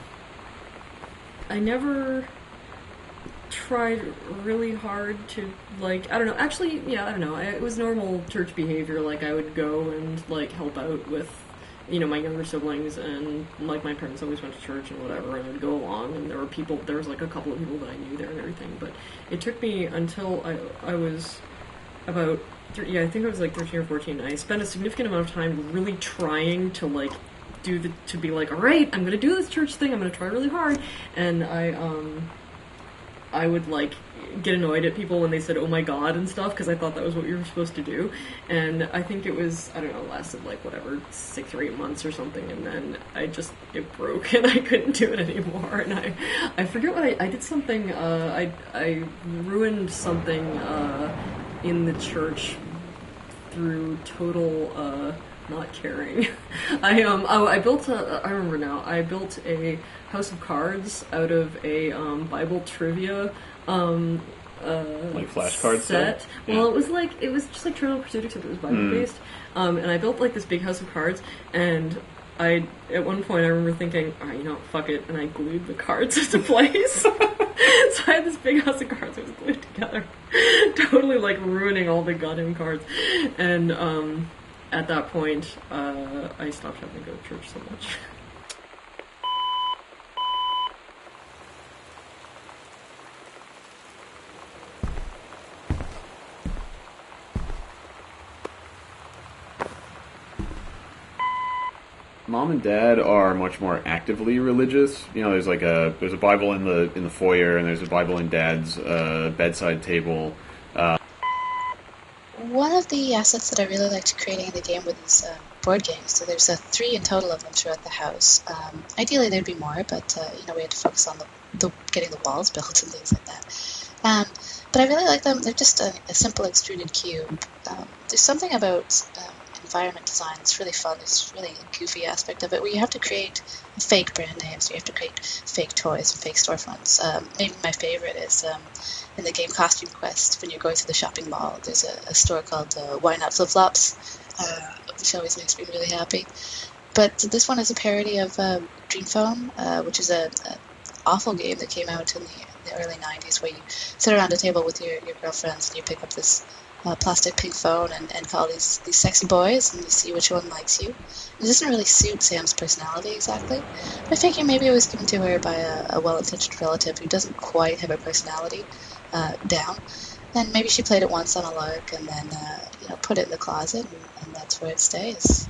I never tried really hard to, like, I don't know, actually, yeah, I don't know, it was normal church behavior, like, I would go and, like, help out with, my younger siblings, and, like, my parents always went to church and whatever, and I'd go along, and there was, like, a couple of people that I knew there and everything, but it took me until I was about, I think I was, like, 13 or 14, I spent a significant amount of time really trying to, like, to be like, alright, I'm gonna do this church thing, I'm gonna try really hard, and I would, like, get annoyed at people when they said, oh my god, and stuff, because I thought that was what you were supposed to do, and I think it was, I don't know, lasted, like, whatever, 6 or 8 months or something, and then it broke, and I couldn't do it anymore, and I forget what I did something, I ruined something, in the church through total, not caring. I built I remember now, I built a house of cards out of a, Bible trivia, like flashcard set. Yeah. Well, it was just like Trivial Pursuit, except it was Bible based. And I built like this big house of cards, and at one point I remember thinking, alright, fuck it, and I glued the cards into place. So I had this big house of cards that was glued together, totally like ruining all the goddamn cards. And at that point, I stopped having to go to church so much. Mom and Dad are much more actively religious. There's a Bible in the foyer, and there's a Bible in Dad's bedside table. One of the assets that I really liked creating in the game was board games. So there's 3 in total of them throughout the house. Ideally there'd be more, but we had to focus on the getting the walls built and things like that. But I really like them. They're just a simple extruded cube. There's something about environment design that's really fun. There's really a goofy aspect of it where you have to create fake brand names. You have to create fake toys and fake storefronts. Maybe my favorite is in the game Costume Quest, when you're going through the shopping mall, there's a store called Why Not Flip Flops, which always makes me really happy. But this one is a parody of Dream Phone, which is an awful game that came out in the early 90s, where you sit around a table with your girlfriends and you pick up this plastic pink phone and call these sexy boys, and you see which one likes you. It doesn't really suit Sam's personality exactly. But I figure maybe it was given to her by a well-intentioned relative who doesn't quite have her personality down. And maybe she played it once on a lark and then put it in the closet, and that's where it stays.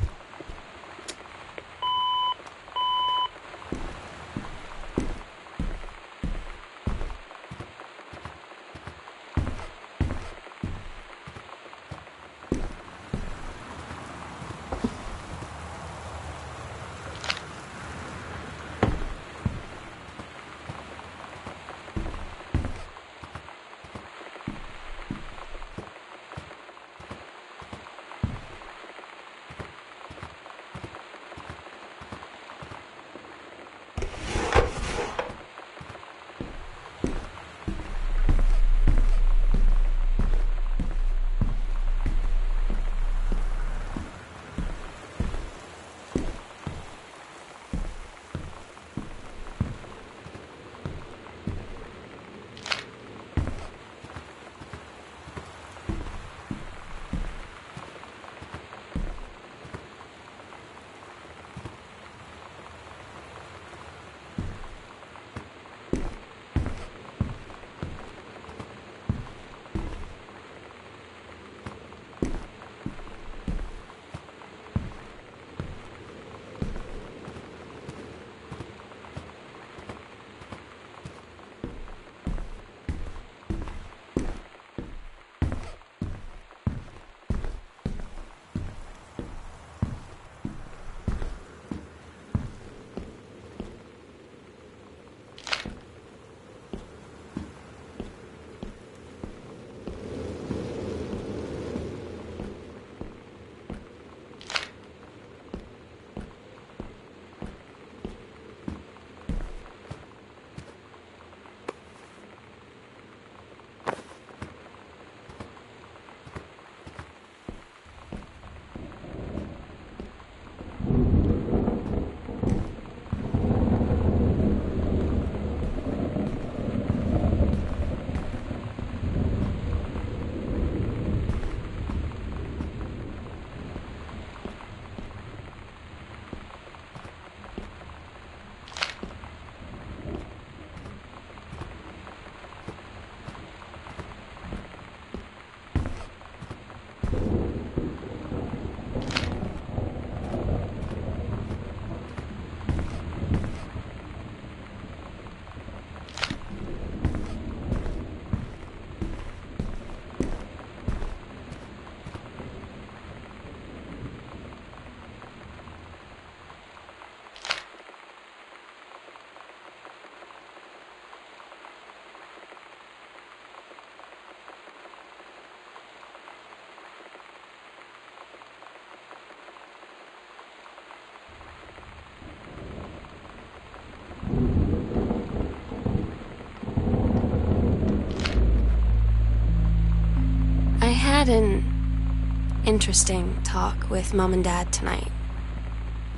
had an interesting talk with Mom and Dad tonight.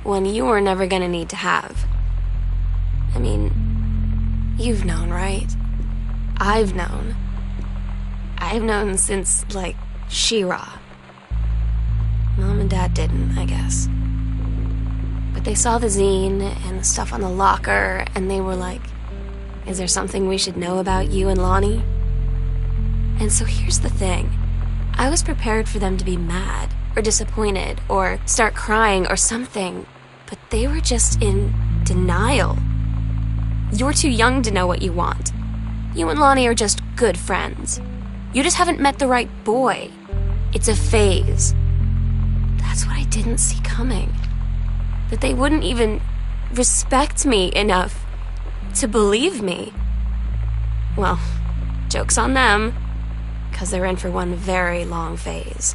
One you were never gonna need to have. I mean, you've known, right? I've known. I've known since, like, She-Ra. Mom and Dad didn't, I guess. But they saw the zine and the stuff on the locker, and they were like, is there something we should know about you and Lonnie? And so here's the thing. I was prepared for them to be mad, or disappointed, or start crying, or something. But they were just in denial. You're too young to know what you want. You and Lonnie are just good friends. You just haven't met the right boy. It's a phase. That's what I didn't see coming. That they wouldn't even respect me enough to believe me. Well, joke's on them, because they're in for one very long phase.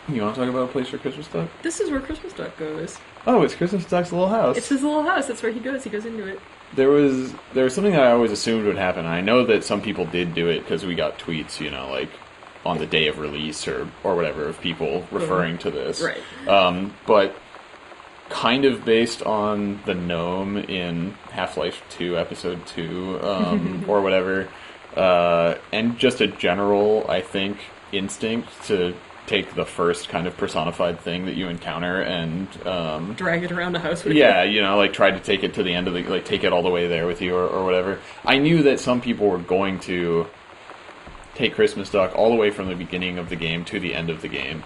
You want to talk about a place for Christmas Duck? This is where Christmas Duck goes. Oh, it's Christmas Duck's little house. It's his little house. That's where he goes. He goes into it. There was something that I always assumed would happen. I know that some people did do it because we got tweets, like on the day of release or whatever, of people referring to this. Right. But kind of based on the gnome in Half-Life 2, Episode 2, or whatever, and just a general, I think, instinct to take the first kind of personified thing that you encounter and drag it around the house with you. Yeah, try to take it to the end of the, take it all the way there with you or whatever. I knew that some people were going to take Christmas Duck all the way from the beginning of the game to the end of the game,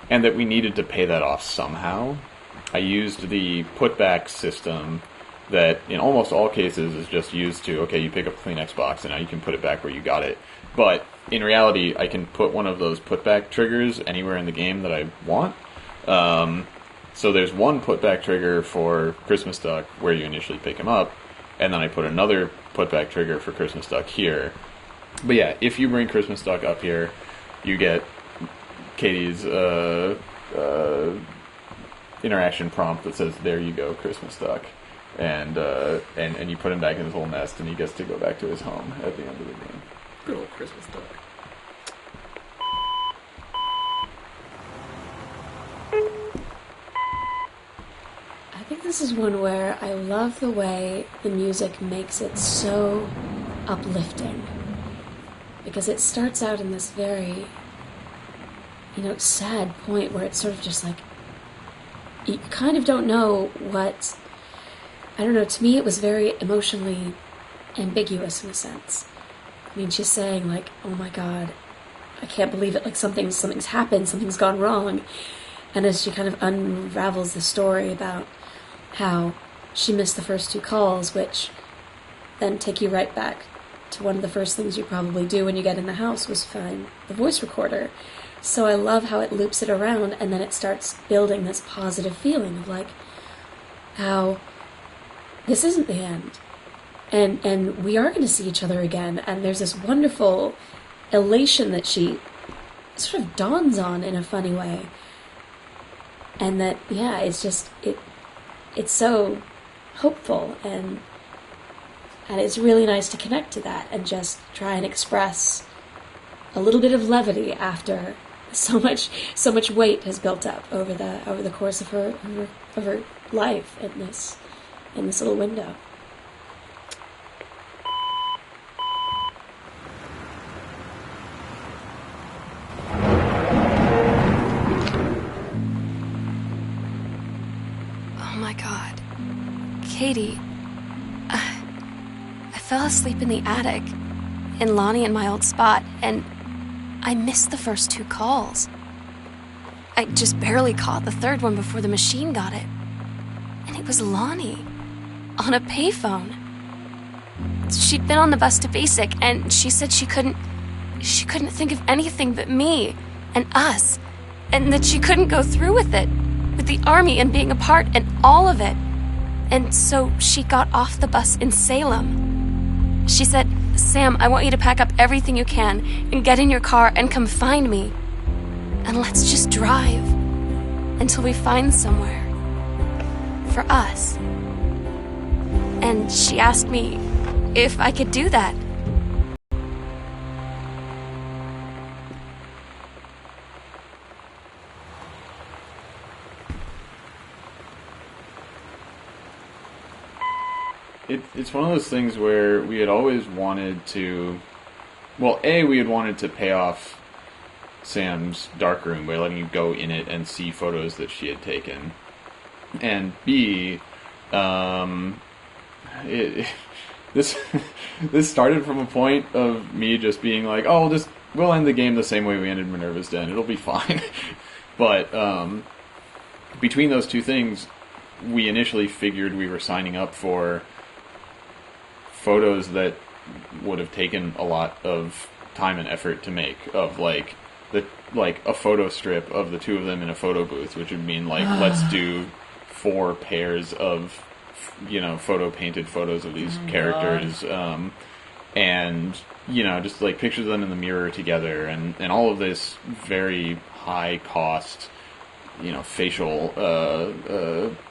and that we needed to pay that off somehow. I used the putback system that in almost all cases is just used to, okay, you pick up a clean Xbox and now you can put it back where you got it. But in reality, I can put one of those putback triggers anywhere in the game that I want. So there's one putback trigger for Christmas Duck where you initially pick him up, and then I put another putback trigger for Christmas Duck here. But yeah, if you bring Christmas Duck up here, you get Katie's interaction prompt that says, "There you go, Christmas Duck," and you put him back in his little nest, and he gets to go back to his home at the end of the game. Good old Christmas Duck. I think this is one where I love the way the music makes it so uplifting. Because it starts out in this very, sad point where it's sort of just like, you kind of don't know what, I don't know, to me it was very emotionally ambiguous in a sense. I mean, she's saying, like, oh my god, I can't believe it, like, something's happened, something's gone wrong. And as she kind of unravels the story about how she missed the first 2 calls, which then take you right back to one of the first things you probably do when you get in the house was find the voice recorder. So I love how it loops it around, and then it starts building this positive feeling of, like, how this isn't the end. And we are going to see each other again, and there's this wonderful elation that she sort of dawns on in a funny way. And that, yeah, it's just, it's so hopeful, and it's really nice to connect to that and just try and express a little bit of levity after so much weight has built up over the course of her life in this little window. Oh my god. Katie, fell asleep in the attic, in Lonnie and my old spot, and I missed the first 2 calls. I just barely caught the third one before the machine got it. And it was Lonnie, on a payphone. She'd been on the bus to Basic, and she said she couldn't think of anything but me and us, and that she couldn't go through with it, with the Army and being apart and all of it. And so she got off the bus in Salem. She said, "Sam, I want you to pack up everything you can and get in your car and come find me. And let's just drive until we find somewhere for us." And she asked me if I could do that. It's one of those things where we had always wanted to... Well, A, we had wanted to pay off Sam's darkroom by letting you go in it and see photos that she had taken. And B, this started from a point of me just being like, oh, we'll end the game the same way we ended Minerva's Den. It'll be fine. But between those two things, we initially figured we were signing up for photos that would have taken a lot of time and effort to make, of like a photo strip of the two of them in a photo booth, which would mean like let's do 4 pairs of photo painted photos of these characters, and just like pictures of them in the mirror together, and all of this very high cost facial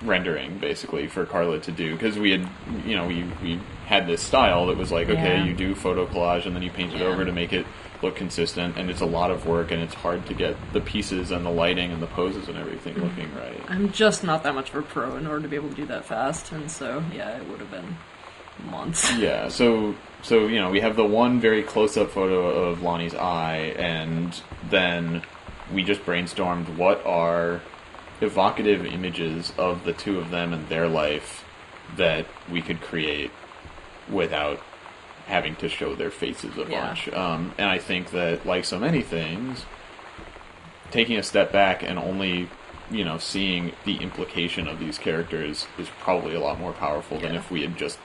rendering basically for Carla to do, because we had we had this style that was like, okay, you do photo collage and then you paint it over to make it look consistent, and it's a lot of work and it's hard to get the pieces and the lighting and the poses and everything looking right. I'm just not that much of a pro in order to be able to do that fast, and so it would have been months. Yeah, so we have the one very close-up photo of Lonnie's eye, and then we just brainstormed what are evocative images of the two of them and their life that we could create without having to show their faces a bunch. And I think that, like so many things, taking a step back and only seeing the implication of these characters is probably a lot more powerful than if we had just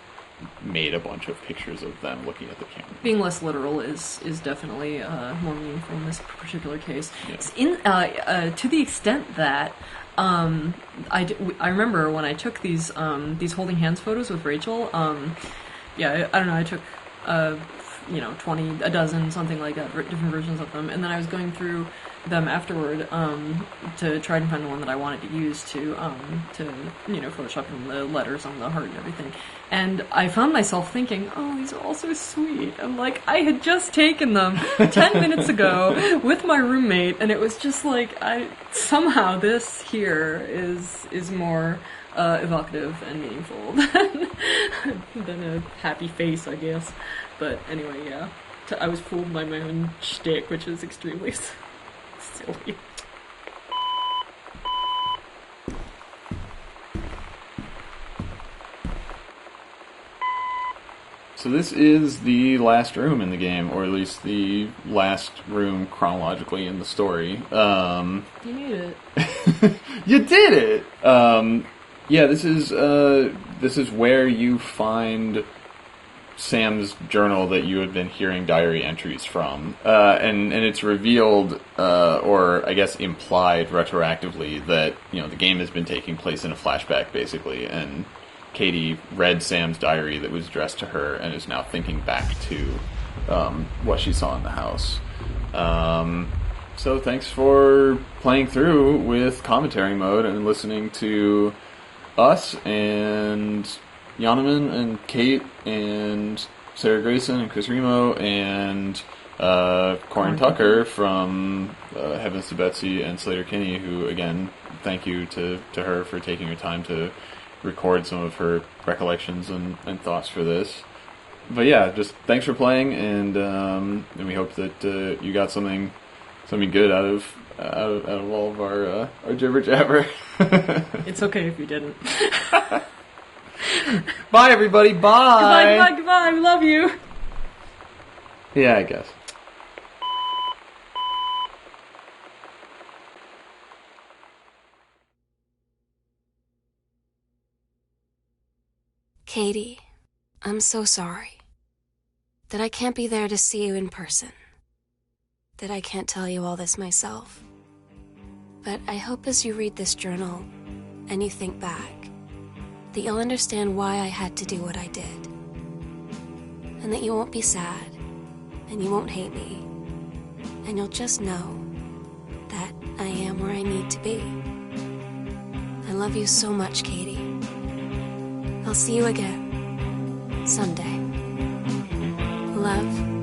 made a bunch of pictures of them looking at the camera. Being less literal is definitely more meaningful in this particular case. Yeah. To the extent that I remember when I took these holding hands photos with Rachel. I don't know. I took 20, a dozen, something like that, different versions of them, and then I was going through them afterward to try and find the one that I wanted to use to Photoshop in the letters on the heart and everything. And I found myself thinking, oh, these are all so sweet. I'm like, I had just taken them 10 minutes ago with my roommate, and it was just like, somehow this here is more evocative and meaningful than a happy face, I guess. But anyway, I was fooled by my own shtick, which is extremely silly. So this is the last room in the game, or at least the last room chronologically in the story. You need it. You did it! This is where you find Sam's journal that you had been hearing diary entries from. And it's revealed, or I guess implied retroactively, that, the game has been taking place in a flashback, basically, and Katie read Sam's diary that was addressed to her and is now thinking back to what she saw in the house. So thanks for playing through with commentary mode and listening to us and Yonaman and Kate and Sarah Grayson and Chris Remo and Corin Tucker from Heavens to Betsy and Slater Kinney, who, again, thank you to her for taking her time to record some of her recollections and thoughts for this. But yeah, just thanks for playing, and we hope that you got something good out of all of our jibber jabber. It's okay if you didn't. Bye, everybody. Bye. Goodbye. We love you. Yeah, I guess. Katie, I'm so sorry that I can't be there to see you in person, that I can't tell you all this myself. But I hope as you read this journal and you think back, that you'll understand why I had to do what I did. And that you won't be sad, and you won't hate me, and you'll just know that I am where I need to be. I love you so much, Katie. I'll see you again someday. Love,